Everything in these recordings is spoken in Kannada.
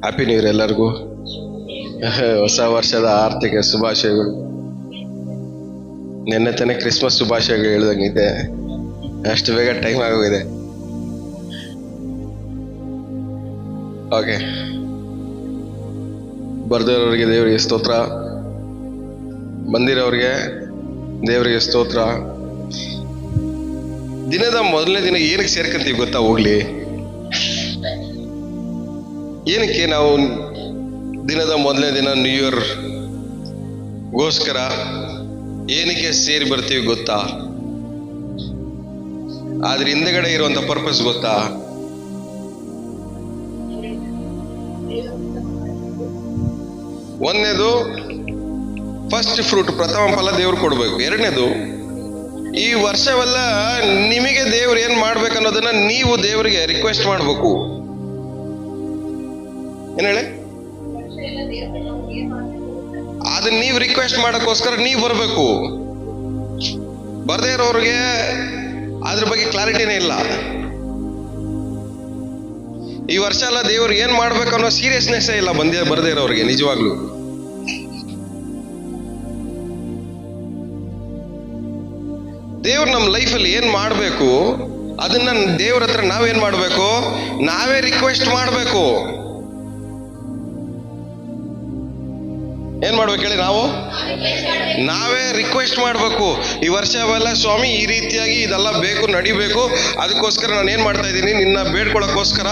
ಹ್ಯಾಪಿ ನ್ಯೂ ಇಯರ್ ಎಲ್ಲರಿಗೂ. ಹೊಸ ವರ್ಷದ ಆರ್ಥಿಕ ಶುಭಾಶಯಗಳು. ನಿನ್ನೆ ತಾನೇ ಕ್ರಿಸ್ಮಸ್ ಶುಭಾಶಯಗಳು ಹೇಳ್ದಂಗಿದೆ, ಅಷ್ಟು ಬೇಗ ಟೈಮ್ ಆಗೋಗಿದೆ. ಓಕೆ, ಬರ್ದಿರೋರಿಗೆ ದೇವರಿಗೆ ಸ್ತೋತ್ರ, ಬಂದಿರೋರಿಗೆ ದೇವರಿಗೆ ಸ್ತೋತ್ರ. ದಿನದ ಮೊದಲನೇ ದಿನ ಏನಕ್ಕೆ ಸೇರ್ಕಂತೀವಿ ಗೊತ್ತಾ? ಹೋಗ್ಲಿ, ಏನಕ್ಕೆ ನಾವು ದಿನದ ಮೊದಲನೇ ದಿನ ನ್ಯೂ ಇಯರ್ ಗೋಸ್ಕರ ಏನಕ್ಕೆ ಸೇರಿ ಬರ್ತೀವಿ ಗೊತ್ತಾ? ಆದ್ರೆ ಹಿಂದೆಗಡೆ ಇರುವಂತ ಪರ್ಪಸ್ ಗೊತ್ತಾ? ಒಂದನೇದು ಫಸ್ಟ್ ಫ್ರೂಟ್, ಪ್ರಥಮ ಫಲ ದೇವ್ರು ಕೊಡ್ಬೇಕು. ಎರಡನೇದು, ಈ ವರ್ಷವೆಲ್ಲ ನಿಮಗೆ ದೇವ್ರು ಏನ್ ಮಾಡ್ಬೇಕನ್ನೋದನ್ನ ನೀವು ದೇವರಿಗೆ ರಿಕ್ವೆಸ್ಟ್ ಮಾಡ್ಬೇಕು. ಏನ್ ಹೇಳಿ? ಅದನ್ನ ನೀವು ರಿಕ್ವೆಸ್ಟ್ ಮಾಡಕ್ಕೋಸ್ಕರ ನೀವು ಬರ್ಬೇಕು. ಬರ್ದೇ ಇರೋರಿಗೆ ಅದ್ರ ಬಗ್ಗೆ ಕ್ಲಾರಿಟಿನೇ ಇಲ್ಲ. ಈ ವರ್ಷ ಎಲ್ಲ ದೇವ್ರು ಏನ್ ಮಾಡ್ಬೇಕು ಅನ್ನೋ ಸೀರಿಯಸ್ನೆಸ್ ಇಲ್ಲ ಬರ್ದೇ ಇರೋರಿಗೆ. ನಿಜವಾಗ್ಲು ದೇವ್ರು ನಮ್ಮ ಲೈಫಲ್ಲಿ ಏನ್ ಮಾಡ್ಬೇಕು ಅದನ್ನ ದೇವ್ರ ಹತ್ರ ನಾವೇನ್ ಮಾಡ್ಬೇಕು? ನಾವೇ ರಿಕ್ವೆಸ್ಟ್ ಮಾಡ್ಬೇಕು. ಏನ್ ಮಾಡ್ಬೇಕು ಹೇಳಿ? ನಾವೇ ರಿಕ್ವೆಸ್ಟ್ ಮಾಡ್ಬೇಕು. ಈ ವರ್ಷವೆಲ್ಲ ಸ್ವಾಮಿ ಈ ರೀತಿಯಾಗಿ ಇದೆಲ್ಲ ಬೇಕು, ನಡಿಬೇಕು, ಅದಕ್ಕೋಸ್ಕರ ನಾನು ಏನ್ ಮಾಡ್ತಾ ಇದ್ದೀನಿ? ನಿನ್ನ ಬೇಡ್ಕೊಳಕ್ಕೋಸ್ಕರ,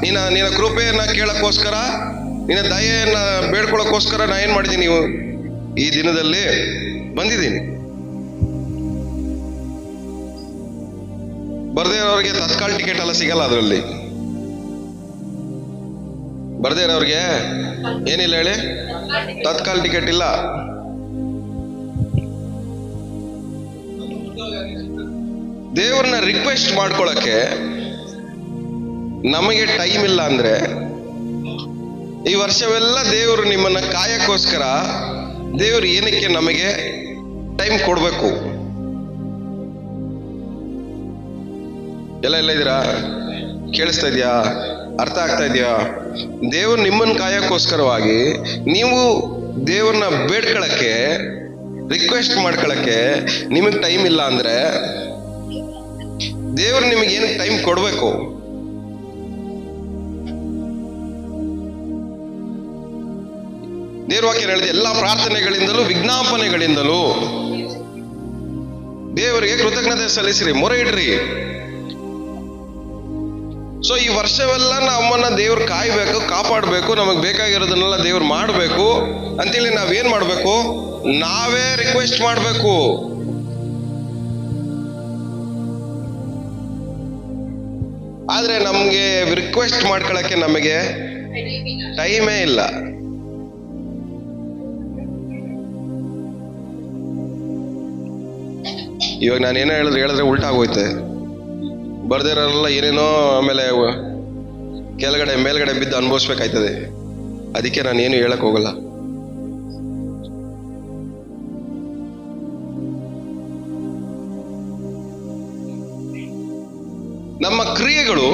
ನಿನ್ನ ಕೃಪೆಯನ್ನ ಕೇಳಕ್ಕೋಸ್ಕರ, ನಿನ್ನ ದಯೆಯನ್ನ ಬೇಡ್ಕೊಳಕ್ಕೋಸ್ಕರ ನಾ ಏನ್ ಮಾಡಿದ್ದೀನಿ? ಈ ದಿನದಲ್ಲಿ ಬಂದಿದ್ದೀನಿ. ಬರ್ದೇ ಇರೋರಿಗೆ ತತ್ಕಾಲ್ ಟಿಕೆಟ್ ಎಲ್ಲ ಸಿಗಲ್ಲ. ಅದರಲ್ಲಿ ಬರ್ದೇ ಇರೋರಿಗೆ ಏನಿಲ್ಲ ಹೇಳಿ, ತತ್ಕಾಲ್ ಟಿಕೆಟ್ ಇಲ್ಲ. ದೇವ್ರನ್ನ ರಿಕ್ವೆಸ್ಟ್ ಮಾಡ್ಕೊಳಕ್ಕೆ ನಮಗೆ ಟೈಮ್ ಇಲ್ಲ ಅಂದ್ರೆ, ಈ ವರ್ಷವೆಲ್ಲ ದೇವರು ನಿಮ್ಮನ್ನ ಕಾಯಕ್ಕೋಸ್ಕರ ದೇವ್ರು ಏನಕ್ಕೆ ನಮಗೆ ಟೈಮ್ ಕೊಡ್ಬೇಕು? ಎಲ್ಲ ಇದ್ದೀರಾ? ಕೇಳಿಸ್ತಾ ಇದೆಯಾ? ಅರ್ಥ ಆಗ್ತಾ ಇದೆಯಾ? ದೇವ್ರು ನಿಮ್ಮನ್ನ ಕಾಯಕ್ಕೋಸ್ಕರವಾಗಿ ನೀವು ದೇವ್ರನ್ನ ಬೇಡ್ಕೊಳಕ್ಕೆ, ರಿಕ್ವೆಸ್ಟ್ ಮಾಡ್ಕೊಳಕ್ಕೆ ನಿಮಗೆ ಟೈಮ್ ಇಲ್ಲ ಅಂದ್ರೆ, ದೇವ್ರು ನಿಮಗೆ ಏನಕ್ಕೆ ಟೈಮ್ ಕೊಡ್ಬೇಕು? ದೇವ್ರ ವಾಕ್ಯ ಹೇಳಿದೆ, ಎಲ್ಲಾ ಪ್ರಾರ್ಥನೆಗಳಿಂದಲೂ ವಿಜ್ಞಾಪನೆಗಳಿಂದಲೂ ದೇವರಿಗೆ ಕೃತಜ್ಞತೆ ಸಲ್ಲಿಸಿರಿ, ಮೊರೆ ಇಡ್ರಿ. ಸೊ ಈ ವರ್ಷವೆಲ್ಲ ನಮ್ಮನ್ನ ದೇವ್ರು ಕಾಯ್ಬೇಕು, ಕಾಪಾಡಬೇಕು, ನಮಗ್ ಬೇಕಾಗಿರೋದನ್ನೆಲ್ಲ ದೇವ್ರು ಮಾಡ್ಬೇಕು ಅಂತೇಳಿ ನಾವೇನ್ ಮಾಡ್ಬೇಕು? ನಾವೇ ರಿಕ್ವೆಸ್ಟ್ ಮಾಡ್ಬೇಕು. ಆದ್ರೆ ನಮ್ಗೆ ರಿಕ್ವೆಸ್ಟ್ ಮಾಡ್ಕೊಳಕ್ಕೆ ನಮಗೆ ಟೈಮೇ ಇಲ್ಲ. ಇವಾಗ ನಾನು ಏನೋ ಹೇಳಿದ್ರೆ ಉಲ್ಟಾ ಆಗೋಯ್ತೆ. ಬರ್ದಿರೋರೆಲ್ಲ ಏನೇನೋ ಆಮೇಲೆ ಕೆಳಗಡೆ ಮೇಲ್ಗಡೆ ಬಿದ್ದು ಅನುಭವಿಸ್ಬೇಕಾಯ್ತದೆ. ಅದಕ್ಕೆ ನಾನು ಏನು ಹೇಳಕ್ ಹೋಗಲ್ಲ. ನಮ್ಮ ಕ್ರಿಯೆಗಳು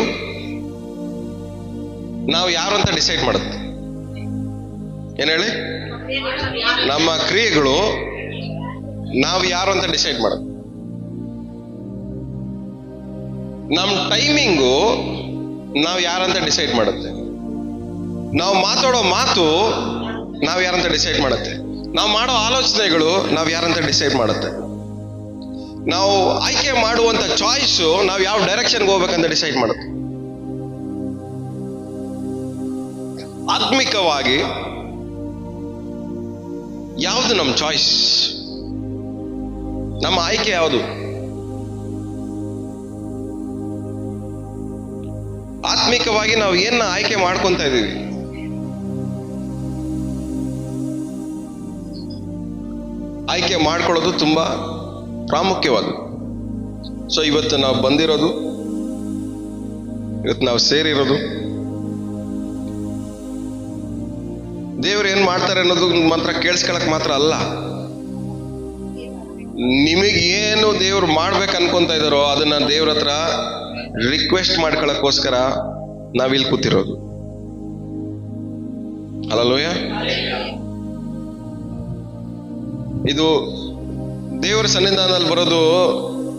ನಾವು ಯಾರು ಅಂತ ಡಿಸೈಡ್ ಮಾಡುತ್ತೆ. ಏನ್ ಹೇಳಿ? ನಮ್ಮ ಕ್ರಿಯೆಗಳು ನಾವು ಯಾರು ಅಂತ ಡಿಸೈಡ್ ಮಾಡುತ್ತೆ. ನಮ್ಮ ಟೈಮಿಂಗು ನಾವು ಯಾರಂತ ಡಿಸೈಡ್ ಮಾಡುತ್ತೆ. ನಾವು ಮಾತಾಡೋ ಮಾತು ನಾವು ಯಾರಂತ ಡಿಸೈಡ್ ಮಾಡುತ್ತೆ. ನಾವು ಮಾಡೋ ಆಲೋಚನೆಗಳು ನಾವು ಯಾರಂತ ಡಿಸೈಡ್ ಮಾಡುತ್ತೆ. ನಾವು ಆಯ್ಕೆ ಮಾಡುವಂತ ಚಾಯ್ಸು ನಾವು ಯಾವ ಡೈರೆಕ್ಷನ್ಗೆ ಹೋಗ್ಬೇಕಂತ ಡಿಸೈಡ್ ಮಾಡುತ್ತೆ. ಆತ್ಮಿಕವಾಗಿ ಯಾವುದು ನಮ್ಮ ಚಾಯ್ಸ್? ನಮ್ಮ ಆಯ್ಕೆ ಯಾವುದು? ಆತ್ಮಿಕವಾಗಿ ನಾವು ಏನ ಆಯ್ಕೆ ಮಾಡ್ಕೊಂತ ಇದೀವಿ? ಆಯ್ಕೆ ಮಾಡ್ಕೊಳ್ಳೋದು ತುಂಬಾ ಪ್ರಾಮುಖ್ಯವಾದ. ಸೊ ಇವತ್ತು ನಾವು ಬಂದಿರೋದು, ಇವತ್ತು ನಾವು ಸೇರಿರೋದು, ದೇವ್ರು ಏನ್ ಮಾಡ್ತಾರೆ ಅನ್ನೋದು ಮಾತ್ರ ಕೇಳಿಸ್ಕೊಳಕ್ ಮಾತ್ರ ಅಲ್ಲ. ನಿಮಗೇನು ದೇವ್ರು ಮಾಡ್ಬೇಕು ಅನ್ಕೊಂತ ಇದಾರೋ ಅದನ್ನ ದೇವ್ರ ಹತ್ರ ರಿಕ್ವೆಸ್ಟ್ ಮಾಡ್ಕೊಳಕ್ಕೋಸ್ಕರ ನಾವಿಲ್ಲಿ ಕೂತಿರೋದು. ಹಲ್ಲೆಲೂಯ. ಇದು ದೇವರ ಸನ್ನಿಧಾನದಲ್ಲಿ ಬರೋದು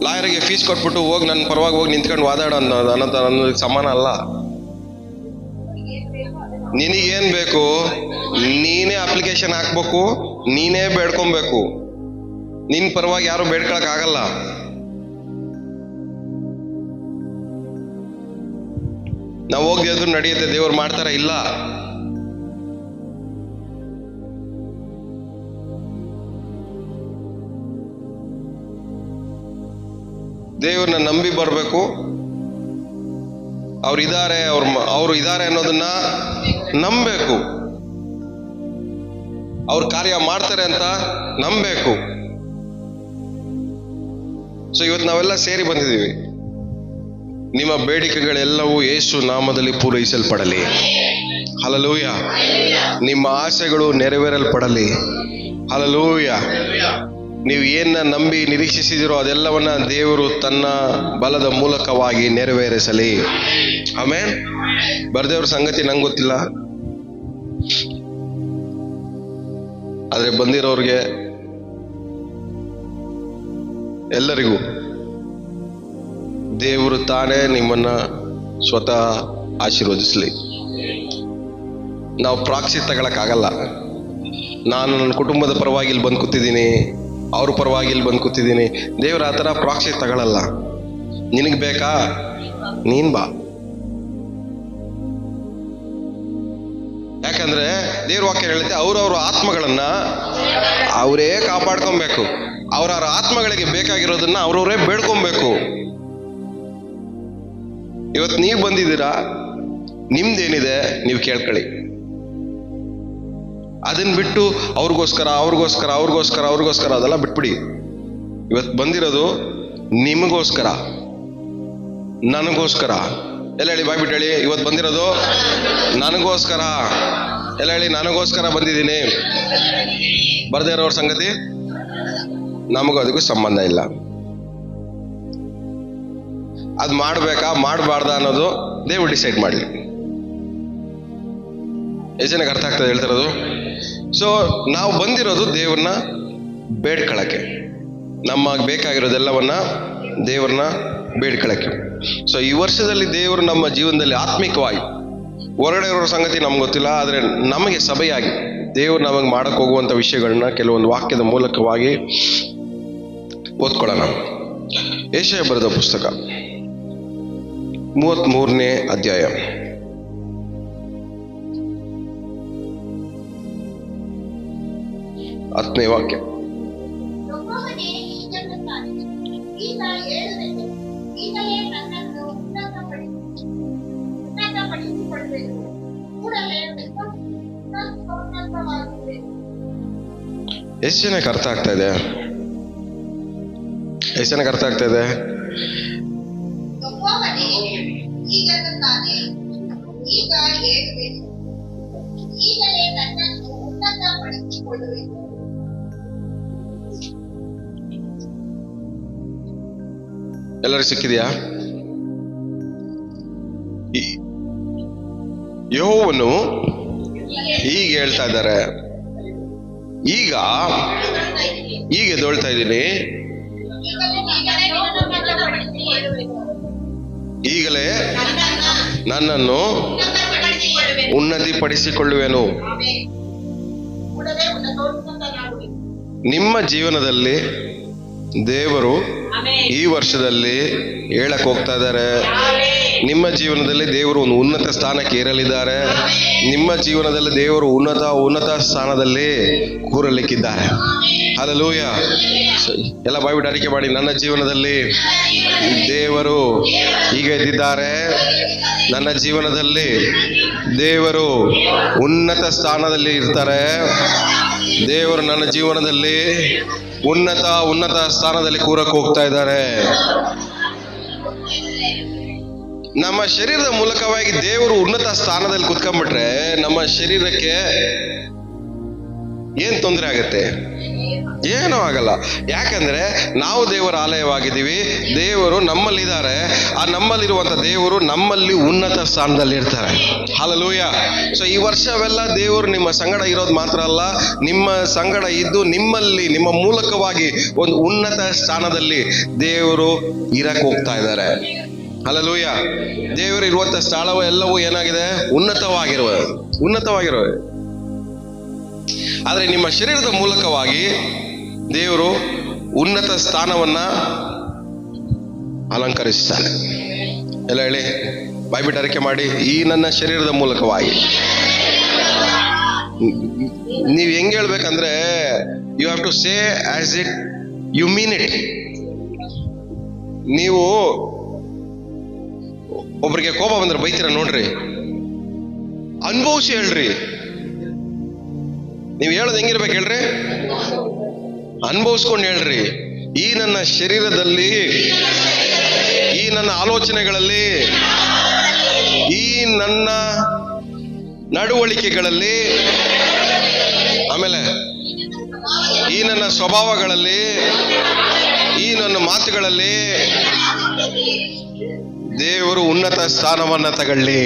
ಲಾಯರಿಗೆ ಫೀಸ್ ಕೊಟ್ಬಿಟ್ಟು ಹೋಗಿ ನನ್ನ ಪರವಾಗಿ ಹೋಗಿ ನಿಂತ್ಕೊಂಡು ವಾದಾಡ ಅನ್ನೋದಕ್ಕೆ ಸಮಾನ ಅಲ್ಲ. ನಿನಗೇನ್ ಬೇಕು ನೀನೇ ಅಪ್ಲಿಕೇಶನ್ ಹಾಕ್ಬೇಕು, ನೀನೇ ಬೇಡ್ಕೊಬೇಕು. ನಿನ್ ಪರವಾಗಿ ಯಾರು ಬೇಡ್ಕೊಳಕ್ ಆಗಲ್ಲ. ನಾವು ಹೋಗ್ದಿದ್ರು ನಡೆಯುತ್ತೆ, ದೇವ್ರು ಮಾಡ್ತಾರ? ಇಲ್ಲ. ದೇವ್ರನ್ನ ನಂಬಿ ಬರ್ಬೇಕು. ಅವ್ರು ಇದಾರೆ ಅನ್ನೋದನ್ನ ನಂಬಬೇಕು. ಅವ್ರ ಕಾರ್ಯ ಮಾಡ್ತಾರೆ ಅಂತ ನಂಬಬೇಕು. ಸೊ ಇವತ್ತು ನಾವೆಲ್ಲ ಸೇರಿ ಬಂದಿದ್ದೀವಿ. ನಿಮ್ಮ ಬೇಡಿಕೆಗಳೆಲ್ಲವೂ ಯೇಸು ನಾಮದಲ್ಲಿ ಪೂರೈಸಲ್ಪಡಲಿ. ಹಲ್ಲೆಲೂಯ. ನಿಮ್ಮ ಆಸೆಗಳು ನೆರವೇರಲ್ಪಡಲಿ. ಹಲ್ಲೆಲೂಯ. ನೀವು ಏನ ನಂಬಿ ನಿರೀಕ್ಷಿಸಿದಿರೋ ಅದೆಲ್ಲವನ್ನ ದೇವರು ತನ್ನ ಬಲದ ಮೂಲಕವಾಗಿ ನೆರವೇರಿಸಲಿ. ಆಮೇನ್. ಬರ್ದೇವ್ರ ಸಂಗತಿ ನಂಗೆ ಗೊತ್ತಿಲ್ಲ, ಆದ್ರೆ ಬಂದಿರೋರ್ಗೆ ಎಲ್ಲರಿಗೂ ದೇವರು ತಾನೇ ನಿಮ್ಮನ್ನ ಸ್ವತಃ ಆಶೀರ್ವದಿಸಲಿ. ನಾವು ಪ್ರಾಕ್ಸಿ ತಗೊಳಕ್ಕಾಗಲ್ಲ. ನಾನು ನನ್ನ ಕುಟುಂಬದ ಪರವಾಗಿ ಇಲ್ಲಿ ಬಂದು ಕೂತಿದ್ದೀನಿ, ಅವ್ರ ಪರವಾಗಿ ಇಲ್ಲಿ ಬಂದು ಕೂತಿದ್ದೀನಿ. ದೇವ್ರ ಆ ಥರ ಪ್ರಾಕ್ಸಿ ತಗೊಳಲ್ಲ. ನಿನಗೆ ಬೇಕಾ, ನೀನ್ ಬಾ. ಯಾಕಂದ್ರೆ ದೇವ್ರ ವಾಕ್ಯ ಹೇಳುತ್ತೆ, ಅವ್ರವ್ರ ಆತ್ಮಗಳನ್ನ ಅವರೇ ಕಾಪಾಡ್ಕೊಬೇಕು. ಅವ್ರವ್ರ ಆತ್ಮಗಳಿಗೆ ಬೇಕಾಗಿರೋದನ್ನ ಅವ್ರವರೇ ಬೇಡ್ಕೊಬೇಕು. ಇವತ್ತು ನೀವು ಬಂದಿದ್ದೀರಾ, ನಿಮ್ದೇನಿದೆ ನೀವು ಕೇಳ್ಕೊಳ್ಳಿ. ಅದನ್ನ ಬಿಟ್ಟು ಅವ್ರಿಗೋಸ್ಕರ ಅದೆಲ್ಲ ಬಿಟ್ಬಿಡಿ. ಇವತ್ತು ಬಂದಿರೋದು ನಿಮಗೋಸ್ಕರ, ನನಗೋಸ್ಕರ. ಎಲ್ಲ ಹೇಳಿ, ಬಾಯ್ಬಿಟ್ಟು ಹೇಳಿ, ಇವತ್ತು ಬಂದಿರೋದು ನನಗೋಸ್ಕರ. ಎಲ್ಲ ಹೇಳಿ, ನನಗೋಸ್ಕರ ಬಂದಿದ್ದೀನಿ. ಬರ್ದೇ ಇರೋವ್ರ ಸಂಗತಿ ನಮಗೂ ಅದಕ್ಕೂ ಸಂಬಂಧ ಇಲ್ಲ. ಅದು ಮಾಡ್ಬೇಕಾ ಮಾಡಬಾರ್ದ ಅನ್ನೋದು ದೇವ್ರು ಡಿಸೈಡ್ ಮಾಡಲಿ. ಎಷ್ಟು ಜನಕ್ಕೆ ಅರ್ಥ ಆಗ್ತದೆ ಹೇಳ್ತಿರೋದು? ಸೊ ನಾವು ಬಂದಿರೋದು ದೇವ್ರನ್ನ ಬೇಡ್ಕೊಳಕ್ಕೆ, ನಮಗೆ ಬೇಕಾಗಿರೋದೆಲ್ಲವನ್ನ ದೇವ್ರನ್ನ ಬೇಡ್ಕೊಳಕ್ಕೆ. ಸೊ ಈ ವರ್ಷದಲ್ಲಿ ದೇವರು ನಮ್ಮ ಜೀವನದಲ್ಲಿ ಆತ್ಮಿಕವಾಗಿ, ಹೊರಗಡೆ ಇರೋ ಸಂಗತಿ ನಮ್ಗೆ ಗೊತ್ತಿಲ್ಲ, ಆದರೆ ನಮಗೆ ಸಭೆಯಾಗಿ ದೇವ್ರು ನಮಗೆ ಮಾಡಕ್ಕೆ ಹೋಗುವಂಥ ವಿಷಯಗಳನ್ನ ಕೆಲವೊಂದು ವಾಕ್ಯದ ಮೂಲಕವಾಗಿ ಓದ್ಕೊಳ್ಳೋಣ. ಯೆಶಾಯ ಬರೆದ ಪುಸ್ತಕ 33ನೇ ಅಧ್ಯಾಯ 10ನೇ ವಾಕ್ಯ. ಎಷ್ಟು ಜನಕ್ಕೆ ಅರ್ಥ ಆಗ್ತಾ ಇದೆ? ಎಷ್ಟು ಜನಕ್ಕೆ ಅರ್ಥ ಆಗ್ತಾ ಇದೆ? ಎಲ್ಲರೂ ಸಿಕ್ಕಿದೆಯಾ? ಯೆಹೋವನು ಹೀಗೆ ಹೇಳ್ತಾ ಇದ್ದಾರೆ, ಈಗ ಎದ್ದೇಳ್ತಾ ಇದ್ದೀನಿ, ಈಗಲೇ ನನ್ನನ್ನು ಉನ್ನತಿಪಡಿಸಿಕೊಳ್ಳುವೆನು. ನಿಮ್ಮ ಜೀವನದಲ್ಲಿ ದೇವರು ಈ ವರ್ಷದಲ್ಲಿ ಹೇಳಕ್ ಹೋಗ್ತಾ ಇದ್ದಾರೆ, ನಿಮ್ಮ ಜೀವನದಲ್ಲಿ ದೇವರು ಒಂದು ಉನ್ನತ ಸ್ಥಾನಕ್ಕೆ ಏರಲಿದ್ದಾರೆ. ನಿಮ್ಮ ಜೀವನದಲ್ಲಿ ದೇವರು ಉನ್ನತ ಸ್ಥಾನದಲ್ಲಿ ಕೂರಲಿಕ್ಕಿದ್ದಾರೆ. ಹಲ್ಲೆಲೂಯಾ. ಎಲ್ಲ ಬಾಯ್ಬಿಟ್ಟು ಅರಿಕೆ ಮಾಡಿ, ನನ್ನ ಜೀವನದಲ್ಲಿ ದೇವರು ಈಗ ಇದ್ದಿದ್ದಾರೆ, ನನ್ನ ಜೀವನದಲ್ಲಿ ದೇವರು ಉನ್ನತ ಸ್ಥಾನದಲ್ಲಿ ಇರ್ತಾರೆ. ದೇವರು ನನ್ನ ಜೀವನದಲ್ಲಿ ಉನ್ನತ ಸ್ಥಾನದಲ್ಲಿ ಕೂರಕ್ಕೆ ಹೋಗ್ತಾ ಇದ್ದಾರೆ. ನಮ್ಮ ಶರೀರದ ಮೂಲಕವಾಗಿ ದೇವರು ಉನ್ನತ ಸ್ಥಾನದಲ್ಲಿ ಕುತ್ಕೊಂಡ್ಬಿಟ್ರೆ ನಮ್ಮ ಶರೀರಕ್ಕೆ ಏನ್ ತೊಂದರೆ ಆಗತ್ತೆ? ಏನೂ ಆಗಲ್ಲ. ಯಾಕಂದ್ರೆ ನಾವು ದೇವರ ಆಲಯವಾಗಿದ್ದೀವಿ, ದೇವರು ನಮ್ಮಲ್ಲಿದ್ದಾರೆ. ಆ ನಮ್ಮಲ್ಲಿರುವಂತ ದೇವರು ನಮ್ಮಲ್ಲಿ ಉನ್ನತ ಸ್ಥಾನದಲ್ಲಿ ಇರ್ತಾರೆ. ಹಲ್ಲೆಲೂಯಾ. ಸೊ ಈ ವರ್ಷವೆಲ್ಲ ದೇವರು ನಿಮ್ಮ ಸಂಗಡ ಇರೋದು ಮಾತ್ರ ಅಲ್ಲ, ನಿಮ್ಮ ಸಂಗಡ ಇದ್ದು ನಿಮ್ಮಲ್ಲಿ ನಿಮ್ಮ ಮೂಲಕವಾಗಿ ಒಂದು ಉನ್ನತ ಸ್ಥಾನದಲ್ಲಿ ದೇವರು ಇರಕ್ಕೆ ಹೋಗ್ತಾ ಇದ್ದಾರೆ. ಹಲ್ಲೆಲೂಯಾ. ದೇವರು ಇರುವಂತ ಸ್ಥಳವು ಎಲ್ಲವೂ ಏನಾಗಿದೆ? ಉನ್ನತವಾಗಿರುವ. ಆದ್ರೆ ನಿಮ್ಮ ಶರೀರದ ಮೂಲಕವಾಗಿ ದೇವರು ಉನ್ನತ ಸ್ಥಾನವನ್ನ ಅಲಂಕರಿಸ್ತಾನೆ. ಎಲ್ಲ ಹೇಳಿ, ಬಾಯ್ಬಿಟ್ಟು ಅರಿಕೆ ಮಾಡಿ, ಈ ನನ್ನ ಶರೀರದ ಮೂಲಕವಾಗಿ. ನೀವು ಹೆಂಗ್ ಹೇಳ್ಬೇಕಂದ್ರೆ, you have to say as it you mean it. ನೀವು ಒಬ್ರಿಗೆ ಕೋಪ ಬಂದ್ರೆ ಬೈತೀರ ನೋಡ್ರಿ, ಅನುಭವಿಸಿ ಹೇಳ್ರಿ. ನೀವು ಹೇಳೋದು ಹೆಂಗಿರ್ಬೇಕು ಹೇಳ್ರಿ? ಅನುಭವಿಸ್ಕೊಂಡು ಹೇಳ್ರಿ. ಈ ನನ್ನ ಶರೀರದಲ್ಲಿ, ಈ ನನ್ನ ಆಲೋಚನೆಗಳಲ್ಲಿ, ಈ ನನ್ನ ನಡವಳಿಕೆಗಳಲ್ಲಿ, ಆಮೇಲೆ ಈ ನನ್ನ ಸ್ವಭಾವಗಳಲ್ಲಿ, ಈ ನನ್ನ ಮಾತುಗಳಲ್ಲಿ ದೇವರು ಉನ್ನತ ಸ್ಥಾನವನ್ನ ತಗೊಳ್ಳಿ.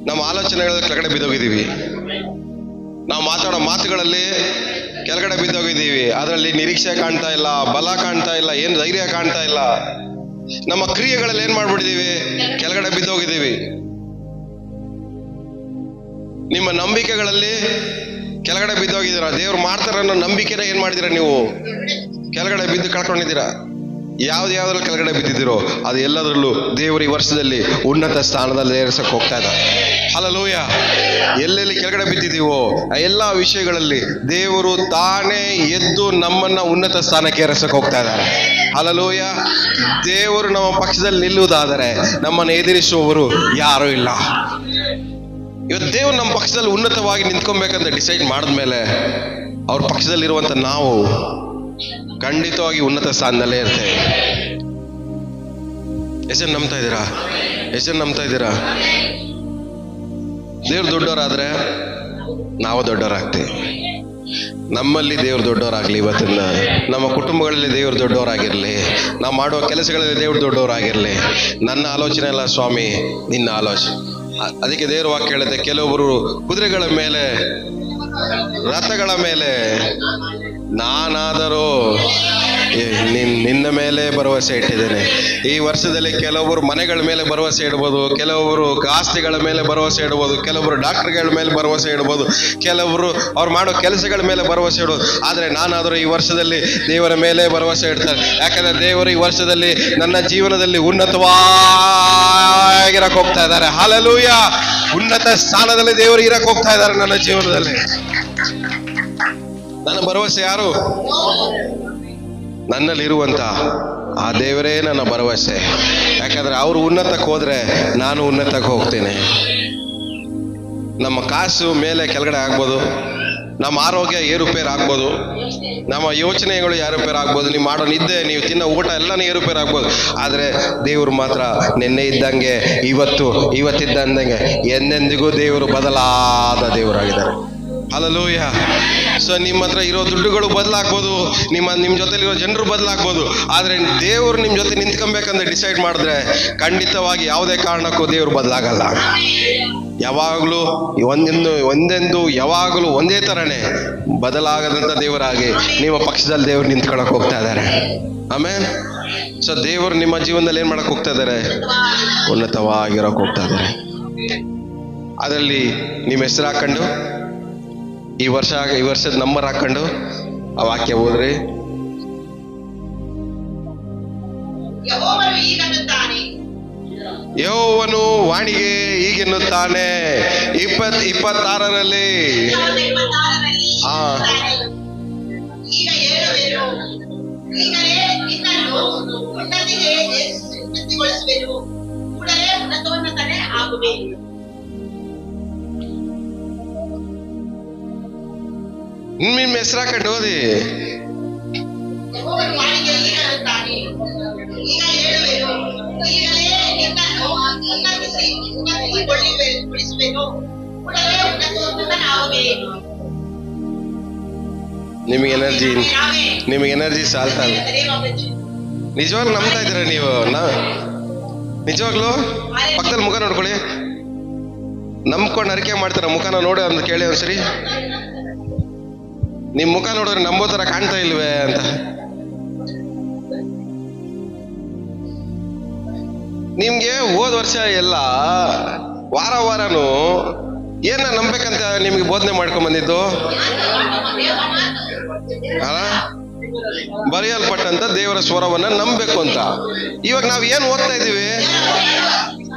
ನಮ್ಮ ಆಲೋಚನೆಗಳ ಕೆಳಗಡೆ ಬಿದ್ದೋಗಿದ್ದೀವಿ, ನಾವು ಮಾತಾಡೋ ಮಾತುಗಳಲ್ಲಿ ಕೆಳಗಡೆ ಬಿದ್ದೋಗಿದ್ದೀವಿ. ಅದರಲ್ಲಿ ನಿರೀಕ್ಷೆ ಕಾಣ್ತಾ ಇಲ್ಲ, ಬಲ ಕಾಣ್ತಾ ಇಲ್ಲ, ಏನು ಧೈರ್ಯ ಕಾಣ್ತಾ ಇಲ್ಲ. ನಮ್ಮ ಕ್ರಿಯೆಗಳಲ್ಲಿ ಏನ್ ಮಾಡ್ಬಿಟ್ಟಿದೀವಿ? ಕೆಳಗಡೆ ಬಿದ್ದೋಗಿದ್ದೀವಿ. ನಿಮ್ಮ ನಂಬಿಕೆಗಳಲ್ಲಿ ಕೆಳಗಡೆ ಬಿದ್ದೋಗಿದ್ದೀರಾ. ದೇವ್ರು ಮಾಡ್ತಾರ ಅನ್ನೋ ನಂಬಿಕೆನ ಏನ್ ಮಾಡಿದೀರಾ? ನೀವು ಕೆಳಗಡೆ ಬಿದ್ದು ಕಳ್ಕೊಂಡಿದ್ದೀರಾ. ಯಾವ್ದ್ರಲ್ಲಿ ಕೆಳಗಡೆ ಬಿದ್ದಿದ್ದೀರೋ ಅದು ಎಲ್ಲದರಲ್ಲೂ ದೇವರು ಈ ವರ್ಷದಲ್ಲಿ ಉನ್ನತ ಸ್ಥಾನದಲ್ಲಿ ಏರಿಸಕ್ಕೆ ಹೋಗ್ತಾ ಇದ್ದಾರೆ. ಹಲ್ಲೆಲೂಯಾ. ಎಲ್ಲೆಲ್ಲಿ ಕೆಳಗಡೆ ಬಿದ್ದಿದ್ದೀವೋ ಆ ಎಲ್ಲಾ ವಿಷಯಗಳಲ್ಲಿ ದೇವರು ತಾನೇ ಎದ್ದು ನಮ್ಮನ್ನ ಉನ್ನತ ಸ್ಥಾನಕ್ಕೆ ಏರಿಸಕ್ಕೆ ಹೋಗ್ತಾ ಇದ್ದಾರೆ. ಹಲ್ಲೆಲೂಯಾ. ದೇವರು ನಮ್ಮ ಪಕ್ಷದಲ್ಲಿ ನಿಲ್ಲುವುದಾದರೆ ನಮ್ಮನ್ನು ಎದುರಿಸುವವರು ಯಾರೂ ಇಲ್ಲ. ಇವತ್ತು ದೇವರು ನಮ್ಮ ಪಕ್ಷದಲ್ಲಿ ಉನ್ನತವಾಗಿ ನಿಂತ್ಕೊಬೇಕಂತ ಡಿಸೈಡ್ ಮಾಡಿದ್ಮೇಲೆ ಅವ್ರ ಪಕ್ಷದಲ್ಲಿರುವಂತ ನಾವು ಖಂಡಿತವಾಗಿ ಉನ್ನತ ಸ್ಥಾನದಲ್ಲೇ ಇರ್ತೇವೆ. ಎಷ್ಟು ನಂಬ್ತಾ ಇದ್ದೀರಾ? ದೇವ್ರು ದೊಡ್ಡವರಾದ್ರೆ ನಾವು ದೊಡ್ಡವರಾಗ್ತೀವಿ. ನಮ್ಮಲ್ಲಿ ದೇವ್ರು ದೊಡ್ಡವರಾಗ್ಲಿ. ಇವತ್ತಿನ ನಮ್ಮ ಕುಟುಂಬಗಳಲ್ಲಿ ದೇವ್ರು ದೊಡ್ಡವರಾಗಿರ್ಲಿ. ನಾವು ಮಾಡುವ ಕೆಲಸಗಳಲ್ಲಿ ದೇವ್ರು ದೊಡ್ಡವರಾಗಿರ್ಲಿ. ನನ್ನ ಆಲೋಚನೆ ಅಲ್ಲ ಸ್ವಾಮಿ, ನಿನ್ನ ಆಲೋಚನೆ. ಅದಕ್ಕೆ ದೇವ್ರ ವಾಕ್ಯ ಹೇಳುತ್ತೆ, ಕೆಲವೊಬ್ಬರು ಕುದುರೆಗಳ ಮೇಲೆ, ರಥಗಳ ಮೇಲೆ, ನಾನಾದರೂ ನಿನ್ನ ಮೇಲೆ ಭರವಸೆ ಇಟ್ಟಿದ್ದೇನೆ. ಈ ವರ್ಷದಲ್ಲಿ ಕೆಲವರು ಮನೆಗಳ ಮೇಲೆ ಭರವಸೆ ಇಡ್ಬೋದು, ಕೆಲವರು ಆಸ್ತಿಗಳ ಮೇಲೆ ಭರವಸೆ ಇಡ್ಬೋದು, ಕೆಲವರು ಡಾಕ್ಟರ್ಗಳ ಮೇಲೆ ಭರವಸೆ ಇಡ್ಬೋದು, ಕೆಲವರು ಅವ್ರು ಮಾಡೋ ಕೆಲಸಗಳ ಮೇಲೆ ಭರವಸೆ ಇಡ್ಬೋದು. ಆದರೆ ನಾನಾದರೂ ಈ ವರ್ಷದಲ್ಲಿ ದೇವರ ಮೇಲೆ ಭರವಸೆ ಇಡ್ತಾರೆ. ಯಾಕಂದ್ರೆ ದೇವರು ಈ ವರ್ಷದಲ್ಲಿ ನನ್ನ ಜೀವನದಲ್ಲಿ ಉನ್ನತವಾಗಿರಕ್ಕೆ ಹೋಗ್ತಾ ಇದ್ದಾರೆ. ಹಲ್ಲೆಲೂಯಾ. ಉನ್ನತ ಸ್ಥಾನದಲ್ಲಿ ದೇವರು ಇರಕ್ಕೆ ಹೋಗ್ತಾ ಇದ್ದಾರೆ ನನ್ನ ಜೀವನದಲ್ಲಿ. ನನ್ನ ಭರವಸೆ ಯಾರು? ನನ್ನಲ್ಲಿರುವಂತ ಆ ದೇವರೇ ನನ್ನ ಭರವಸೆ. ಯಾಕಂದ್ರೆ ಅವರು ಉನ್ನತಕ್ಕೆ ಹೋದ್ರೆ ನಾನು ಉನ್ನತಕ್ಕೆ ಹೋಗ್ತೇನೆ. ನಮ್ಮ ಕಾಸು ಮೇಲೆ ಕೆಳಗಡೆ ಆಗ್ಬೋದು, ನಮ್ಮ ಆರೋಗ್ಯ ಏರುಪೇರು ಆಗ್ಬೋದು, ನಮ್ಮ ಯೋಚನೆಗಳು ಏರುಪೇರು ಆಗ್ಬೋದು, ನೀವು ಮಾಡೋ ನಿದ್ದೆ, ನೀವು ತಿನ್ನೋ ಊಟ ಎಲ್ಲನೂ ಏರುಪೇರು ಆಗ್ಬೋದು. ಆದರೆ ದೇವರು ಮಾತ್ರ ನಿನ್ನೆ ಇದ್ದಂಗೆ, ಇವತ್ತಿದ್ದಂಗೆ ಎಂದೆಂದಿಗೂ ದೇವರು ಬದಲಾದ ದೇವರಾಗಿದ್ದಾರೆ. ಹಲ್ಲೆಲೂಯಾ. ಸೊ ನಿಮ್ಮ ಹತ್ರ ಇರೋ ದುಡ್ಡುಗಳು ಬದಲಾಗ್ಬೋದು, ನಿಮ್ಮ ಜೊತೆಲಿರೋ ಜನರು ಬದಲಾಗ್ಬೋದು. ಆದರೆ ದೇವರು ನಿಮ್ಮ ಜೊತೆ ನಿಂತ್ಕೊಬೇಕಂತ ಡಿಸೈಡ್ ಮಾಡಿದ್ರೆ ಖಂಡಿತವಾಗಿ ಯಾವುದೇ ಕಾರಣಕ್ಕೂ ದೇವರು ಬದಲಾಗಲ್ಲ. ಯಾವಾಗಲೂ ಒಂದೆಂದು ಯಾವಾಗಲೂ ಒಂದೇ ಥರನೇ ಬದಲಾಗದಂಥ ದೇವರಾಗಿ ನಿಮ್ಮ ಪಕ್ಷದಲ್ಲಿ ದೇವರು ನಿಂತ್ಕೊಳಕ್ ಹೋಗ್ತಾ ಇದ್ದಾರೆ. ಆಮೇಲೆ ಸೊ ದೇವರು ನಿಮ್ಮ ಜೀವನದಲ್ಲಿ ಏನ್ ಮಾಡಕ್ ಹೋಗ್ತಾ ಇದ್ದಾರೆ? ಉನ್ನತವಾಗಿರೋಕೆ ಹೋಗ್ತಾ ಇದ್ದಾರೆ. ಅದರಲ್ಲಿ ನಿಮ್ಮ ಹೆಸರು ಹಾಕೊಂಡು ಈ ವರ್ಷದ ನಂಬರ್ ಹಾಕೊಂಡು ಆ ವಾಕ್ಯ ಓದ್ರಿ. ಯೆಹೋವನು ವಾಣಿಗೆ ಹೀಗೆನ್ನುತ್ತಾನೆ, 2026ರಲ್ಲಿ ನಿಮ್ಮ ಹೆಸರು ಹಾಕೊಂಡು ಓದಿ. ನಿಮಗೆ ಎನರ್ಜಿ ಸಾಲ್ತಲ್ಲ. ನಿಜವಾಗ್ಲೂ ನಂಬ್ತಾ ಇದ್ದೀರಾ ನೀವು? ನಿಜವಾಗ್ಲೂ ಪಕ್ಕದಲ್ಲಿ ಮುಖ ನೋಡ್ಕೊಳ್ಳಿ. ನಂಬ್ಕೊಂಡು ಅರಿಕೆ ಮಾಡ್ತಾರ? ಮುಖನ ನೋಡಿ ಅಂತ ಕೇಳಿ ಒಂದ್ಸರಿ. ನಿಮ್ ಮುಖ ನೋಡಿದ್ರೆ ನಂಬೋ ತರ ಕಾಣ್ತಾ ಇಲ್ವೇ ಅಂತ. ನಿಮ್ಗೆ ಹೋದ ವರ್ಷ ಎಲ್ಲ ವಾರನೂ ಏನ ನಂಬೇಕಂತ ನಿಮ್ಗೆ ಬೋಧನೆ ಮಾಡ್ಕೊಂಡ್ ಬಂದಿದ್ದು? ಬರೆಯಲ್ಪಟ್ಟಂತ ದೇವರ ಸ್ವರವನ್ನ ನಂಬಬೇಕು ಅಂತ. ಇವಾಗ ನಾವ್ ಏನ್ ಓದ್ತಾ ಇದೀವಿ?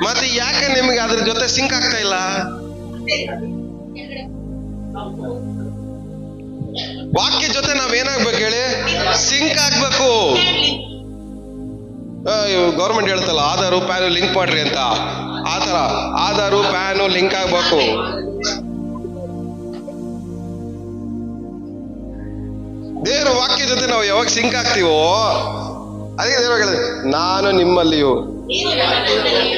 ಮತ್ತೆ ಯಾಕೆ ನಿಮ್ಗೆ ಅದ್ರ ಜೊತೆ ಸಿಂಕ್ ಆಗ್ತಾ ಇಲ್ಲ? ವಾಕ್ಯ ಜೊತೆ ನಾವ್ ಏನಾಗ್ಬೇಕು ಹೇಳಿ? ಸಿಂಕ್ ಆಗ್ಬೇಕು. ಗೌರ್ಮೆಂಟ್ ಹೇಳ್ತಲ್ಲ ಆಧಾರು ಪ್ಯಾನು ಲಿಂಕ್ ಮಾಡ್ರಿ ಅಂತ. ಆತರ ಆಧಾರು ಪ್ಯಾನು ಲಿಂಕ್ ಆಗ್ಬೇಕು. ದೇವರ ವಾಕ್ಯ ಜೊತೆ ನಾವು ಯಾವಾಗ ಸಿಂಕ್ ಆಗ್ತೀವೋ ಅದಕ್ಕೆ ದೇವರು ಹೇಳಿದೆ, ನಾನು ನಿಮ್ಮಲ್ಲಿಯೂ,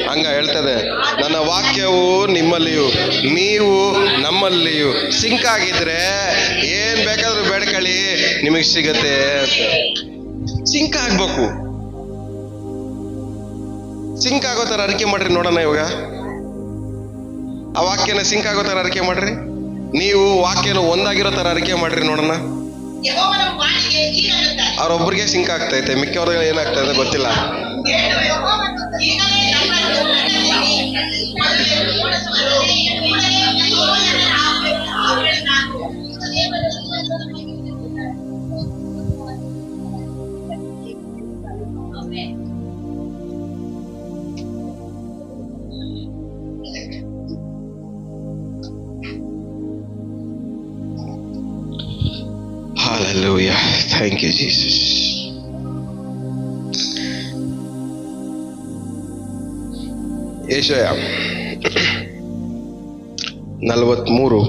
ಹಂಗ ಹೇಳ್ತದೆ, ನನ್ನ ವಾಕ್ಯವು ನಿಮ್ಮಲ್ಲಿಯೂ ನೀವು ನಮ್ಮಲ್ಲಿಯೂ ಸಿಂಕ್ ಆಗಿದ್ರೆ ಏನ್ ಬೇಕಾದ್ರೂ ಬೇಡ್ಕೊಳ್ಳಿ ನಿಮಗೆ ಸಿಗತ್ತೆ. ಸಿಂಕ್ ಆಗ್ಬೇಕು. ಸಿಂಕ್ ಆಗೋ ತರ ಅರಿಕೆ ಮಾಡ್ರಿ ನೋಡೋಣ. ಇವಾಗ ಆ ವಾಕ್ಯನ ಸಿಂಕ್ ಆಗೋ ತರ ಅರಿಕೆ ಮಾಡ್ರಿ. ನೀವು ವಾಕ್ಯನ ಒಂದಾಗಿರೋ ತರ ಅರಿಕೆ ಮಾಡ್ರಿ ನೋಡೋಣ. ಅವ್ರೊಬ್ರಿಗೆ ಸಿಂಕ್ ಆಗ್ತೈತೆ, ಮಿಕ್ಕವ್ರಿಗೆ ಏನಾಗ್ತಾ ಇದೆ ಗೊತ್ತಿಲ್ಲ. Hallelujah. Thank you, Jesus. ಯೆಶಾಯ 43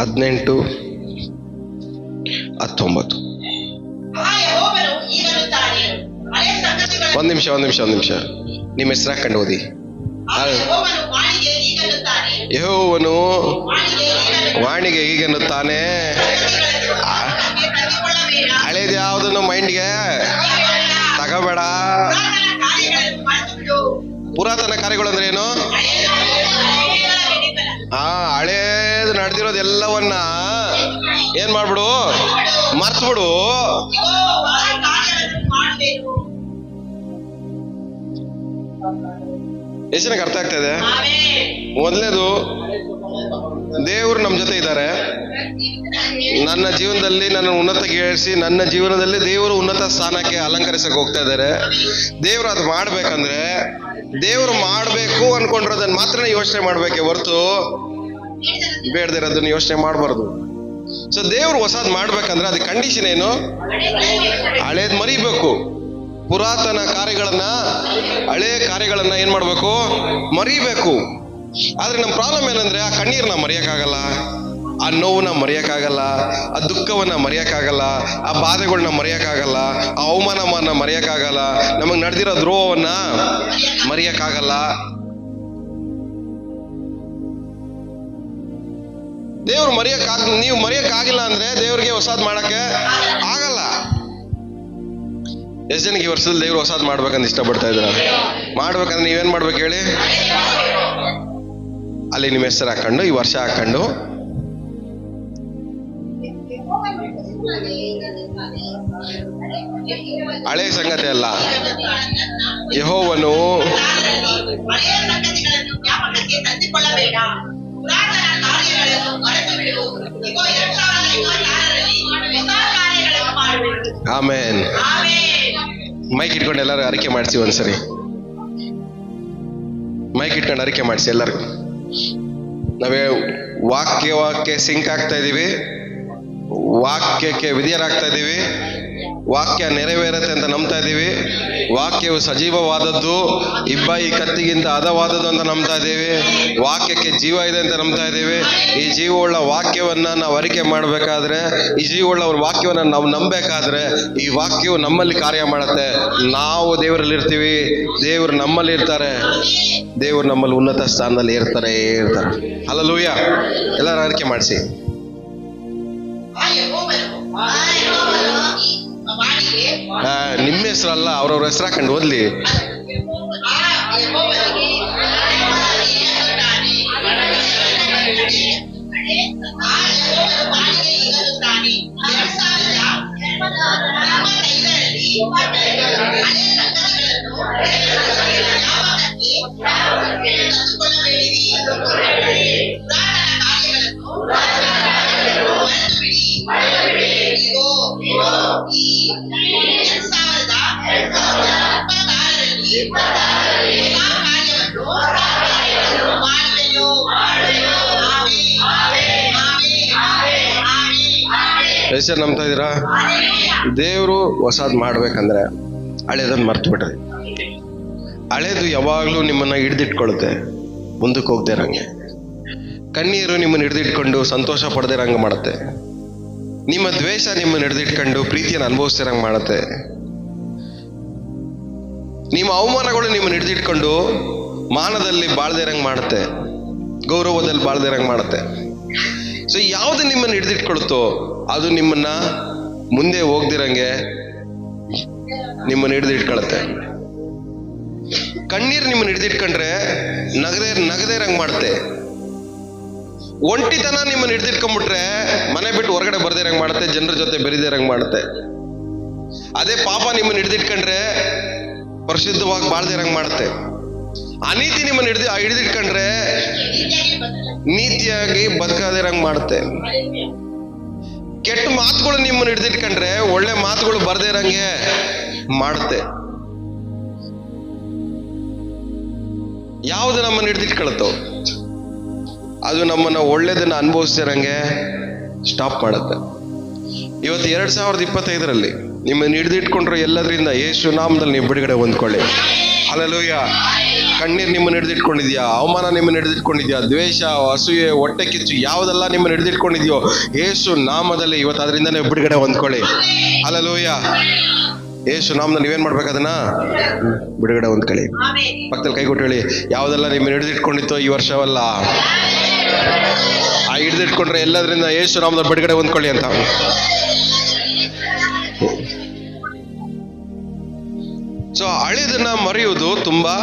18 19. ಒಂದ್ ನಿಮಿಷ ನಿಮ್ಮ ಹೆಸರು ಹಾಕೊಂಡು ಓದಿ. ಯೆಹೋವನು ವಾಣಿಗೆ ಹೀಗನ್ನುತ್ತಾನೆ. ಹಳೇದು ಯಾವುದನ್ನು ಮೈಂಡ್ಗೆ ತಗೋಬೇಡ. ಪುರಾತನ ಕಾರ್ಯಗಳು ಅಂದ್ರೆ ಏನು? ಹಳೇದು ನಡೆದಿರೋದೆಲ್ಲವನ್ನ ಏನ್ ಮಾಡ್ಬಿಡು, ಮರ್ತ್ಬಿಡು. ಎಷ್ಟು ಜನಕ್ಕೆ ಅರ್ಥ ಆಗ್ತಾ ಇದೆ? ಮೊದಲನೇದು, ದೇವರು ನಮ್ಮ ಜೊತೆ ಇದ್ದಾರೆ. ನನ್ನ ಜೀವನದಲ್ಲಿ ನನ್ನ ಉನ್ನತಗೇರಿಸಿ ನನ್ನ ಜೀವನದಲ್ಲಿ ದೇವರು ಉನ್ನತ ಸ್ಥಾನಕ್ಕೆ ಅಲಂಕರಿಸಕ್ಕೆ ಹೋಗ್ತಾ ಇದ್ದಾರೆ. ದೇವರು ಅದು ಮಾಡ್ಬೇಕಂದ್ರೆ ದೇವರು ಮಾಡ್ಬೇಕು ಅನ್ಕೊಂಡಿರೋದನ್ನ ಮಾತ್ರ ಯೋಚನೆ ಮಾಡ್ಬೇಕೆ ಹೊರತು ಬೇಡದಿರೋದನ್ನ ಯೋಚನೆ ಮಾಡಬಾರ್ದು. ಸೊ ದೇವ್ರು ಹೊಸದ್ ಮಾಡ್ಬೇಕಂದ್ರೆ ಅದಕ್ಕೆ ಕಂಡೀಷನ್ ಏನು? ಹಳೇದ್ ಮರಿಬೇಕು. ಪುರಾತನ ಕಾರ್ಯಗಳನ್ನ, ಹಳೆ ಕಾರ್ಯಗಳನ್ನ ಏನ್ ಮಾಡ್ಬೇಕು? ಮರಿಬೇಕು. ಆದ್ರೆ ನಮ್ಮ ಪ್ರಾಬ್ಲಮ್ ಏನಂದ್ರೆ ಆ ಕಣ್ಣೀರ್ನ ಮರೆಯಕ್ಕಾಗಲ್ಲ, ಆ ನೋವನ್ನ ಮರೆಯಕ್ಕಾಗಲ್ಲ, ಆ ದುಃಖವನ್ನ ಮರೆಯಕ್ಕಾಗಲ್ಲ, ಆ ಬಾಧೆಗಳನ್ನ ಮರೆಯಕ್ಕಾಗಲ್ಲ, ಆ ಅವಮಾನವನ್ನ ಮರೆಯಕ್ಕಾಗಲ್ಲ, ನಮಗ್ ನಡೆದಿರೋ ದ್ರೋಹವನ್ನ ಮರೆಯಕ್ಕಾಗಲ್ಲ. ದೇವ್ರು ನೀವು ಮರೆಯಕ್ಕಾಗಿಲ್ಲ ಅಂದ್ರೆ ದೇವ್ರಿಗೆ ಹೊಸಾದ್ ಮಾಡಕ್ಕೆ ಆಗಲ್ಲ. ಎಷ್ಟು ಜನಕ್ಕೆ ಈ ವರ್ಷದಲ್ಲಿ ದೇವ್ರು ಹೊಸಾದ್ ಮಾಡ್ಬೇಕಂತ ಇಷ್ಟಪಡ್ತಾ ಇದ್ರ? ಮಾಡ್ಬೇಕಂದ್ರೆ ನೀವೇನ್ ಮಾಡ್ಬೇಕು ಹೇಳಿ? ಅಲ್ಲಿ ನಿಮ್ಮ ಹೆಸರು ಹಾಕೊಂಡು ಈ ವರ್ಷ ಹಾಕೊಂಡು ಹಳೆ ಸಂಗತಿ ಅಲ್ಲ, ಯೆಹೋವನು ಆಮೇನ್. ಮೈಕ್ ಇಟ್ಕೊಂಡು ಎಲ್ಲರೂ ಅರಿಕೆ ಮಾಡಿಸಿ ಒಂದ್ಸರಿ. ಮೈಕ್ ಇಟ್ಕೊಂಡು ಅರಿಕೆ ಮಾಡಿಸಿ ಎಲ್ಲರಿಗೂ. ನಾವೇ ವಾಕ್ಯಕ್ಕೆ ಸಿಂಕ್ ಆಗ್ತಾ ಇದೀವಿ, ವಾಕ್ಯಕ್ಕೆ ವಿಧಿಯರಾಗ್ತಾ ಇದೀವಿ, ವಾಕ್ಯ ನೆರವೇರುತ್ತೆ ಅಂತ ನಂಬ್ತಾ ಇದ್ದೀವಿ. ವಾಕ್ಯವು ಸಜೀವವಾದದ್ದು, ಇಬ್ಬಾಯಿ ಕತ್ತಿಗಿಂತ ಹದವಾದದ್ದು ಅಂತ ನಂಬ್ತಾ ಇದ್ದೀವಿ. ವಾಕ್ಯಕ್ಕೆ ಜೀವ ಇದೆ ಅಂತ ನಂಬ್ತಾ ಇದ್ದೀವಿ. ಈ ಜೀವವುಳ್ಳ ವಾಕ್ಯವನ್ನ ನಾವು ಅರಿಕೆ ಮಾಡಬೇಕಾದ್ರೆ, ಈ ಜೀವವುಳ್ಳ ವಾಕ್ಯವನ್ನ ನಾವು ನಂಬಬೇಕಾದ್ರೆ, ಈ ವಾಕ್ಯವು ನಮ್ಮಲ್ಲಿ ಕಾರ್ಯ ಮಾಡುತ್ತೆ. ನಾವು ದೇವರಲ್ಲಿ ಇರ್ತೀವಿ, ದೇವರು ನಮ್ಮಲ್ಲಿ ಇರ್ತಾರೆ, ದೇವರು ನಮ್ಮಲ್ಲಿ ಉನ್ನತ ಸ್ಥಾನದಲ್ಲಿ ಇರ್ತಾರೆ. ಹಲ್ಲೆಲೂಯಾ. ಎಲ್ಲರೂ ಅರಿಕೆ ಮಾಡಿಸಿ. ನಿಮ್ಮ ಹೆಸರಲ್ಲ, ಅವ್ರವ್ರ ಹೆಸರು ಹಾಕೊಂಡು ಓದ್ಲಿ. ಹೆಸರು ನಂಬ್ತಾ ಇದ್ದೀರಾ? ದೇವರು ಹೊಸದ್ ಮಾಡ್ಬೇಕಂದ್ರೆ ಹಳೇದನ್ನ ಮರ್ತು ಬಿಡ್ರಿ. ಹಳೇದು ಯಾವಾಗ್ಲೂ ನಿಮ್ಮನ್ನ ಹಿಡ್ದಿಟ್ಕೊಳುತ್ತೆ, ಮುಂದಕ್ಕೆ ಹೋಗ್ದೇ ಇರಂಗೆ. ಕಣ್ಣೀರು ನಿಮ್ಮನ್ನ ಹಿಡ್ದಿಟ್ಕೊಂಡು ಸಂತೋಷ ಪಡದೇ ಇರಂಗೆ ಮಾಡುತ್ತೆ. ನಿಮ್ಮ ದ್ವೇಷ ನಿಮ್ಮನ್ನ ಹಿಡ್ದಿಟ್ಕೊಂಡು ಪ್ರೀತಿಯನ್ನು ಅನುಭವಿಸ್ತಿರಂಗೆ ಮಾಡುತ್ತೆ. ನಿಮ್ಮ ಅವಮಾನಗಳು ನಿಮ್ಮನ್ನ ಹಿಡ್ದಿಟ್ಕೊಂಡು ಮಾನದಲ್ಲಿ ಬಾಳ್ದೇ ಇರಂಗೆ ಮಾಡುತ್ತೆ, ಗೌರವದಲ್ಲಿ ಬಾಳ್ದೇ ಇರಂಗೆ ಮಾಡುತ್ತೆ. ಸೊ ಯಾವ್ದು ನಿಮ್ಮನ್ನ ಹಿಡ್ದಿಟ್ಕೊಳುತ್ತೋ ಅದು ನಿಮ್ಮನ್ನ ಮುಂದೆ ಹೋಗ್ದಿರಂಗೆ ನಿಮ್ಮನ್ನ ಹಿಡ್ದಿಟ್ಕೊಳುತ್ತೆ. ಕಣ್ಣೀರು ನಿಮ್ಮನ್ನ ಹಿಡ್ದಿಟ್ಕೊಂಡ್ರೆ ನಗದೇ ಇರಂಗೆ ಮಾಡುತ್ತೆ. ಒಂಟಿತನ ನಿಮ್ಮನ್ನ ಹಿಡ್ದಿಟ್ಕೊಂಡ್ಬಿಟ್ರೆ ಮನೆ ಬಿಟ್ಟು ಹೊರಗಡೆ ಬರ್ದಿರಂಗೆ ಮಾಡುತ್ತೆ, ಜನರ ಜೊತೆ ಬೆರಿದಿರಂಗೆ ಮಾಡುತ್ತೆ. ಅದೇ ಪಾಪ ನಿಮ್ಮನ್ನ ಹಿಡ್ದಿಟ್ಕೊಂಡ್ರೆ ಪರಿಶುದ್ಧವಾಗಿ ಬಾಳ್ದಿರಂಗೆ ಮಾಡುತ್ತೆ. ಅನೀತಿ ನಿಮ್ಮನ್ನ ಹಿಡಿದಿಟ್ಕೊಂಡ್ರೆ ನೀತಿಯಾಗಿ ಬದುಕದಿರಂಗೆ ಮಾಡುತ್ತೆ. ಕೆಟ್ಟ ಮಾತುಗಳು ನಿಮ್ಮನ್ನ ಹಿಡಿದಿಟ್ಕೊಂಡ್ರೆ ಒಳ್ಳೆ ಮಾತುಗಳು ಬರ್ದೇ ಇರಂಗೆ ಮಾಡುತ್ತೆ. ಯಾವುದು ನಮ್ಮನ್ನ ಹಿಡಿದಿಟ್ಕೊಳತ್ತೋ ಅದು ನಮ್ಮನ್ನ ಒಳ್ಳೇದನ್ನ ಅನುಭವಿಸ್ತಿರಂಗೆ ಸ್ಟಾಪ್ ಮಾಡುತ್ತೆ. ಇವತ್ತು 2025ರಲ್ಲಿ ನಿಮ್ಮನ್ನ ಹಿಡಿದಿಟ್ಕೊಂಡ್ರೆ ಎಲ್ಲದರಿಂದ ಯೇಸು ನಾಮದಲ್ಲಿ ನೀವು ಬಿಡುಗಡೆ ಹೊಂದ್ಕೊಳ್ಳಿ. ಹಲ್ಲೆಲೂಯಾ. ಕಣ್ಣೀರು ನಿಮ್ಮನ್ನ ಹಿಡಿದಿಟ್ಕೊಂಡಿದ್ಯಾ, ಅವಮಾನ ನಿಮ್ಮನ್ನ ಹಿಡಿದಿಟ್ಕೊಂಡಿದ್ಯಾ, ದ್ವೇಷ, ಅಸೂಯೆ, ಹೊಟ್ಟೆ ಕಿಚ್ಚು ಯಾವುದೆಲ್ಲ ನಿಮ್ಮನ್ನ ಹಿಡಿದಿಟ್ಕೊಂಡಿದ್ಯೋ ಯೇಸು ನಾಮದಲ್ಲಿ ಇವತ್ತು ಅದರಿಂದ ನೀವು ಬಿಡುಗಡೆ ಹೊಂದ್ಕೊಳ್ಳಿ. ಹಲ್ಲೆಲೂಯಾ. ಯೇಸು ನಾಮದಲ್ಲಿ ನೀವೇನ್ ಮಾಡ್ಬೇಕು, ಅದನ್ನ ಬಿಡುಗಡೆ ಹೊಂದ್ಕೊಳ್ಳಿ. ಪಕ್ಕದಲ್ಲಿ ಕೈ ಕೊಟ್ಟು ಹೇಳಿ, ಯಾವುದೆಲ್ಲ ನಿಮ್ಮನ್ನ ಹಿಡಿದಿಟ್ಕೊಂಡಿತ್ತೋ ಈ ವರ್ಷವಲ್ಲ, ಆ ಹಿಡಿದಿಟ್ಕೊಂಡ್ರೆ ಎಲ್ಲದರಿಂದ ಯೇಸು ನಾಮದಲ್ಲಿ ಬಿಡುಗಡೆ ಹೊಂದ್ಕೊಳ್ಳಿ ಅಂತ. ಸೊ ಹಳೆದನ್ನ ಮರೆಯುವುದು ತುಂಬಾ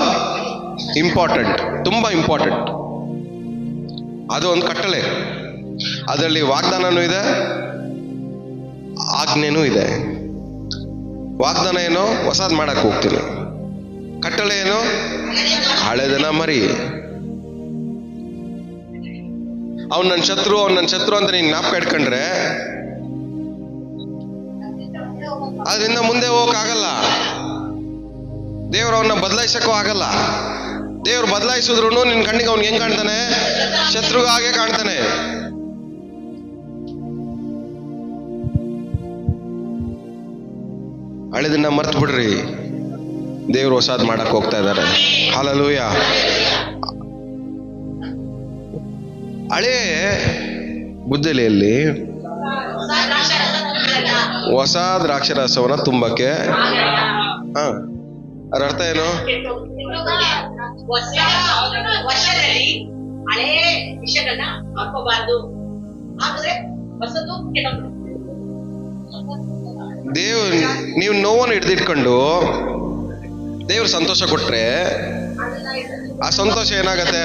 ಇಂಪಾರ್ಟೆಂಟ್. ಅದು ಒಂದು ಕಟ್ಟಳೆ. ಅದರಲ್ಲಿ ವಾಗ್ದಾನನೂ ಇದೆ, ಆಜ್ಞೆನೂ ಇದೆ. ವಾಗ್ದಾನ ಏನೋ ಹೊಸದ್ ಮಾಡಕ್ ಹೋಗ್ತೀನಿ, ಕಟ್ಟಳೆ ಏನೋ ಹಳೆದನ್ನ ಮರಿ. ಅವ್ನು ನನ್ನ ಶತ್ರು ಅಂತ ನೀನ್ ಜ್ಞಾಪಕ ಇಟ್ಕೊಂಡ್ರೆ ಅದರಿಂದ ಮುಂದೆ ಹೋಗಕ್ಕಾಗಲ್ಲ. ದೇವ್ರು ಅವನ್ನ ಬದಲಾಯಿಸಕ್ಕೂ ಆಗಲ್ಲ. ದೇವ್ರು ಬದಲಾಯಿಸಿದ್ರು ನಿನ್ ಕಣ್ಣಿಗೆ ಅವ್ನಿಗೆ ಹೆಂಗ್ ಕಾಣ್ತಾನೆ? ಶತ್ರುಗ ಹಾಗೆ ಕಾಣ್ತಾನೆ. ಹಳೆದನ್ನ ಮರ್ತು ಬಿಡ್ರಿ, ದೇವ್ರು ಹೊಸದ್ ಮಾಡಕ್ ಹೋಗ್ತಾ ಇದ್ದಾರೆ. ಹಲ್ಲೆಲೂಯಾ. ಹಳೆ ಬುದ್ದಲಿಯಲ್ಲಿ ಹೊಸ ದ್ರಾಕ್ಷರಸವನ್ನ ತುಂಬಕ್ಕೆ ಅದ್ರ ಅರ್ಥ ಏನು? ವರ್ಷದಲ್ಲಿ ಹಳೆ ವಿಷಯಗಳನ್ನ ಹಾಕೋಬಾರ್ದು. ದೇವ್ರು ನೀವು ನೋವನ್ನು ಹಿಡಿದಿಟ್ಕೊಂಡು ದೇವ್ರು ಸಂತೋಷ ಕೊಟ್ರೆ ಆ ಸಂತೋಷ ಏನಾಗತ್ತೆ?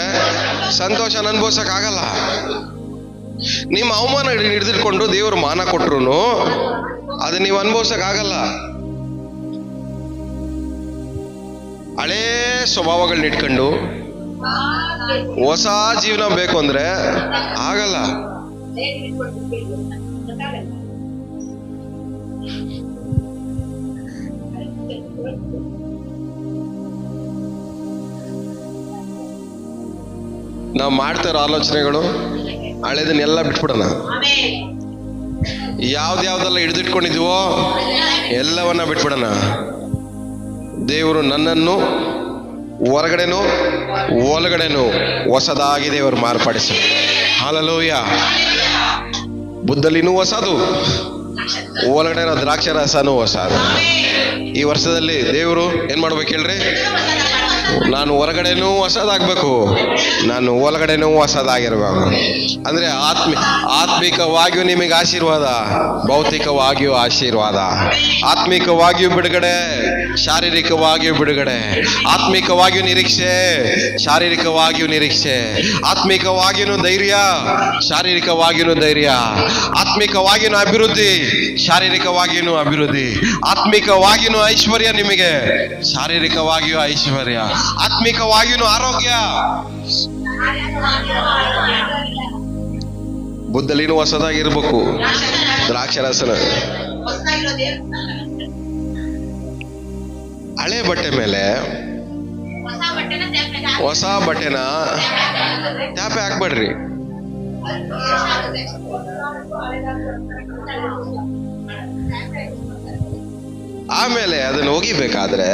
ಸಂತೋಷ ಅನುಭವಿಸಕ್ ಆಗಲ್ಲ. ನಿಮ್ಮ ಅವಮಾನ ಹಿಡಿದಿಟ್ಕೊಂಡು ದೇವ್ರು ಮಾನ ಕೊಟ್ರು ಅದು ನೀವು ಅನುಭವಿಸಕ್ ಆಗಲ್ಲ. ಹಳೇ ಸ್ವಭಾವಗಳನ್ನ ಇಟ್ಕೊಂಡು ಹೊಸ ಜೀವನ ಬೇಕು ಅಂದ್ರೆ ಆಗಲ್ಲ. ನಾವು ಮಾಡ್ತಾ ಇರೋ ಆಲೋಚನೆಗಳು ಹಳೇದನ್ನೆಲ್ಲ ಬಿಟ್ಬಿಡೋಣ. ಯಾವ್ದ್ಯಾವ್ದೆಲ್ಲ ಹಿಡಿದಿಟ್ಕೊಂಡಿದ್ವೋ ಎಲ್ಲವನ್ನ ಬಿಟ್ಬಿಡೋಣ. ದೇವರು ನನ್ನನ್ನು ಹೊರಗಡೆನೂ ಒಳಗಡೆನೂ ಹೊಸದಾಗಿ ದೇವರು ಮಾರ್ಪಡಿಸಿ. ಹಲ್ಲೆಲೂಯ. ಬುದ್ಧಲಿನೂ ಹೊಸದು, ಒಳಗಡೆ ದ್ರಾಕ್ಷಾರಸನೂ ಹೊಸದು. ಈ ವರ್ಷದಲ್ಲಿ ದೇವರು ಏನ್ ಮಾಡ್ಬೇಕು ಹೇಳ್ರಿ? ನಾನು ಹೊರಗಡೆನೂ ಹೊಸದಾಗ್ಬೇಕು, ನಾನು ಒಳಗಡೆನೂ ಹೊಸದಾಗಿರ್ಬೇಕು. ಅಂದ್ರೆ ಆತ್ಮಿಕವಾಗಿಯೂ ನಿಮಗೆ ಆಶೀರ್ವಾದ, ಭೌತಿಕವಾಗಿಯೂ ಆಶೀರ್ವಾದ. ಆತ್ಮಿಕವಾಗಿಯೂ ಬಿಡುಗಡೆ, ಶಾರೀರಿಕವಾಗಿಯೂ ಬಿಡುಗಡೆ. ಆತ್ಮಿಕವಾಗಿಯೂ ನಿರೀಕ್ಷೆ, ಶಾರೀರಿಕವಾಗಿಯೂ ನಿರೀಕ್ಷೆ. ಆತ್ಮಿಕವಾಗಿಯೂ ಧೈರ್ಯ, ಶಾರೀರಿಕವಾಗಿಯೂ ಧೈರ್ಯ. ಆತ್ಮಿಕವಾಗಿಯೂ ಅಭಿವೃದ್ಧಿ, ಶಾರೀರಿಕವಾಗಿಯೂ ಅಭಿವೃದ್ಧಿ. ಆತ್ಮಿಕವಾಗಿಯೂ ಐಶ್ವರ್ಯ ನಿಮಗೆ, ಶಾರೀರಿಕವಾಗಿಯೂ ಐಶ್ವರ್ಯ. ಆತ್ಮಿಕವಾಗಿಯೂ ಆರೋಗ್ಯ. ಬುದ್ಧಲಿನೂ ಹೊಸದಾಗಿರ್ಬೇಕು, ದ್ರಾಕ್ಷರಸನ. ಹಳೆ ಬಟ್ಟೆ ಮೇಲೆ ಹೊಸ ಬಟ್ಟೆನ ಟ್ಯಾಪೆ ಹಾಕ್ಬೇಡ್ರಿ. ಆಮೇಲೆ ಅದನ್ನ ಒಗಿಬೇಕಾದ್ರೆ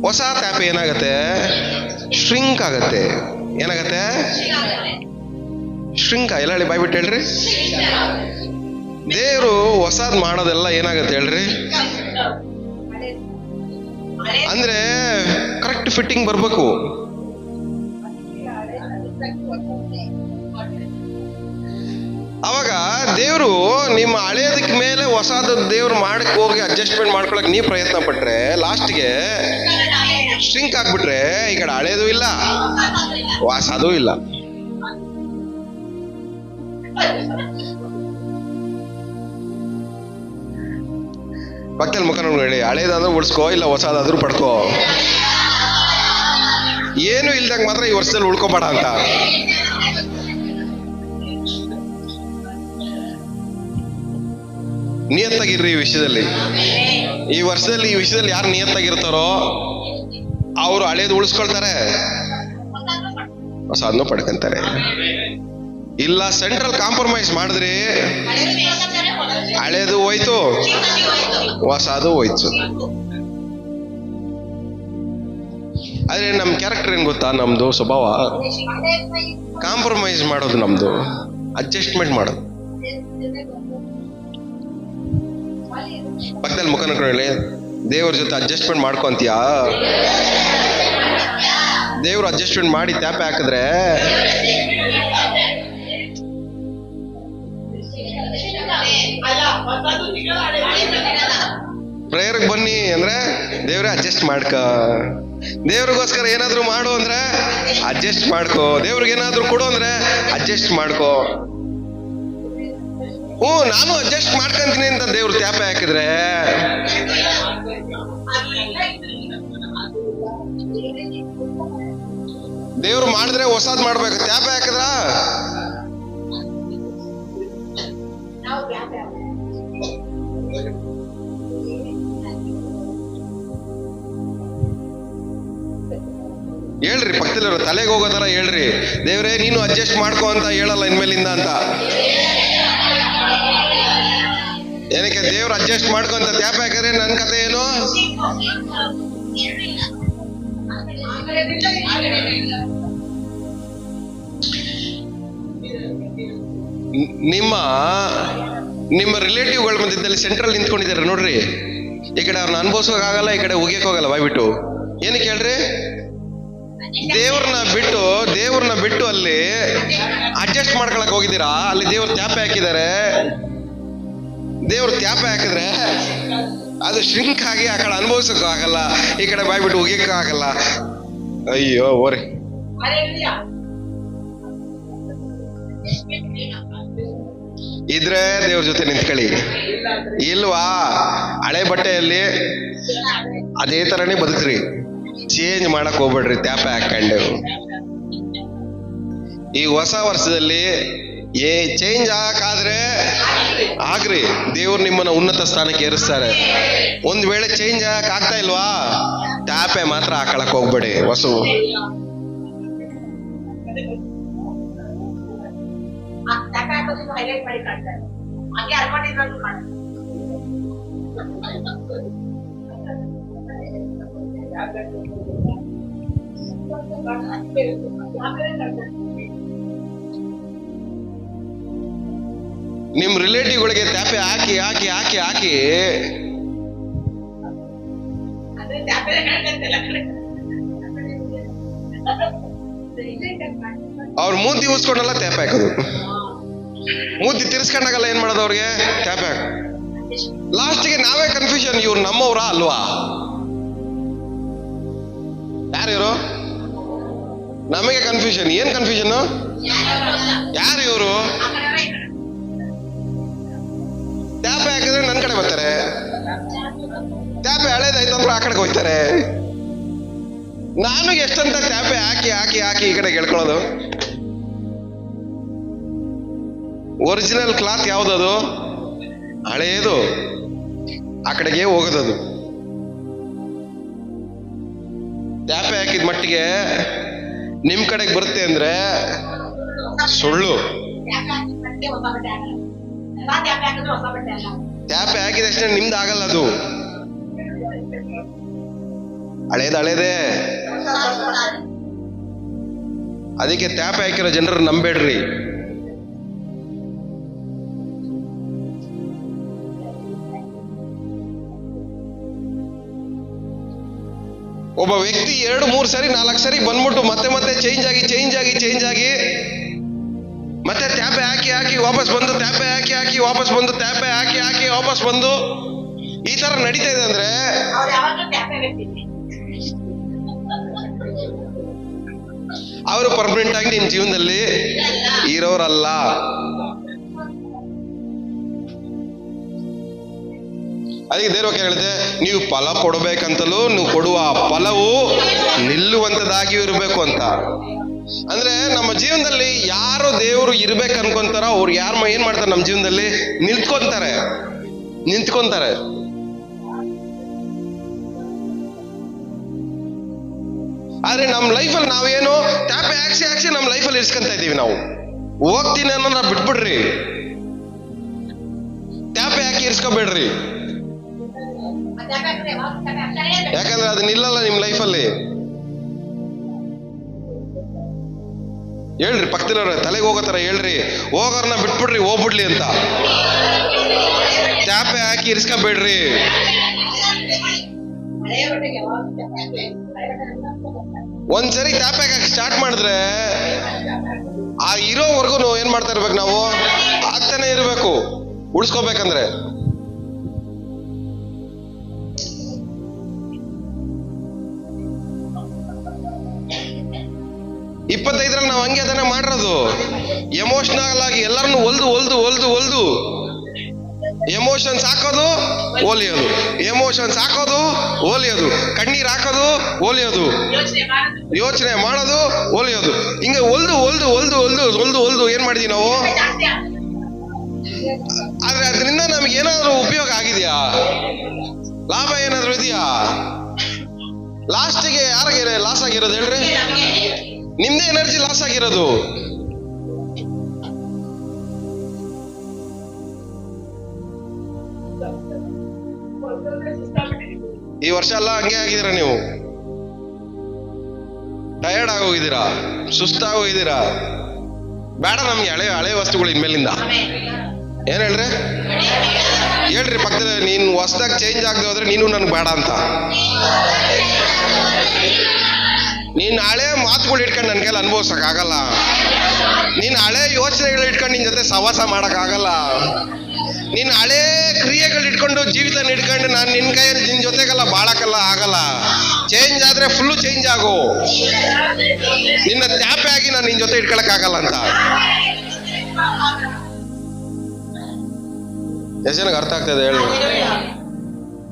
ಹೊಸ ಟ್ಯಾಪೆ ಏನಾಗತ್ತೆ? ಶ್ರಿಂಕ್ ಆಗತ್ತೆ. ಏನಾಗತ್ತೆ? ಶ್ರಿಂಕ್. ಎಲ್ಲ ಹೇಳಿ, ಬಾಯ್ಬಿಟ್ಟು ಹೇಳ್ರಿ. ದೇವರು ಹೊಸದ್ ಮಾಡೋದೆಲ್ಲ ಏನಾಗತ್ತೆ ಹೇಳ್ರಿ? ಅಂದ್ರೆ ಕರೆಕ್ಟ್ ಫಿಟ್ಟಿಂಗ್ ಬರ್ಬೇಕು. ಅವಾಗ ದೇವರು ನಿಮ್ಮ ಹಳೇದಕ್ಕೆ ಮೇಲೆ ಹೊಸದ ದೇವ್ರು ಮಾಡಕ್ ಹೋಗಿ ಅಡ್ಜಸ್ಟ್ಮೆಂಟ್ ಮಾಡ್ಕೊಳಕ್ ನೀವು ಪ್ರಯತ್ನ ಪಟ್ರೆ ಲಾಸ್ಟ್ಗೆ ಶ್ರಿಂಕ್ ಆಗ್ಬಿಟ್ರೆ ಈ ಕಡೆ ಹಳೇದು ಇಲ್ಲ, ಹೊಸದೂ ಇಲ್ಲ. ಪಕ್ಕದಲ್ಲಿ ಮುಖ ನೋಡಿ ಹೇಳಿ, ಹಳೇದಾದ್ರೂ ಉಳಿಸ್ಕೋ, ಇಲ್ಲ ಹೊಸದಾದ್ರೂ ಪಡ್ಕೋ. ಏನು ಇಲ್ದಂಗ ಮಾತ್ರ ಈ ವರ್ಷದಲ್ಲಿ ಉಳ್ಕೊಬೇಡ ಅಂತ. ನಿಯತ್ತಾಗಿರ್ರಿ ಈ ವಿಷಯದಲ್ಲಿ. ಈ ವರ್ಷದಲ್ಲಿ ಈ ವಿಷಯದಲ್ಲಿ ಯಾರು ನಿಯತ್ತಾಗಿರ್ತಾರೋ ಅವರು ಹಳೇದು ಉಳಿಸ್ಕೊಳ್ತಾರೆ, ಹೊಸದನ್ನು ಪಡ್ಕೊಂತಾರೆ. ಇಲ್ಲ ಸೆಂಟ್ರಲ್ ಕಾಂಪ್ರಮೈಸ್ ಮಾಡಿದ್ರಿ, ಹಳೇದು ಹೋಯ್ತು, ಹೊಸದು ಹೋಯ್ತು. ಆದ್ರೆ ನಮ್ ಕ್ಯಾರೆಕ್ಟರ್ ಏನ್ ಗೊತ್ತಾ? ನಮ್ದು ಸ್ವಭಾವ ಕಾಂಪ್ರಮೈಸ್ ಮಾಡೋದು, ನಮ್ದು ಅಡ್ಜಸ್ಟ್ಮೆಂಟ್ ಮಾಡೋದು. ಪಕ್ಕದಲ್ಲಿ ಮುಖ ನೋಡ್ಕೊಳ್ಳಿ, ದೇವ್ರ ಜೊತೆ ಅಡ್ಜಸ್ಟ್ಮೆಂಟ್ ಮಾಡ್ಕೊಂತೀಯಾ? ದೇವ್ರು ಅಡ್ಜಸ್ಟ್ಮೆಂಟ್ ಮಾಡಿ ಟ್ಯಾಪೆ ಹಾಕಿದ್ರೆ ಪ್ರೇಯರ್ಗೆ ಬನ್ನಿ ಅಂದ್ರೆ ದೇವ್ರೇ ಅಡ್ಜಸ್ಟ್ ಮಾಡ್ಕ. ದೇವ್ರಿಗೋಸ್ಕರ ಏನಾದ್ರು ಮಾಡು ಅಂದ್ರೆ ಅಡ್ಜಸ್ಟ್ ಮಾಡ್ಕೋ. ದೇವ್ರಿಗೆ ಏನಾದ್ರು ಕೊಡು ಅಂದ್ರೆ ಅಡ್ಜಸ್ಟ್ ಮಾಡ್ಕೋ. ನಾನು ಅಡ್ಜಸ್ಟ್ ಮಾಡ್ಕೊಂತೀನಿ ಅಂತ ದೇವ್ರು ಟ್ಯಾಪೆ ಹಾಕಿದ್ರೆ ದೇವ್ರು ಮಾಡಿದ್ರೆ ಹೊಸದ್ ಮಾಡ್ಬೇಕು. ಟ್ಯಾಪೆ ಹಾಕಿದ್ರ ಹೇಳ್ರಿ, ಪಕ್ಕದಲ್ಲಿರೋ ತಲೆಗೆ ಹೋಗೋ ತರ ಹೇಳ್ರಿ, ದೇವ್ರೇ ನೀನು ಅಡ್ಜಸ್ಟ್ ಮಾಡ್ಕೋ ಅಂತ ಹೇಳಲ್ಲ ಇನ್ಮೇಲಿಂದ ಅಂತ. ಏನಕ್ಕೆ ದೇವ್ರು ಅಡ್ಜಸ್ಟ್ ಮಾಡ್ಕೊ ಅಂತ ಟ್ಯಾಪೆ ಹಾಕಿದ್ರೆ ನನ್ ಕತೆ ಏನು? ನಿಮ್ಮ ರಿಲೇಟಿವ್ಗಳ ಮಧ್ಯದಲ್ಲಿ ಸೆಂಟ್ರಲ್ ನಿಂತ್ಕೊಂಡಿದ್ದಾರೆ ನೋಡ್ರಿ. ಈ ಕಡೆ ಅವ್ರನ್ನ ಅನುಭವಿಸೋಕಾಗಲ್ಲ, ಈ ಕಡೆ ಹೋಗ್ಯಕ್ ಹೋಗಲ್ಲ. ಬಾಯ್ಬಿಟ್ಟು ಏನಕ್ಕೆ ಹೇಳ್ರಿ? ದೇವ್ರನ್ನ ಬಿಟ್ಟು ಅಲ್ಲಿ ಅಡ್ಜಸ್ಟ್ ಮಾಡ್ಕೊಳಕ್ ಹೋಗಿದ್ದೀರಾ. ಅಲ್ಲಿ ದೇವ್ರು ಟ್ಯಾಪೆ ಹಾಕಿದ್ದಾರೆ. ದೇವ್ರು ಟ್ಯಾಪೆ ಹಾಕಿದ್ರೆ ಅದು ಶ್ರಿಂಕ್ ಆಗಿ ಆ ಕಡೆ ಅನುಭವಿಸಕ್ಕೂ ಆಗಲ್ಲ, ಈ ಕಡೆ ಬಾಯ್ಬಿಟ್ಟು ಹೋಗ್ಯಕ್ಕೂ ಆಗಲ್ಲ. ಅಯ್ಯೋ ಓರಿ. ಇದ್ರೆ ದೇವ್ರ ಜೊತೆ ನಿಂತ್ಕೊಳ್ಳಿ. ಇಲ್ವಾ, ಹಳೆ ಬಟ್ಟೆಯಲ್ಲಿ ಅದೇ ತರನೇ ಬದುಕ್ರಿ, ಚೇಂಜ್ ಮಾಡಕ್ ಹೋಗ್ಬೇಡ್ರಿ ಟ್ಯಾಪೆ ಹಾಕೊಂಡು. ಈ ಹೊಸ ವರ್ಷದಲ್ಲಿ ಚೇಂಜ್ ಆಗಾದ್ರೆ ಆಗ್ರಿ, ದೇವ್ರು ನಿಮ್ಮನ್ನ ಉನ್ನತ ಸ್ಥಾನಕ್ಕೆ ಏರಿಸ್ತಾರೆ. ಒಂದ್ ವೇಳೆ ಚೇಂಜ್ ಆಗಕ್ ಆಗ್ತಾ ಇಲ್ವಾ, ಟ್ಯಾಪೆ ಮಾತ್ರ ಹಾಕೊಳಕ್ ಹೋಗ್ಬೇಡಿ. ಹೊಸವು ಕ್ಯಾಂಪಸ್ ಹೈಲೈಟ್ ಮಾಡಿ ಕಾಣ್ತಾರೆ, ಹಂಗೆ ಅನ್ಕೊಂಡಿದ್ರು ಕಾಣುತ್ತೆ. ನಿಮ್ ರಿಲೇಟಿವ್ಗಳಿಗೆ ಟ್ಯಾಪೆ ಹಾಕಿ ಹಾಕಿ ಹಾಕಿ ಹಾಕಿ ಅವ್ರ ಮೂತಿ ಊಸ್ಕೊಂಡೆಲ್ಲ ಟ್ಯಾಪೆ ಹಾಕೋದು. ಮೂತಿ ತಿರ್ಸ್ಕೊಂಡಾಗಲ್ಲ ಏನ್ ಮಾಡೋದು ಅವ್ರಿಗೆ? ಟ್ಯಾಪೆ ಹಾಕ. ಲಾಸ್ಟ್ಗೆ ನಾವೇ ಕನ್ಫ್ಯೂಷನ್, ಇವ್ರು ನಮ್ಮವ್ರಾ ಅಲ್ವಾ? ಯಾರು ಇವರು? ನಮಗೆ ಕನ್ಫ್ಯೂಷನ್. ಏನ್ ಕನ್ಫ್ಯೂಷನ್? ಯಾರು ಇವರು? ಟ್ಯಾಪೆ ಹಾಕಿದ್ರೆ ನನ್ ಕಡೆ ಬರ್ತಾರೆ, ಟ್ಯಾಪೆ ಹಳೇದಾಯ್ತಂದ್ರೆ ಆ ಕಡೆಗೆ ಹೋಗ್ತಾರೆ. ನಾನು ಎಷ್ಟಂತ ಟ್ಯಾಪೆ ಹಾಕಿ ಹಾಕಿ ಹಾಕಿ ಈ ಕಡೆ ಗೆಳ್ಕೊಳ್ಳೋದು. ಒರಿಜಿನಲ್ ಕ್ಲಾತ್ ಯಾವ್ದದು? ಹಳೇದು, ಆ ಕಡೆಗೆ ಹೋಗೋದದು. ಟ್ಯಾಪೆ ಹಾಕಿದ ಮಟ್ಟಿಗೆ ನಿಮ್ ಕಡೆಗೆ ಬರುತ್ತೆ ಅಂದ್ರೆ ಸುಳ್ಳು. ಟ್ಯಾಪೆ ಹಾಕಿದ ತಕ್ಷಣ ನಿಮ್ದು ಆಗಲ್ಲ, ಅದು ಹಳೇದೇ. ಅದಕ್ಕೆ ಟ್ಯಾಪೆ ಹಾಕಿರೋ ಜನರು ನಂಬೇಡ್ರಿ. ಒಬ್ಬ ವ್ಯಕ್ತಿ 2-3 ಸರಿ 4 ಸರಿ ಬಂದ್ಬಿಟ್ಟು ಮತ್ತೆ ಚೇಂಜ್ ಆಗಿ ಮತ್ತೆ ಟ್ಯಾಪೆ ಹಾಕಿ ಹಾಕಿ ವಾಪಸ್ ಬಂದು, ಟ್ಯಾಪೆ ಹಾಕಿ ಹಾಕಿ ವಾಪಸ್ ಬಂದು, ಟ್ಯಾಪೆ ಹಾಕಿ ಹಾಕಿ ವಾಪಸ್ ಬಂದು, ಈ ತರ ನಡೀತಾ ಇದೆ ಅಂದ್ರೆ ಅವರು ಪರ್ಮನೆಂಟ್ ಆಗಿ ನಿಮ್ ಜೀವನದಲ್ಲಿ ಇರೋರಲ್ಲ. ಅದಕ್ಕೆ ದೇವ್ರ ಹೇಳಿದೆ, ನೀವು ಫಲ ಕೊಡಬೇಕಂತಲೂ ನೀವು ಕೊಡುವ ಫಲವು ನಿಲ್ಲುವಂತದಾಗಿ ಇರಬೇಕು ಅಂತ. ಅಂದ್ರೆ ನಮ್ಮ ಜೀವನದಲ್ಲಿ ಯಾರು ದೇವರು ಇರ್ಬೇಕು ಅನ್ಕೊಂತಾರೋ ಅವ್ರು ಯಾರು ಏನ್ ಮಾಡ್ತಾರೆ ನಮ್ಮ ಜೀವನದಲ್ಲಿ? ನಿಂತ್ಕೊಂತಾರೆ. ಆದ್ರೆ ನಮ್ಮ ಲೈಫಲ್ಲಿ ನಾವೇನು ಟ್ಯಾಪೆ ಹಾಕ್ಸಿ ನಮ್ಮ ಲೈಫಲ್ಲಿ ಇರ್ಸ್ಕೊಂತ ಇದೀವಿ. ನಾವು ಹೋಗ್ತೀನಿ ಅನ್ನೋದ್ರ ಬಿಟ್ಬಿಡ್ರಿ, ಟ್ಯಾಪೆ ಹಾಕಿ ಇರ್ಸ್ಕೊಬೇಡ್ರಿ. ಯಾಕಂದ್ರೆ ಅದು ನಿಲ್ಲಲ್ಲ ನಿಮ್ ಲೈಫಲ್ಲಿ. ಹೇಳ್ರಿ ಪಕ್ಕದವ್ರ ತಲೆಗೆ ಹೋಗೋತರ ಹೇಳ್ರಿ, ಹೋಗೋರ್ನ ಬಿಟ್ಬಿಡ್ರಿ, ಹೋಗ್ಬಿಡ್ಲಿ ಅಂತ. ಟ್ಯಾಪೆ ಹಾಕಿ ಇರ್ಸ್ಕೊಬೇಡ್ರಿ. ಒಂದ್ಸರಿ ಟ್ಯಾಪೆ ಹಾಕಿ ಸ್ಟಾರ್ಟ್ ಮಾಡಿದ್ರೆ ಆ ಇರೋವರೆಗೂ ಏನ್ ಮಾಡ್ತಾ ಇರ್ಬೇಕು? ನಾವು ಆಗ್ತಾನೆ ಇರ್ಬೇಕು, ಉಳಿಸ್ಕೋಬೇಕಂದ್ರೆ. ಇಪ್ಪತ್ತೈದರಲ್ಲಿ ನಾವು ಹಂಗೆ ಅದನ್ನ ಮಾಡಿರೋದು. ಎಮೋಷನಲ್ ಆಗಿ ಎಲ್ಲರನ್ನು ಒಲ್ದು ಎಮೋಷನ್ಸ್ ಹಾಕೋದು, ಓಲಿಯೋದು, ಕಣ್ಣೀರ್ ಹಾಕೋದು, ಓಲಿಯೋದು, ಯೋಚನೆ ಮಾಡೋದು, ಓಲಿಯೋದು, ಹಿಂಗೆ ಒಲ್ದು ಏನ್ ಮಾಡಿದೀವಿ ನಾವು? ಆದ್ರೆ ಅದರಿಂದ ನಮ್ಗೆ ಏನಾದ್ರು ಉಪಯೋಗ ಆಗಿದೆಯಾ? ಲಾಭ ಏನಾದ್ರು ಇದೆಯಾ? ಲಾಸ್ಟಿಗೆ ಯಾರಿಗೆ ಲಾಸ್ ಆಗಿರೋದು ಹೇಳ್ರಿ? ನಿಮ್ದೇ ಎನರ್ಜಿ ಲಾಸ್ ಆಗಿರೋದು. ಈ ವರ್ಷ ಎಲ್ಲ ಹಂಗೆ ಆಗಿದ್ದೀರಾ, ನೀವು ಟಯರ್ಡ್ ಆಗೋಗಿದ್ದೀರಾ, ಸುಸ್ತಾಗೋಗಿದ್ದೀರಾ. ಬೇಡ ನಮ್ಗೆ ಹಳೆ ವಸ್ತುಗಳು ಇನ್ಮೇಲಿಂದ. ಏನ್ ಹೇಳ್ರಿ ಪಕ್ಕದ, ನೀನ್ ಹೊಸದಾಗಿ ಚೇಂಜ್ ಆಗದೆ ಹೋದ್ರೆ ನೀನು ನನ್ಗೆ ಬೇಡ ಅಂತ. ನೀನ್ ಹಳೆ ಮಾತುಗಳು ಇಟ್ಕೊಂಡು ನನ್ ಕೈಲಿ ಅನುಭವಿಸಕ್ ಆಗಲ್ಲ. ನೀನ್ ಹಳೆ ಯೋಚನೆಗಳು ಇಟ್ಕೊಂಡು ನಿನ್ ಜೊತೆ ಸವಾಸ ಮಾಡಕ್ ಆಗಲ್ಲ. ನೀನ್ ಹಳೆ ಕ್ರಿಯೆಗಳು ಇಟ್ಕೊಂಡು ಜೀವಿತ ಇಟ್ಕೊಂಡು ನಾನು ನಿನ್ ಕೈಯಲ್ಲಿ ನಿನ್ ಜೊತೆಗೆಲ್ಲ ಬಾಳಕಲ್ಲ ಆಗಲ್ಲ. ಚೇಂಜ್ ಆದ್ರೆ ಫುಲ್ಲು ಚೇಂಜ್ ಆಗು. ನಿನ್ನ ಟ್ಯಾಪೆ ಆಗಿ ನಾನು ನಿನ್ ಜೊತೆ ಇಟ್ಕೊಳಕ್ ಆಗಲ್ಲ ಅಂತ. ಎಷ್ಟು ಜನಕ್ಕೆ ಅರ್ಥ ಆಗ್ತದೆ ಹೇಳಿ?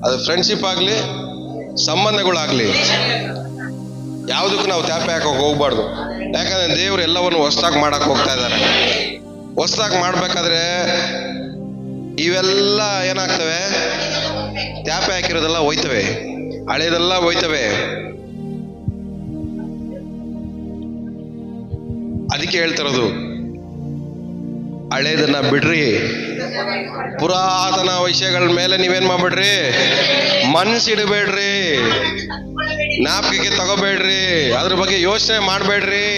ಅದು ಫ್ರೆಂಡ್ಶಿಪ್ ಆಗ್ಲಿ, ಸಂಬಂಧಗಳಾಗ್ಲಿ, ಯಾವುದಕ್ಕೂ ನಾವು ಟ್ಯಾಪೆ ಹಾಕೋಕೆ ಹೋಗ್ಬಾರ್ದು. ಯಾಕಂದ್ರೆ ದೇವ್ರು ಎಲ್ಲವನ್ನು ಹೊಸದಾಗಿ ಮಾಡಕ್ ಹೋಗ್ತಾ ಇದ್ದಾರೆ. ಹೊಸದಾಗಿ ಮಾಡ್ಬೇಕಾದ್ರೆ ಇವೆಲ್ಲ ಏನಾಗ್ತವೆ? ಟ್ಯಾಪೆ ಹಾಕಿರೋದೆಲ್ಲ ಹೋಯ್ತವೆ, ಹಳೇದೆಲ್ಲ ಹೋಯ್ತವೆ. ಅದಕ್ಕೆ ಹೇಳ್ತಿರೋದು ಹಳೇದನ್ನ ಬಿಡ್ರಿ. ಪುರಾತನ ವಿಷಯಗಳ ಮೇಲೆ ನೀವೇನ್ ಮಾಡ್ಬೇಡ್ರಿ, ಮನ್ಸಿಡಬೇಡ್ರಿ, ಜ್ಞಾಪಕಕ್ಕೆ ತಗೋಬೇಡ್ರಿ, ಅದ್ರ ಬಗ್ಗೆ ಯೋಚನೆ ಮಾಡ್ಬೇಡ್ರಿ.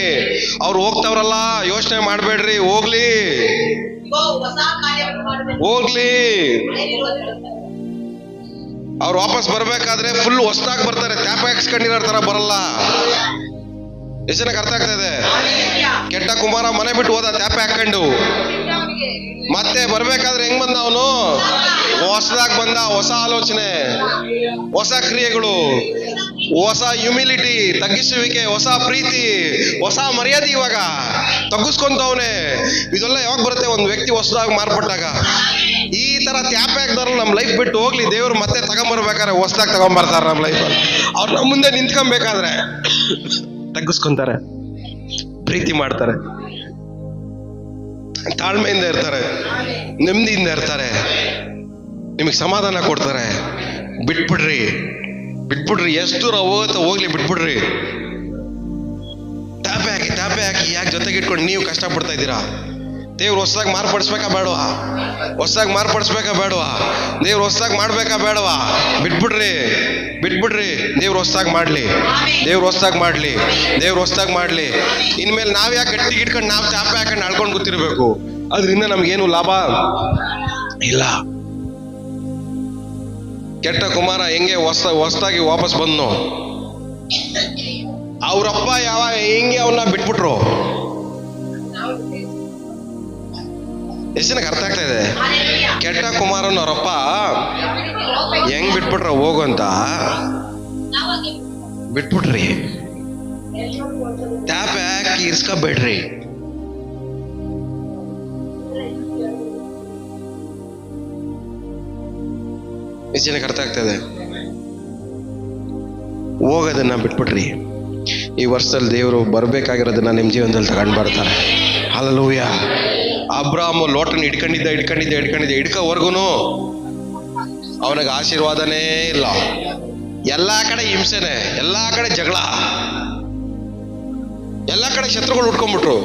ಅವ್ರು ಹೋಗ್ತಾವ್ರಲ್ಲ, ಯೋಚನೆ ಮಾಡ್ಬೇಡ್ರಿ, ಹೋಗ್ಲಿ ಹೋಗ್ಲಿ. ಅವ್ರು ವಾಪಸ್ ಬರ್ಬೇಕಾದ್ರೆ ಫುಲ್ ಹೊಸ್ದಾಗಿ ಬರ್ತಾರೆ, ಟ್ಯಾಪ್ ಹಾಕ್ಸ್ಕೊಂಡಿರೋ ತರ ಬರಲ್ಲ. ಎಷ್ಟು ಜನಕ್ಕೆ ಅರ್ಥ ಆಗ್ತಾ ಇದೆ? ಕೆಟ್ಟ ಕುಮಾರ ಮನೆ ಬಿಟ್ಟು ಹೋದ ಟ್ಯಾಪ್ ಹಾಕೊಂಡು, ಮತ್ತೆ ಬರ್ಬೇಕಾದ್ರೆ ಹೆಂಗ್ ಬಂದ ಅವನು? ಹೊಸದಾಗಿ ಬಂದ, ಹೊಸ ಆಲೋಚನೆ, ಹೊಸ ಕ್ರಿಯೆಗಳು, ಹೊಸ ಹ್ಯುಮಿಲಿಟಿ, ತಗ್ಗಿಸುವಿಕೆ, ಹೊಸ ಪ್ರೀತಿ, ಹೊಸ ಮರ್ಯಾದೆ. ಇವಾಗ ತಗ್ಗಿಸ್ಕೊಂತವನೆ. ಇದೆಲ್ಲ ಯಾವಾಗ ಬರುತ್ತೆ? ಒಂದು ವ್ಯಕ್ತಿ ಹೊಸದಾಗಿ ಮಾರ್ಪಟ್ಟಾಗ. ಈ ತರ ಟ್ಯಾಪ್ ಹಾಕ್ದಾರಲ್ಲ ನಮ್ ಲೈಫ್ ಬಿಟ್ಟು ಹೋಗ್ಲಿ, ದೇವ್ರು ಮತ್ತೆ ತಗೊಂಬರ್ಬೇಕಾದ್ರೆ ಹೊಸದಾಗಿ ತಗೊಂಬರ್ತಾರ ನಮ್ ಲೈಫಲ್ಲಿ. ಅವ್ರು ನಮ್ಮ ಮುಂದೆ ನಿಂತ್ಕೊಬೇಕಾದ್ರೆ ತಗ್ಗಿಸ್ಕೊಂತಾರೆ, ಪ್ರೀತಿ ಮಾಡ್ತಾರೆ, ತಾಳ್ಮೆಯಿಂದ ಇರ್ತಾರೆ, ನೆಮ್ಮದಿಯಿಂದ ಇರ್ತಾರೆ, ನಿಮಗೆ ಸಮಾಧಾನ ಕೊಡ್ತಾರೆ. ಬಿಟ್ಬಿಡ್ರಿ, ಬಿಟ್ಬಿಡ್ರಿ. ಎಷ್ಟು ದೂರ ಹೋಗ್ಲಿ, ಬಿಟ್ಬಿಡ್ರಿ. ಟ್ಯಾಪೆ ಹಾಕಿ ಯಾಕೆ ಜೊತೆಗೆ ಇಟ್ಕೊಂಡು ನೀವು ಕಷ್ಟಪಡ್ತಾ ಇದ್ದೀರಾ? ದೇವ್ರು ಹೊಸದಾಗಿ ಮಾರ್ಪಡಿಸ್ಬೇಕಾ ಬೇಡವಾ? ಹೊಸದಾಗಿ ಮಾರ್ಪಡಿಸ್ಬೇಕಾ ಬೇಡವಾ? ದೇವ್ರು ಹೊಸದಾಗಿ ಮಾಡ್ಬೇಕಾ ಬೇಡವಾ? ಬಿಟ್ಬಿಡ್ರಿ. ದೇವ್ರು ಹೊಸದಾಗಿ ಮಾಡ್ಲಿ, ದೇವ್ರು ಹೊಸದಾಗಿ ಮಾಡ್ಲಿ, ದೇವ್ರು ಹೊಸದಾಗಿ ಮಾಡ್ಲಿ. ಇನ್ಮೇಲೆ ನಾವ್ ಯಾಕೆ ಗಟ್ಟಿಗೆ ಇಟ್ಕೊಂಡು ನಾವು ಟ್ಯಾಪೆ ಹಾಕೊಂಡು ಆಳ್ಕೊಂಡು ಗೊತ್ತಿರ್ಬೇಕು? ಅದರಿಂದ ನಮ್ಗೇನು ಲಾಭ ಇಲ್ಲ. ಕೆಟ್ಟ ಕುಮಾರ ಹೆಂಗೆ ಹೊಸದಾಗಿ ವಾಪಸ್ ಬಂದ್ನು, ಅವ್ರಪ್ಪ ಹೆಂಗೆ ಅವನ್ನ ಬಿಟ್ಬಿಟ್ರು. ಎಷ್ಟು ಜನಕ್ಕೆ ಅರ್ಥ ಆಗ್ತಾ ಇದೆ? ಕೆಟ್ಟ ಕುಮಾರನ್ ಅವರಪ್ಪ ಹೆಂಗ್ ಬಿಟ್ಬಿಟ್ರ ಹೋಗು ಅಂತ ಬಿಟ್ಬಿಟ್ರಿ. ಟ್ಯಾಪ್ ಹಾಕಿ ಇರ್ಸ್ಕೊಬೇಡ್ರಿ. ಎಷ್ಟು ಜನಕ್ಕೆ ಅರ್ಥ ಆಗ್ತಾ ಇದೆ? ಹೋಗೋದನ್ನ ಬಿಟ್ಬಿಟ್ರಿ. ಈ ವರ್ಷದಲ್ಲಿ ದೇವರು ಬರ್ಬೇಕಾಗಿರೋದನ್ನ ನಿಮ್ ಜೀವನದಲ್ಲಿ ತಗೊಂಡು ಬರ್ತಾರೆ. ಹಲ್ಲೆಲೂಯಾ. ಅಬ್ರಾಮ್ ಲೋಟನ್ ಹಿಡ್ಕೋವರ್ಗುನು ಅವನಿಗೆ ಆಶೀರ್ವಾದನೇ ಇಲ್ಲ. ಎಲ್ಲಾ ಕಡೆ ಹಿಂಸೆನೆ, ಎಲ್ಲಾ ಕಡೆ ಜಗಳ, ಎಲ್ಲಾ ಕಡೆ ಶತ್ರುಗಳು ಉಟ್ಕೊಂಡ್ಬಿಟ್ರು.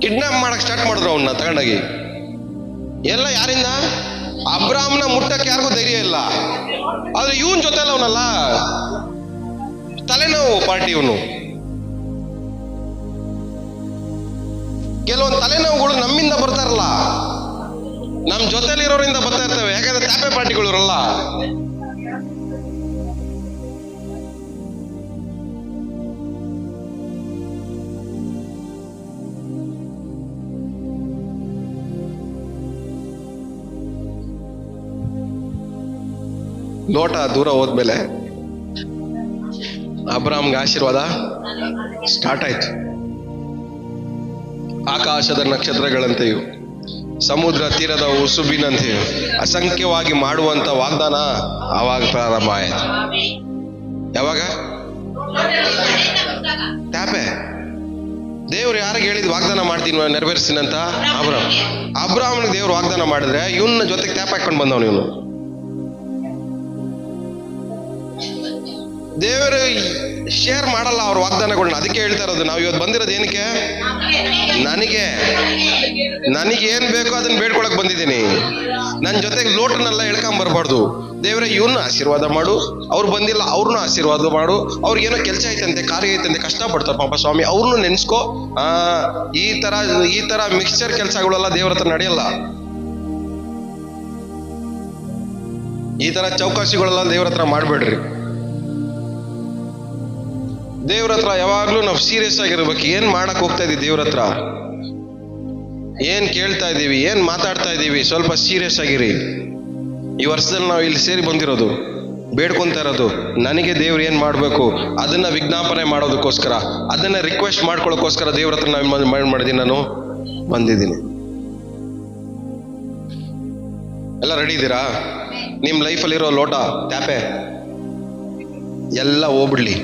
ಕಿಡ್ನಾಪ್ ಮಾಡಕ್ ಸ್ಟಾರ್ಟ್ ಮಾಡಿದ್ರು ಅವನ್ನ ತಗೊಂಡೋಗಿ. ಎಲ್ಲ ಯಾರಿಂದ? ಅಬ್ರಾಮ್ನ ಮುಟ್ಟಕ್ಕೆ ಯಾರಿಗೂ ಧೈರ್ಯ ಇಲ್ಲ. ಆದ್ರೆ ಇವನ್ ಜೊತೆ ಅಲ್ಲ, ಅವನಲ್ಲ ತಲೆನೋವು ಪಾರ್ಟಿ ಇವನು. ಕೆಲವೊಂದು ತಲೆನೋವುಗಳು ನಮ್ಮಿಂದ ಬರ್ತಾರಲ್ಲ, ನಮ್ ಜೊತೆಲಿರೋರಿಂದ ಬರ್ತಾ ಇರ್ತವೆ. ಯಾಕಂದ್ರೆ ಟ್ಯಾಪೆ ಪಾರ್ಟಿಗಳು ಇರಲ್ಲ. ಲೋಟ ದೂರ ಹೋದ್ಮೇಲೆ ಅಬ್ರಾಮ್ಗೆ ಆಶೀರ್ವಾದ ಸ್ಟಾರ್ಟ್ ಆಯ್ತು. ಆಕಾಶದ ನಕ್ಷತ್ರಗಳಂತೆಯೂ ಸಮುದ್ರ ತೀರದ ಉಸುಬಿನಂತೆಯೂ ಅಸಂಖ್ಯವಾಗಿ ಮಾಡುವಂತ ವಾಗ್ದಾನ ಆವಾಗ ಪ್ರಾರಂಭ ಆಯ್ತು. ಯಾವಾಗ? ಟ್ಯಾಪೆ. ದೇವ್ರು ಯಾರಿಗೆ ಹೇಳಿದ್ ವಾಗ್ದಾನ ಮಾಡ್ತೀನಿ ನೆರವೇರಿಸ್ತೀನಂತ? ಅಬ್ರಾಮ್ನಿಗೆ ದೇವ್ರು ವಾಗ್ದಾನ ಮಾಡಿದ್ರೆ ಇವನ್ನ ಜೊತೆಗೆ ಟ್ಯಾಪ್ ಹಾಕೊಂಡು ಬಂದವನು ಇವನು. ದೇವರು ಶೇರ್ ಮಾಡಲ್ಲ ಅವ್ರ ವಾಗ್ದಾನಗಳನ್ನ. ಅದಕ್ಕೆ ಹೇಳ್ತಾ ಇರೋದು, ನಾವು ಇವತ್ತು ಬಂದಿರೋದು ಏನಕ್ಕೆ? ನನಗೆ ಏನ್ ಬೇಕೋ ಅದನ್ನ ಬೇಡ್ಕೊಳಕ್ ಬಂದಿದ್ದೀನಿ. ನನ್ನ ಜೊತೆಗೆ ಲೋಟನೆಲ್ಲ ಎಳ್ಕೊಂಬರ್ಬಾರ್ದು. ದೇವ್ರೆ ಇವನ್ನ ಆಶೀರ್ವಾದ ಮಾಡು, ಅವ್ರು ಬಂದಿಲ್ಲ ಅವ್ರನ್ನ ಆಶೀರ್ವಾದ ಮಾಡು, ಅವ್ರಿಗೇನೋ ಕೆಲಸ ಐತಂತೆ, ಕಾರ್ಯ ಐತಂತೆ, ಕಷ್ಟಪಡ್ತಾರೆ ಪಾಪ ಸ್ವಾಮಿ, ಅವ್ರನ್ನು ನೆನ್ಸ್ಕೋ. ಈ ತರ ಮಿಕ್ಸ್ಚರ್ ಕೆಲಸಗಳೆಲ್ಲ ದೇವ್ರ ಹತ್ರ ನಡೆಯಲ್ಲ. ಈ ತರ ಚೌಕಾಸಿಗಳೆಲ್ಲ ದೇವ್ರ ಹತ್ರ ಮಾಡ್ಬೇಡ್ರಿ. ದೇವ್ರ ಹತ್ರ ಯಾವಾಗ್ಲೂ ನಾವು ಸೀರಿಯಸ್ ಆಗಿರ್ಬೇಕು. ಏನ್ ಮಾಡಕ್ ಹೋಗ್ತಾ ಇದೀವಿ ದೇವ್ರ ಹತ್ರ, ಏನ್ ಕೇಳ್ತಾ ಇದೀವಿ, ಏನ್ ಮಾತಾಡ್ತಾ ಇದೀವಿ, ಸ್ವಲ್ಪ ಸೀರಿಯಸ್ ಆಗಿರಿ. ಈ ವರ್ಷದಲ್ಲಿ ನಾವು ಇಲ್ಲಿ ಸೇರಿ ಬಂದಿರೋದು, ಬೇಡ್ಕೊಂತ ಇರೋದು, ನನಗೆ ದೇವ್ರು ಏನ್ ಮಾಡ್ಬೇಕು ಅದನ್ನ ವಿಜ್ಞಾಪನೆ ಮಾಡೋದಕ್ಕೋಸ್ಕರ, ಅದನ್ನ ರಿಕ್ವೆಸ್ಟ್ ಮಾಡ್ಕೊಳ್ಳೋಕ್ಕೋಸ್ಕರ ದೇವ್ರ ಹತ್ರ ನಾವು ಮಾಡಿದೀನಿ, ನಾನು ಬಂದಿದ್ದೀನಿ. ಎಲ್ಲ ರೆಡಿ ಇದ್ದೀರಾ? ನಿಮ್ ಲೈಫಲ್ಲಿರೋ ಲೋಟ, ಟ್ಯಾಪೆ ಎಲ್ಲ ಹೋಗ್ಬಿಡ್ಲಿ.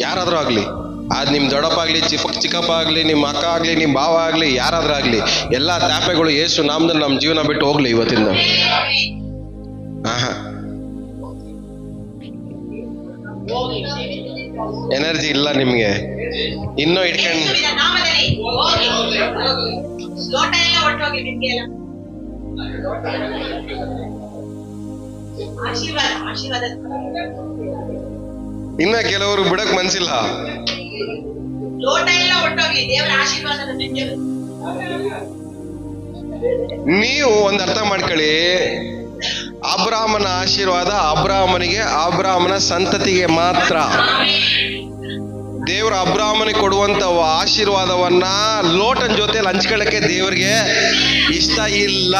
ಯಾರಾದ್ರೂ ಆಗ್ಲಿ, ಅದ್ ನಿಮ್ ದೊಡ್ಡಪ್ಪ ಆಗ್ಲಿ, ಚಿಕ್ಕಪ್ಪ ಆಗ್ಲಿ, ನಿಮ್ ಅಕ್ಕ ಆಗ್ಲಿ, ನಿಮ್ ಭಾವ ಆಗ್ಲಿ, ಯಾರಾದ್ರೂ ಆಗ್ಲಿ, ಎಲ್ಲಾ ಟ್ಯಾಪೆಗಳು ಯೇಸು ನಾಮದಲ್ಲಿ ನಮ್ ಜೀವನ ಬಿಟ್ಟು ಹೋಗ್ಲಿ ಇವತ್ತಿಂದ. ಎನರ್ಜಿ ಇಲ್ಲ ನಿಮ್ಗೆ, ಇನ್ನೂ ಇಟ್ಕೊಂಡು ಹೋಗಿ ಲೋಟ ಎಲ್ಲ ಹೊಟ್ಟೋಗಿ ನಿಮ್ಗೆ ಎಲ್ಲ ಆಶೀರ್ವಾದ ಆಶೀರ್ವಾದ ಇನ್ನ ಕೆಲವರು ಬಿಡಕ್ ಮನ್ಸಿಲ್ಲ. ಲೋಟ ಎಲ್ಲ ಹೊಟ್ಟೋಗಿ ದೇವರ ಆಶೀರ್ವಾದ ನಿಮ್ಗೆ. ನೀವು ಒಂದ್ ಅರ್ಥ ಮಾಡ್ಕೊಳ್ಳಿ, ಅಬ್ರಾಹ್ಮನ ಆಶೀರ್ವಾದ ಅಬ್ರಾಹ್ಮನಿಗೆ, ಅಬ್ರಾಹ್ಮನ ಸಂತತಿಗೆ ಮಾತ್ರ. ದೇವರು ಅಬ್ರಾಹ್ಮನಿಗೆ ಕೊಡುವಂತ ಆಶೀರ್ವಾದವನ್ನ ಲೋಟನ್ ಜೊತೆ ಹಂಚ್ಕೊಳ್ಳಕ್ಕೆ ದೇವರಿಗೆ ಇಷ್ಟ ಇಲ್ಲ.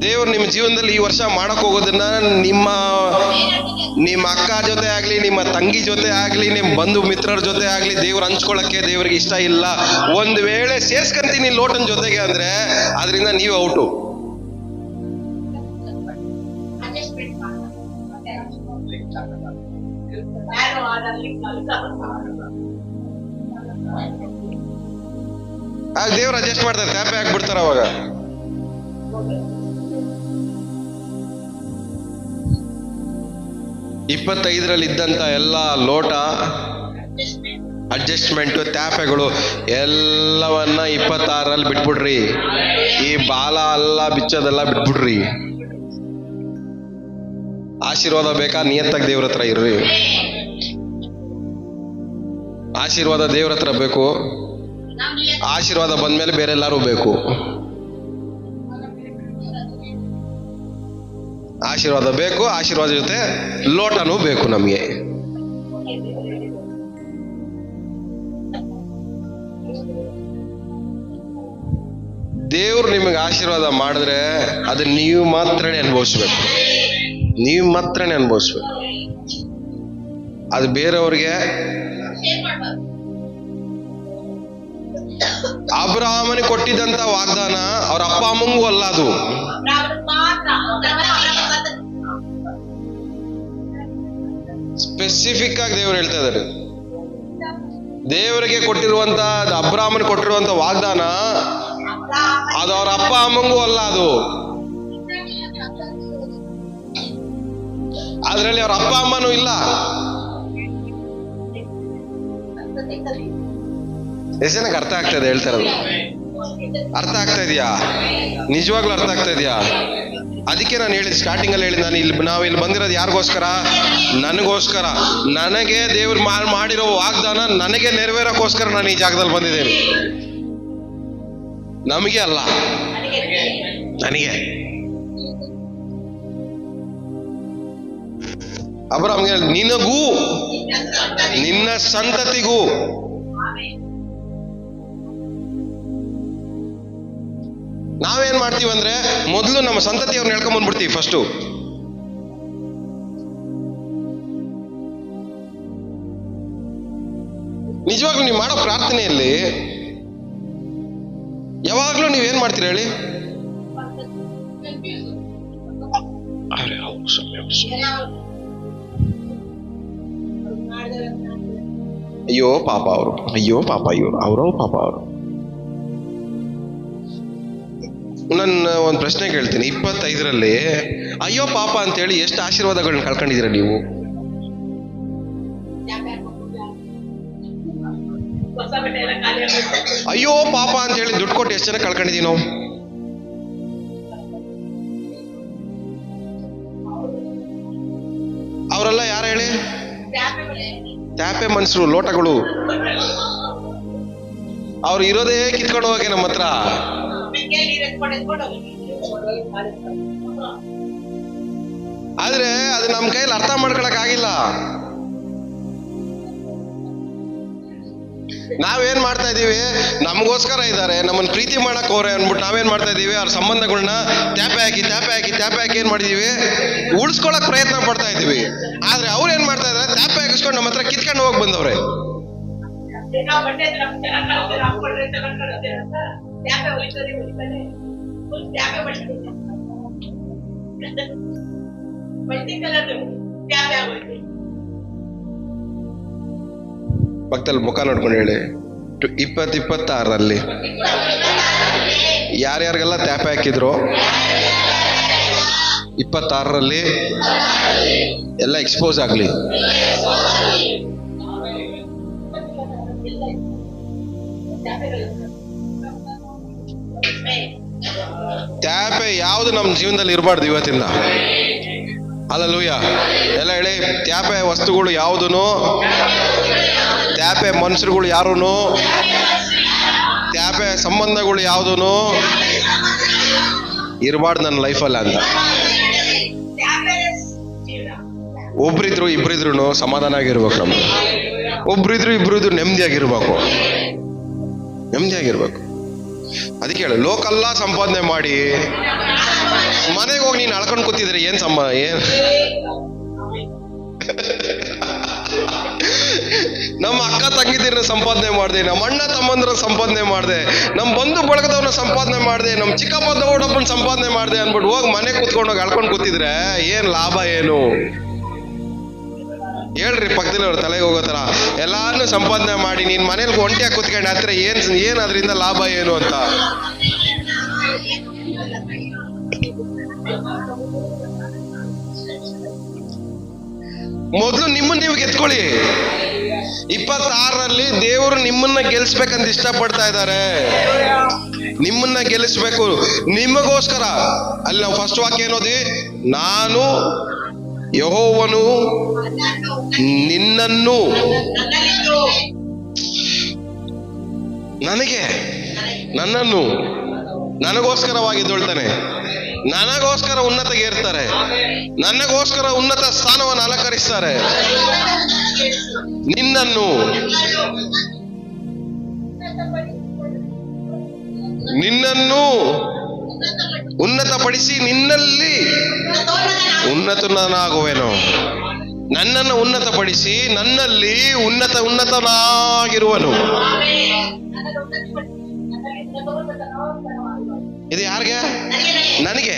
ದೇವ್ರು ನಿಮ್ಮ ಜೀವನದಲ್ಲಿ ಈ ವರ್ಷ ಮಾಡಕ್ ಹೋಗೋದನ್ನ ನಿಮ್ಮ ಅಕ್ಕ ಜೊತೆ ಆಗ್ಲಿ, ನಿಮ್ಮ ತಂಗಿ ಜೊತೆ ಆಗ್ಲಿ, ನಿಮ್ಮ ಬಂಧು ಮಿತ್ರರ ಜೊತೆ ಆಗ್ಲಿ ದೇವ್ರು ಹಂಚ್ಕೊಳಕ್ಕೆ ದೇವ್ರಿಗೆ ಇಷ್ಟ ಇಲ್ಲ. ಒಂದ್ ವೇಳೆ ಸೇರ್ಸ್ಕೊಂತೀನಿ ಲೋಟನ್ ಜೊತೆಗೆ ಅಂದ್ರೆ ಅದರಿಂದ ನೀವು ಔಟು. ಆಗ ದೇವ್ರು ಅಡ್ಜಸ್ಟ್ ಮಾಡ್ತಾರೆ, ಟ್ಯಾಪೆ ಹಾಕ್ಬಿಡ್ತಾರ. ಅವಾಗ 25ರಲ್ಲಿ ಇದ್ದಂತ ಎಲ್ಲ ಲೋಟ, ಅಡ್ಜಸ್ಟ್ಮೆಂಟು, ಟ್ಯಾಪೆಗಳು ಎಲ್ಲವನ್ನ 26ರಲ್ಲಿ ಬಿಟ್ಬಿಡ್ರಿ. ಈ ಬಾಲ ಎಲ್ಲ ಬಿಚ್ಚೋದೆಲ್ಲ ಬಿಟ್ಬಿಡ್ರಿ. ಆಶೀರ್ವಾದ ಬೇಕಾ? ನಿಯತ್ತಾಗಿ ದೇವ್ರ ಹತ್ರ ಇರ್ರಿ. ಆಶೀರ್ವಾದ ದೇವ್ರ ಹತ್ರ ಬೇಕು. ಆಶೀರ್ವಾದ ಬಂದ್ಮೇಲೆ ಬೇರೆ ಎಲ್ಲರೂ ಬೇಕು. ಆಶೀರ್ವಾದ ಬೇಕು, ಆಶೀರ್ವಾದ ಜೊತೆ ಲೋಟನೂ ಬೇಕು ನಮ್ಗೆ. ದೇವ್ರು ನಿಮಗೆ ಆಶೀರ್ವಾದ ಮಾಡಿದ್ರೆ ಅದನ್ನ ನೀವು ಮಾತ್ರನೇ ಅನುಭವಿಸ್ಬೇಕು. ನೀವು ಮಾತ್ರನೇ ಅನುಭವಿಸ್ಬೇಕು. ಅದು ಬೇರೆಯವ್ರಿಗೆ. ಅಬ್ರಾಹ್ಮನಿಗೆ ಕೊಟ್ಟಿದ್ದಂತ ವಾಗ್ದಾನ ಅವ್ರ ಅಪ್ಪ ಅಮ್ಮಂಗೂ ಅಲ್ಲ, ಅದು ಸ್ಪೆಸಿಫಿಕ್ ಆಗಿ ದೇವರು ಹೇಳ್ತಾ ಇದ್ದಾರೆ. ದೇವರಿಗೆ ಕೊಟ್ಟಿರುವಂತ, ಅಬ್ರಾಹ್ಮನ್ ಕೊಟ್ಟಿರುವಂತ ವಾಗ್ದಾನ ಅದು ಅವ್ರ ಅಪ್ಪ ಅಮ್ಮಂಗೂ ಅಲ್ಲ. ಅದು ಅದ್ರಲ್ಲಿ ಅವ್ರ ಅಪ್ಪ ಅಮ್ಮನೂ ಇಲ್ಲ. ಎಷ್ಟು ಜನಕ್ಕೆ ಅರ್ಥ ಆಗ್ತದೆ ಹೇಳ್ತಾ ಇರೋದು? ಅರ್ಥ ಆಗ್ತಾ ಇದೆಯಾ? ನಿಜವಾಗ್ಲೂ ಅರ್ಥ ಆಗ್ತಾ ಇದೆಯಾ? ಅದಕ್ಕೆ ನಾನು ಹೇಳಿದ್, ಸ್ಟಾರ್ಟಿಂಗ್ ಅಲ್ಲಿ ಹೇಳಿದ್, ನಾವು ಇಲ್ಲಿ ಬಂದಿರೋದು ಯಾರಿಗೋಸ್ಕರ? ನನಗೋಸ್ಕರ. ನನಗೆ ದೇವ್ರು ಮಾಡಿರೋ ವಾಗ್ದಾನ ನನಗೆ ನೆರವೇರಕ್ಕೋಸ್ಕರ ನಾನು ಈ ಜಾಗದಲ್ಲಿ ಬಂದಿದ್ದೇನೆ. ನಮಗೆ ಅಲ್ಲ, ನನಗೆ. ಅಬ್ರಾಹ್ಮನಿಗೆ ನಿನಗೂ ನಿನ್ನ ಸಂತತಿಗೂ. ನಾವೇನ್ ಮಾಡ್ತೀವಿ ಅಂದ್ರೆ ಮೊದಲು ನಮ್ಮ ಸಂತತಿಯವ್ರನ್ನ ಹೇಳ್ಕೊಂಡ್ ಬಂದ್ಬಿಡ್ತೀವಿ ಫಸ್ಟು. ನಿಜವಾಗ್ಲೂ ನೀವು ಮಾಡೋ ಪ್ರಾರ್ಥನೆಯಲ್ಲಿ ಯಾವಾಗ್ಲೂ ನೀವೇನ್ ಮಾಡ್ತೀರಿ ಹೇಳಿ? ಅಯ್ಯೋ ಪಾಪ ಅವರು, ಅಯ್ಯೋ ಪಾಪ ಇವರು, ಅವರೋ ಪಾಪ ಅವರು. ನನ್ನ ಒಂದು ಪ್ರಶ್ನೆ ಕೇಳ್ತೀನಿ, 25ರಲ್ಲಿ ಅಯ್ಯೋ ಪಾಪ ಅಂತೇಳಿ ಎಷ್ಟು ಆಶೀರ್ವಾದಗಳನ್ನ ಕಳ್ಕೊಂಡಿದ್ದೀರಾ ನೀವು? ಅಯ್ಯೋ ಪಾಪ ಅಂತ ಹೇಳಿ ದುಡ್ಡು ಕೊಟ್ಟು ಎಷ್ಟು ಜನ ಕಳ್ಕೊಂಡಿದೀವಿ ನಾವು? ಅವರೆಲ್ಲ ಯಾರು ಹೇಳಿ? ಟ್ಯಾಪೆ ಮನುಷ್ಯರು, ಲೋಟಗಳು. ಅವ್ರು ಇರೋದೇ ಕಿತ್ಕೊಂಡು ಹೋಗಕ್ಕೆ ನಮ್ಮ ಹತ್ರ. ಆದ್ರೆ ಅದು ನಮ್ಮ ಕೈಯಲ್ಲಿ ಅರ್ಥ ಮಾಡ್ಕೊಳಕ್ ಆಗಿಲ್ಲ. ನಾವೇನ್ ಮಾಡ್ತಾ ಇದೀವಿ? ನಮಗೋಸ್ಕರ ಇದ್ದಾರೆ, ನಮ್ಮನ್ನ ಪ್ರೀತಿ ಮಾಡಕ್ ಹೋರೆ ಅನ್ಬಿಟ್ಟು ನಾವೇನ್ ಮಾಡ್ತಾ ಇದೀವಿ? ಅವ್ರ ಸಂಬಂಧಗಳನ್ನ ಟ್ಯಾಪೆ ಹಾಕಿ ಏನ್ ಮಾಡಿದೀವಿ? ಉಳಿಸ್ಕೊಳಕ್ ಪ್ರಯತ್ನ ಪಡ್ತಾ ಇದೀವಿ. ಆದ್ರೆ ಅವ್ರು ಏನ್ ಮಾಡ್ತಾ ಇದಾರೆ? ಟ್ಯಾಪೆ ಹಾಕಿಸ್ಕೊಂಡು ನಮ್ಮ ಹತ್ರ ಕಿತ್ಕೊಂಡು ಹೋಗಿ ಬಂದವ್ರೆ. ಪಕ್ಕದಲ್ಲಿ ಮುಖ ನೋಡ್ಕೊಂಡು ಹೇಳಿ, 2026ರಲ್ಲಿ ಯಾರ್ಯಾರಿಗೆಲ್ಲ ಟ್ಯಾಪೆ ಹಾಕಿದ್ರು 26ರಲ್ಲಿ ಎಲ್ಲ ಎಕ್ಸ್ಪೋಸ್ ಆಗ್ಲಿ. ಯಾವುದು ನಮ್ಮ ಜೀವನದಲ್ಲಿ ಇರಬಾರ್ದು ಇವತ್ತಿಂದ. ಹಲ್ಲೆಲೂಯಾ. ಎಲ್ಲ ಹೇಳಿ. ತ್ಯಾಪೆ ವಸ್ತುಗಳು ಯಾವುದೂ, ತ್ಯಾಪೆ ಮನುಷ್ಯರುಗಳು ಯಾರೂ, ತ್ಯಾಪೆ ಸಂಬಂಧಗಳು ಯಾವುದೂ ಇರಬಾರ್ದು ನನ್ನ ಲೈಫಲ್ಲಿ ಅಂತ. ಒಬ್ರಿದ್ರು ಇಬ್ರಿದ್ರು ಸಮಾಧಾನ ಆಗಿರ್ಬೇಕು. ನಮ್ಗೆ ಒಬ್ರಿದ್ರು ಇಬ್ರಿದ್ರು ನೆಮ್ಮದಿಯಾಗಿರ್ಬೇಕು. ಅದಕ್ಕೆ ಹೇಳು, ಲೋಕಲ್ಲ ಸಂಪಾದನೆ ಮಾಡಿ ಮನೆಗೆ ಹೋಗಿ ನೀನು ಅಳ್ಕೊಂಡು ಕೂತಿದ್ರೆ ಏನ್ ಏನ್ ನಮ್ಮ ಅಕ್ಕ ತಂಗಿದಿರನ್ನ ಸಂಪಾದನೆ ಮಾಡಿದೆ, ನಮ್ಮ ಅಣ್ಣ ತಮ್ಮಂದ್ರ ಸಂಪಾದನೆ ಮಾಡಿದೆ, ನಮ್ಮ ಬಂಧು ಬಳಗದವ್ರನ್ನ ಸಂಪಾದನೆ ಮಾಡಿದೆ, ನಮ್ಮ ಚಿಕ್ಕಪ್ಪ ದೊಡ್ಡಪ್ಪನ ಸಂಪಾದನೆ ಮಾಡಿದೆ ಅನ್ಬಿಟ್ಟು ಹೋಗಿ ಮನೆ ಕೂತ್ಕೊಂಡೋಗಿ ಅಳ್ಕೊಂಡು ಕೂತಿದ್ರೆ ಏನ್ ಲಾಭ ಏನು ಹೇಳ್ರಿ? ಪಕ್ಕದಲ್ಲಿ ಅವ್ರ ತಲೆಗೆ ಹೋಗೋ ತರ ಎಲ್ಲಾರನ್ನೂ ಸಂಪಾದನೆ ಮಾಡಿ ನೀನ್ ಮನೇಲಿ ಒಂಟಿಯಾಗಿ ಕೂತ್ಕೊಂಡು ಹತ್ರ ಏನ್ ಅದರಿಂದ ಲಾಭ ಏನು ಅಂತ. ಮೊದಲು ನಿಮ್ಮನ್ನ ನೀವು ಗೆದ್ಕೊಳ್ಳಿ. 26ರಲ್ಲಿ ದೇವರು ನಿಮ್ಮನ್ನ ಗೆಲ್ಸ್ಬೇಕಂತ ಇಷ್ಟಪಡ್ತಾ ಇದ್ದಾರೆ. ನಿಮ್ಮನ್ನ ಗೆಲ್ಲಿಸ್ಬೇಕು ನಿಮಗೋಸ್ಕರ. ಅಲ್ಲಿ ನಾವು ಫಸ್ಟ್ ವಾಕ್ಯ ಏನೋದಿ, ನಾನು ಯೆಹೋವನು ನಿನ್ನನ್ನು ನನ್ನನ್ನು ನನಗೋಸ್ಕರವಾಗಿದ್ದೊಳ್ತಾನೆ, ನನಗೋಸ್ಕರ ಉನ್ನತಗೇರ್ತಾರೆ, ನನಗೋಸ್ಕರ ಉನ್ನತ ಸ್ಥಾನವನ್ನು ಅಲಂಕರಿಸ್ತಾರೆ. ನಿನ್ನನ್ನು ಉನ್ನತಪಡಿಸಿ ನಿನ್ನಲ್ಲಿ ಉನ್ನತನಾಗುವೆನು. ನನ್ನನ್ನು ಉನ್ನತಪಡಿಸಿ ನನ್ನಲ್ಲಿ ಉನ್ನತನಾಗಿರುವನು. ಇದು ಯಾರಿಗೆ? ನನಗೆ.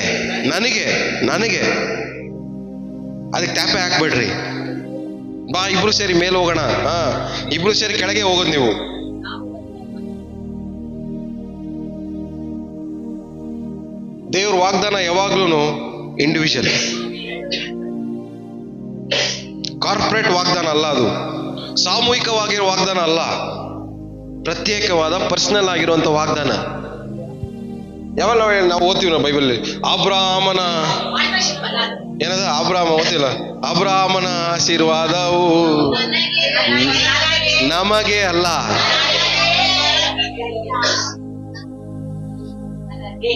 ಅದಕ್ಕೆ ಟ್ಯಾಪೆ ಹಾಕ್ಬೇಡ್ರಿ. ಬಾ ಇಬ್ರು ಸೇರಿ ಮೇಲೆ ಹೋಗೋಣ. ಇಬ್ರು ಸೇರಿ ಕೆಳಗೆ ಹೋಗೋದು ನೀವು. ದೇವ್ರ ವಾಗ್ದಾನ ಯಾವಾಗ್ಲೂ ಇಂಡಿವಿಜುವಲ್, ಕಾರ್ಪೊರೇಟ್ ವಾಗ್ದಾನ ಅಲ್ಲ. ಅದು ಸಾಮೂಹಿಕವಾಗಿರೋ ವಾಗ್ದಾನ ಅಲ್ಲ, ಪ್ರತ್ಯೇಕವಾದ ಪರ್ಸನಲ್ ಆಗಿರುವಂತ ವಾಗ್ದಾನ. ಯಾವಲ್ಲ ನಾವು ಓದ್ತೀವಿ ನಾವು ಬೈಬಲ್, ಅಬ್ರಾಮನ ಏನದ ಅಬ್ರಾಮ ಓದ್ತಿಲ್ಲ, ಅಬ್ರಾಮನ ಆಶೀರ್ವಾದವು ನಮಗೆ ಅಲ್ಲ.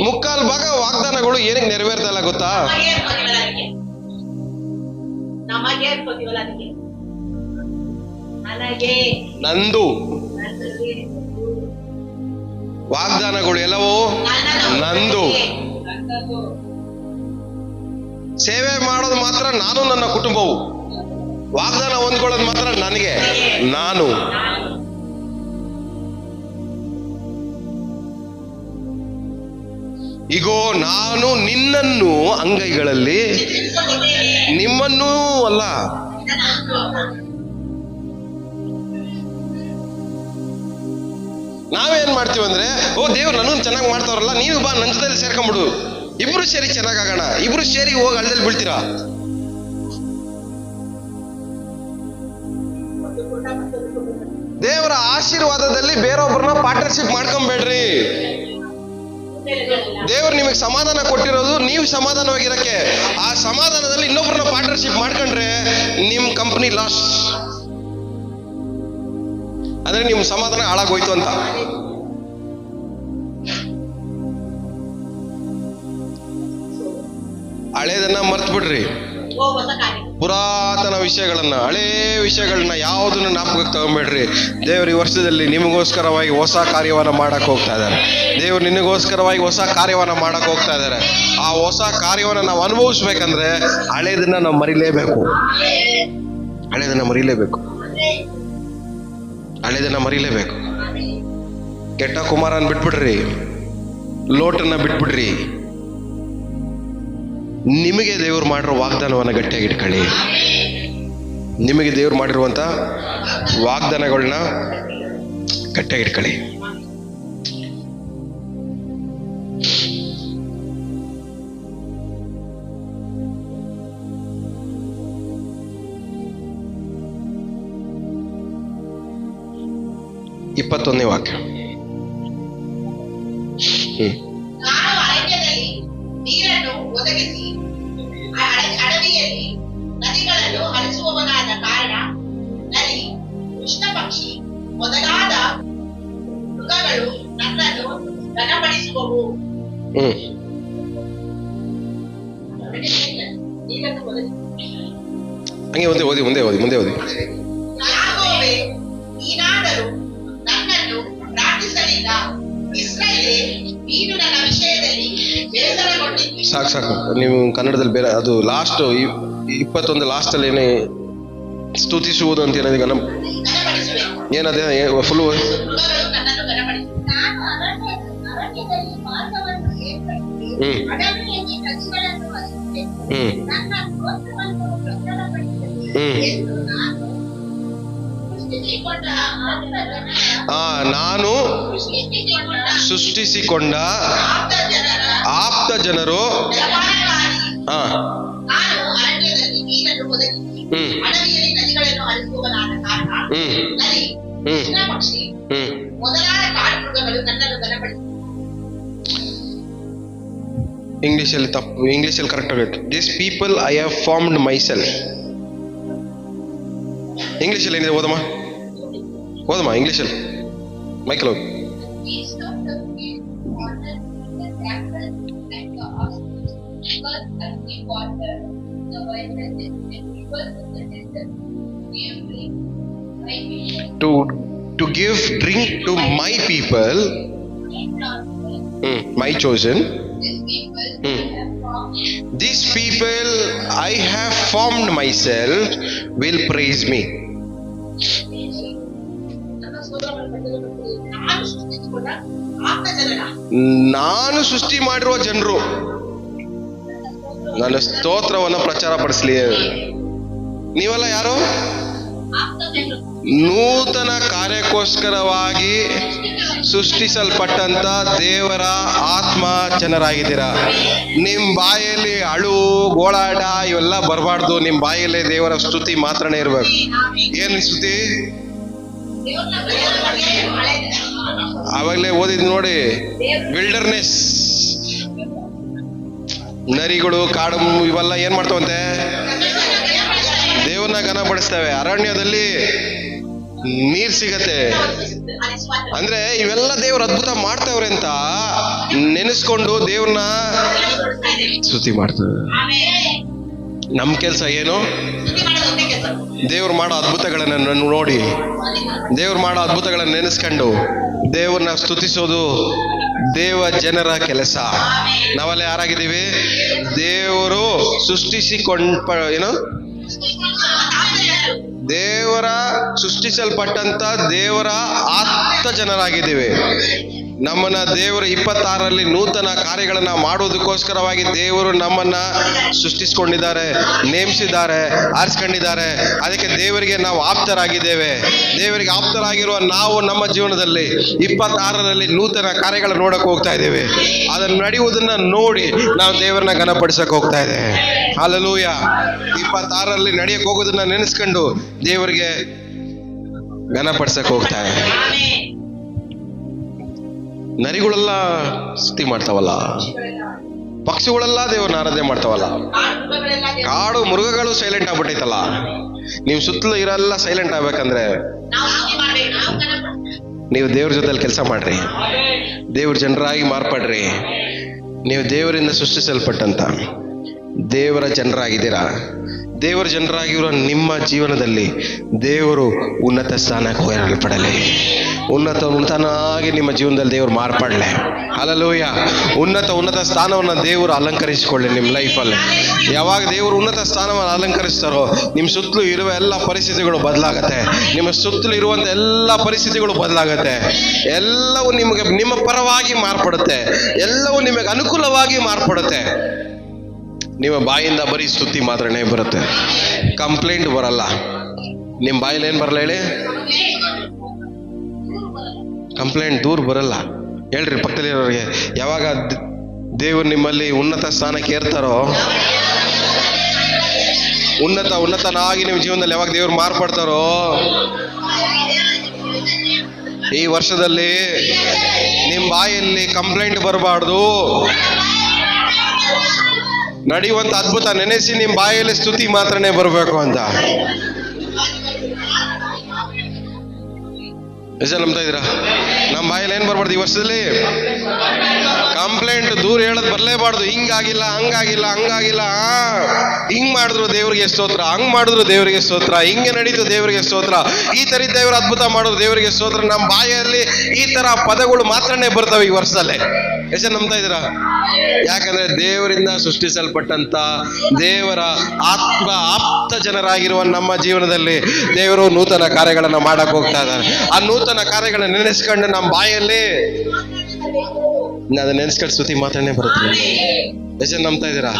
ಮುಕ್ಕಾಲ್ ಭಾಗ ವಾಗ್ದಾನಗಳು ಏನಕ್ಕೆ ನೆರವೇರ್ತಾ ಇಲ್ಲ ಗೊತ್ತಾ? ನಂದು ವಾಗ್ದಾನಗಳು ಎಲ್ಲವೂ ನಂದು. ಸೇವೆ ಮಾಡೋದು ಮಾತ್ರ ನಾನು, ನನ್ನ ಕುಟುಂಬವು. ವಾಗ್ದಾನ ಹೊಂದ್ಕೊಳ್ಳೋದು ಮಾತ್ರ ನನಗೆ, ನಾನು. ಈಗೋ ನಾನು ನಿನ್ನನ್ನು ಅಂಗೈಗಳಲ್ಲಿ, ನಿಮ್ಮನ್ನೂ ಅಲ್ಲ. ನಾವೇನ್ ಮಾಡ್ತೀವಿ ಅಂದ್ರೆ, ದೇವ್ರು ನನ್ನನ್ನು ಚೆನ್ನಾಗಿ ಮಾಡ್ತಾವ್ರಲ್ಲ, ನೀನು ಬಾ ನನ್ನ ಜೊತೆಲಿ ಸೇರ್ಕೊಂಡ್ಬಿಡು, ಇಬ್ರು ಸೇರಿ ಚೆನ್ನಾಗಾಗೋಣ, ಇಬ್ರು ಸೇರಿ ಹೋಗಿ ಹಳ್ಳದಲ್ಲಿ ಬೀಳ್ತೀರಾ. ದೇವರ ಆಶೀರ್ವಾದದಲ್ಲಿ ಬೇರೊಬ್ಬರನ್ನ ಪಾರ್ಟ್ನರ್ಶಿಪ್ ಮಾಡ್ಕೊಂಬೇಡ್ರಿ. ದೇವ್ರು ನಿಮಗೆ ಸಮಾಧಾನ ಕೊಟ್ಟಿರೋದು ನೀವು ಸಮಾಧಾನವಾಗಿರಕ್ಕೆ. ಆ ಸಮಾಧಾನದಲ್ಲಿ ಇನ್ನೊಬ್ಬರನ್ನ ಪಾರ್ಟ್ನರ್ಶಿಪ್ ಮಾಡ್ಕೊಂಡ್ರೆ ನಿಮ್ ಕಂಪನಿ ಲಾಸ್. ಅಂದ್ರೆ ನಿಮ್ ಸಮಾಧಾನ ಹಾಳಾಗೋಯ್ತು ಅಂತ. ಹಳೇದನ್ನ ಮರ್ತು ಬಿಡ್ರಿ. ಪುರಾತನ ವಿಷಯಗಳನ್ನ, ಹಳೇ ವಿಷಯಗಳನ್ನ ಯಾವುದನ್ನು ಜ್ಞಾಪಕಕ್ಕೆ ತಗೊಂಬೇಡ್ರಿ. ದೇವರು ಈ ವರ್ಷದಲ್ಲಿ ನಿಮಗೋಸ್ಕರವಾಗಿ ಹೊಸ ಕಾರ್ಯವನ್ನ ಮಾಡಕ್ ಹೋಗ್ತಾ ಇದ್ದಾರೆ. ದೇವರು ನಿನಗೋಸ್ಕರವಾಗಿ ಹೊಸ ಕಾರ್ಯವನ್ನ ಮಾಡಕ್ ಹೋಗ್ತಾ ಇದ್ದಾರೆ. ಆ ಹೊಸ ಕಾರ್ಯವನ್ನ ನಾವು ಅನುಭವಿಸ್ಬೇಕಂದ್ರೆ ಹಳೇದನ್ನ ನಾವು ಮರಿಲೇಬೇಕು. ಕೆಟ್ಟ ಕುಮಾರನ್ ಬಿಟ್ಬಿಡ್ರಿ, ಲೋಟನ್ನ ಬಿಟ್ಬಿಡ್ರಿ. ನಿಮಗೆ ದೇವ್ರು ಮಾಡಿರೋ ವಾಗ್ದಾನವನ್ನ ಗಟ್ಟಿಯಾಗಿ ಇಟ್ಕೊಳ್ಳಿ. ನಿಮಗೆ ದೇವ್ರು ಮಾಡಿರುವಂತ ವಾಗ್ದಾನಗಳನ್ನ ಗಟ್ಟಿಯಾಗಿ ಇಟ್ಕೊಳ್ಳಿ. ಇಪ್ಪತ್ತೊಂದನೇ ವಾಕ್ಯ. ಒದಗಿಸಿ ಅಡವಿಯಲ್ಲಿ ನದಿಗಳನ್ನು ಹರಿಸುವವನಾದ ಕಾರಣ ನದಿ, ಕೃಷ್ಣ ಪಕ್ಷಿ ಮೊದಲಾದ ಮೃಗಗಳು ನನ್ನನ್ನು ಘನಪಡಿಸುವವು. ಹಂಗೆ ಮುಂದೆ ಓದಿ. ಯಾಕೋಬೇ, ನೀನಾದರೂ ನನ್ನನ್ನು ಪ್ರಾರ್ಥಿಸಲಿಲ್ಲ. ಇಸ್ರಾಯೇಲೇ, ನೀನು ನನ್ನ ವಿಷಯದಲ್ಲಿ ಬೇಸರಗೊಂಡಿದ್ದೀ. ಸಾಕು ನೀವು ಕನ್ನಡದಲ್ಲಿ ಬೇರೆ ಅದು ಲಾಸ್ಟ್ 21 ಲಾಸ್ಟ್ ಅಲ್ಲಿ ಸ್ತುತಿಸುವುದು ಅಂತ ಏನದು ಘನಪಡಿಸುವೆ. ಏನದೇ ಫುಲ್ ಮೃಗಗಳು ನನ್ನನ್ನು ಘನಪಡಿಸುವೆ. ನಾನು ಅರಣ್ಯದಲ್ಲಿ ಮಾರ್ಗವನ್ನು ಏರ್ಪಡಿಸಿ ಅಡವಿಯಲ್ಲಿ ನದಿಗಳನ್ನು ಹರಿಸುವೆ. ನನ್ನ ಸ್ತೋತ್ರವನ್ನು ಪ್ರಚಾರಪಡಿಸುವೆ ಎಂದು ನಾನು ಸೃಷ್ಟಿಸಿಕೊಂಡ ಆಪ್ತ ಜನರು ನಾನು ಅರಣ್ಯದಲ್ಲಿ ನೀರನ್ನು ಒದಗಿಸಿ ಅಡವಿಯಲ್ಲಿ ನದಿಗಳನ್ನು ಹರಿಸುವವನಾದ ಕಾರಣ ನದಿ, ಕೃಷ್ಣ ಪಕ್ಷಿ ಮೊದಲಾದ ಕಾಡು ಮೃಗಗಳು ನನ್ನನ್ನು ಘನಪಡಿಸಿ. ಇಂಗ್ಲಿಷಲ್ಲಿ ತಪ್ಪು, ಇಂಗ್ಲಿಷಲ್ಲಿ ಕರೆಕ್ಟ್ ಆಗುತ್ತೆ. This people I have formed my self. ಇಂಗ್ಲಿಷಲ್ಲಿ ಏನಿದೆ ಓದಮ್ಮ ಇಂಗ್ಲಿಷಲ್ಲಿ ಮೈಕಲ್ ಹೋಗಿ. To give drink to my people, my chosen. These people I have formed myself will praise me. ನಾನು ಸೃಷ್ಟಿ ಮಾಡಿರುವ ಜನರು ನನ್ನ ಸ್ತೋತ್ರವನ್ನು ಪ್ರಚಾರ ಪಡಿಸಲಿ. ನೀವೆಲ್ಲ ಯಾರು? ನೂತನ ಕಾರ್ಯಕ್ಕೋಸ್ಕರವಾಗಿ ಸೃಷ್ಟಿಸಲ್ಪಟ್ಟಂತ ದೇವರ ಆತ್ಮ ಜನರಾಗಿದ್ದೀರಾ. ನಿಮ್ ಬಾಯಲ್ಲಿ ಅಳು ಗೋಳಾಟ ಇವೆಲ್ಲ ಬರಬಾರ್ದು. ನಿಮ್ ಬಾಯಲ್ಲಿ ದೇವರ ಸ್ತುತಿ ಮಾತ್ರನೇ ಇರ್ಬೇಕು. ಏನ್ ಸ್ತುತಿ? ಅವಾಗಲೇ ಓದಿದ್ ನೋಡಿ, ವಿಲ್ಡರ್ನೆಸ್, ನರಿಗಳು, ಕಾಡು ಇವೆಲ್ಲ ಏನ್ ಮಾಡ್ತಾವಂತೆ? ದೇವ್ರನ್ನ ಘನಪಡಿಸ್ತವೆ. ಅರಣ್ಯದಲ್ಲಿ ನೀರ್ ಸಿಗತ್ತೆ ಅಂದ್ರೆ ಇವೆಲ್ಲ ದೇವ್ರ ಅದ್ಭುತ ಮಾಡ್ತಾವ್ರೆ ಅಂತ ನೆನೆಸ್ಕೊಂಡು ದೇವ್ರನ್ನ ಸ್ತುತಿ ಮಾಡ್ತೇವೆ. ನಮ್ ಕೆಲ್ಸ ಏನು? ದೇವ್ರು ಮಾಡೋ ಅದ್ಭುತಗಳನ್ನ ನೋಡಿ, ದೇವ್ರು ಮಾಡೋ ಅದ್ಭುತಗಳನ್ನ ನೆನೆಸ್ಕೊಂಡು ದೇವ್ರನ್ನ ಸ್ತುತಿಸೋದು ದೇವ ಜನರ ಕೆಲಸ. ನಾವೆಲ್ಲ ಯಾರಾಗಿದ್ದೀವಿ? ದೇವರು ಏನು ದೇವರ ಸೃಷ್ಟಿಸಲ್ಪಟ್ಟಂತ ದೇವರ ಆಪ್ತ ಜನರಾಗಿದ್ದೀವಿ. ನಮ್ಮನ್ನ ದೇವರು 26ರಲ್ಲಿ ನೂತನ ಕಾರ್ಯಗಳನ್ನ ಮಾಡುವುದಕ್ಕೋಸ್ಕರವಾಗಿ ದೇವರು ನಮ್ಮನ್ನ ಸೃಷ್ಟಿಸ್ಕೊಂಡಿದ್ದಾರೆ, ನೇಮಿಸಿದ್ದಾರೆ, ಆರಿಸ್ಕೊಂಡಿದ್ದಾರೆ. ಅದಕ್ಕೆ ದೇವರಿಗೆ ನಾವು ಆಪ್ತರಾಗಿದ್ದೇವೆ. ದೇವರಿಗೆ ಆಪ್ತರಾಗಿರುವ ನಾವು ನಮ್ಮ ಜೀವನದಲ್ಲಿ 26ರಲ್ಲಿ ನೂತನ ಕಾರ್ಯಗಳು ನೋಡಕ್ ಹೋಗ್ತಾ ಇದ್ದೇವೆ. ಅದನ್ನ ನಡೆಯುವುದನ್ನ ನೋಡಿ ನಾವು ದೇವರನ್ನ ಘನಪಡಿಸಕ್ ಹೋಗ್ತಾ ಇದ್ದೇವೆ. ಹಲ್ಲೆಲೂಯಾ. 26ರಲ್ಲಿ ನಡೆಯಕ್ ಹೋಗೋದನ್ನ ನೆನೆಸ್ಕೊಂಡು ದೇವರಿಗೆ ಘನಪಡಿಸಕ್ ಹೋಗ್ತಾ ಇದೆ. ನರಿಗಳೆಲ್ಲ ಸ್ತುತಿ ಮಾಡ್ತಾವಲ್ಲ, ಪಕ್ಷಿಗಳೆಲ್ಲ ದೇವ್ರನ್ನ ಆರಾಧನೆ ಮಾಡ್ತಾವಲ್ಲ, ಕಾಡು ಮೃಗಗಳು ಸೈಲೆಂಟ್ ಆಗ್ಬಿಟ್ಟೈತಲ್ಲ. ನೀವು ಸುತ್ತಲೂ ಇರೋಲ್ಲ ಸೈಲೆಂಟ್ ಆಗ್ಬೇಕಂದ್ರೆ ನೀವು ದೇವ್ರ ಜೊತೆಲಿ ಕೆಲಸ ಮಾಡ್ರಿ, ದೇವ್ರ ಜನರಾಗಿ ಮಾರ್ಪಡ್ರಿ. ನೀವು ದೇವರಿಂದ ಸೃಷ್ಟಿಸಲ್ಪಟ್ಟಂತ ದೇವರ ಜನರಾಗಿದ್ದೀರಾ. ದೇವರ ಜನರಾಗಿರೋ ನಿಮ್ಮ ಜೀವನದಲ್ಲಿ ದೇವರು ಉನ್ನತ ಸ್ಥಾನಕ್ಕೆ ಹೋಗಲ್ಪಡಲಿ. ಉನ್ನತನಾಗಿ ನಿಮ್ಮ ಜೀವನದಲ್ಲಿ ದೇವರು ಮಾರ್ಪಡಲೆ. ಹಲ್ಲೆಲೂಯಾ. ಉನ್ನತ ಸ್ಥಾನವನ್ನು ದೇವರು ಅಲಂಕರಿಸಿಕೊಳ್ಳಿ ನಿಮ್ಮ ಲೈಫಲ್ಲಿ. ಯಾವಾಗ ದೇವರು ಉನ್ನತ ಸ್ಥಾನವನ್ನು ಅಲಂಕರಿಸ್ತಾರೋ ನಿಮ್ಮ ಸುತ್ತಲೂ ಇರುವ ಎಲ್ಲ ಪರಿಸ್ಥಿತಿಗಳು ಬದಲಾಗತ್ತೆ. ನಿಮ್ಮ ಸುತ್ತಲೂ ಇರುವಂಥ ಎಲ್ಲ ಪರಿಸ್ಥಿತಿಗಳು ಬದಲಾಗತ್ತೆ. ಎಲ್ಲವೂ ನಿಮಗೆ ನಿಮ್ಮ ಪರವಾಗಿ ಮಾರ್ಪಡುತ್ತೆ. ಎಲ್ಲವೂ ನಿಮಗೆ ಅನುಕೂಲವಾಗಿ ಮಾರ್ಪಡುತ್ತೆ. ನಿಮ್ಮ ಬಾಯಿಂದ ಬರೀ ಸ್ತುತಿ ಮಾತ್ರನೇ ಬರುತ್ತೆ, ಕಂಪ್ಲೇಂಟ್ ಬರಲ್ಲ. ನಿಮ್ಮ ಬಾಯಲ್ಲಿ ಏನು ಬರಲ್ಲ ಹೇಳಿ? ಕಂಪ್ಲೇಂಟ್ ದೂರ ಬರಲ್ಲ. ಹೇಳ್ರಿ ಪಕ್ಕದಲ್ಲಿರೋರಿಗೆ, ಯಾವಾಗ ದೇವರು ನಿಮ್ಮಲ್ಲಿ ಉನ್ನತ ಸ್ಥಾನಕ್ಕೆ ಏರ್ತಾರೋ, ಉನ್ನತನಾಗಿ ನಿಮ್ಮ ಜೀವನದಲ್ಲಿ ಯಾವಾಗ ದೇವ್ರು ಮಾರ್ಪಡ್ತಾರೋ, ಈ ವರ್ಷದಲ್ಲಿ ನಿಮ್ಮ ಬಾಯಲ್ಲಿ ಕಂಪ್ಲೇಂಟ್ ಬರಬಾರ್ದು. ನಡೆಯುವಂತ ಅದ್ಭುತ ನೆನೆಸಿ ನಿಮ್ ಬಾಯಲ್ಲಿ ಸ್ತುತಿ ಮಾತ್ರನೇ ಬರಬೇಕು ಅಂತ. ಎಷ್ಟು ನಂಬ್ತಾ ಇದ್ದೀರಾ? ನಮ್ಮ ಬಾಯಲ್ಲಿ ಏನ್ ಬರ್ಬಾರ್ದು ಈ ವರ್ಷದಲ್ಲಿ? ಕಂಪ್ಲೇಂಟ್, ದೂರ ಹೇಳದ್ ಬರ್ಲೇಬಾರ್ದು. ಹಿಂಗಾಗಿಲ್ಲ, ಹಂಗಾಗಿಲ್ಲ, ಹಂಗಾಗಿಲ್ಲ, ಹಿಂಗ್ ಮಾಡಿದ್ರು ದೇವರಿಗೆ ಸ್ತೋತ್ರ, ಹಂಗ್ ಮಾಡಿದ್ರು ದೇವರಿಗೆ ಸ್ತೋತ್ರ, ಹಿಂಗೆ ನಡೀತು ದೇವರಿಗೆ ಸ್ತೋತ್ರ, ಈ ತರ ದೇವರು ಅದ್ಭುತ ಮಾಡೋದು ದೇವರಿಗೆ ಸ್ತೋತ್ರ. ನಮ್ಮ ಬಾಯಲ್ಲಿ ಈ ತರ ಪದಗಳು ಮಾತ್ರನೇ ಬರ್ತವೆ ಈ ವರ್ಷದಲ್ಲಿ. ಎಷ್ಟು ನಂಬ್ತಾ ಇದ್ದೀರಾ? ಯಾಕಂದ್ರೆ ದೇವರಿಂದ ಸೃಷ್ಟಿಸಲ್ಪಟ್ಟಂತ ದೇವರ ಆಪ್ತ ಜನರಾಗಿರುವ ನಮ್ಮ ಜೀವನದಲ್ಲಿ ದೇವರು ನೂತನ ಕಾರ್ಯಗಳನ್ನ ಮಾಡಕ್ ಹೋಗ್ತಾ ಇದ್ದಾರೆ. ಆ ನೂತನ ಕಾರ್ಯಗಳನ್ನ ನೆನೆಸ್ಕೊಂಡು ನಮ್ಮ ಬಾಯಲ್ಲಿ ಅದನ್ನ ನೆನೆಸ್ಕೊಂಡು ಸ್ತುತಿ ಮಾತ್ರನೇ ಬರುತ್ತೆ. ಎಷ್ಟು ನಂಬ್ತಾ ಇದ್ದೀರಾ?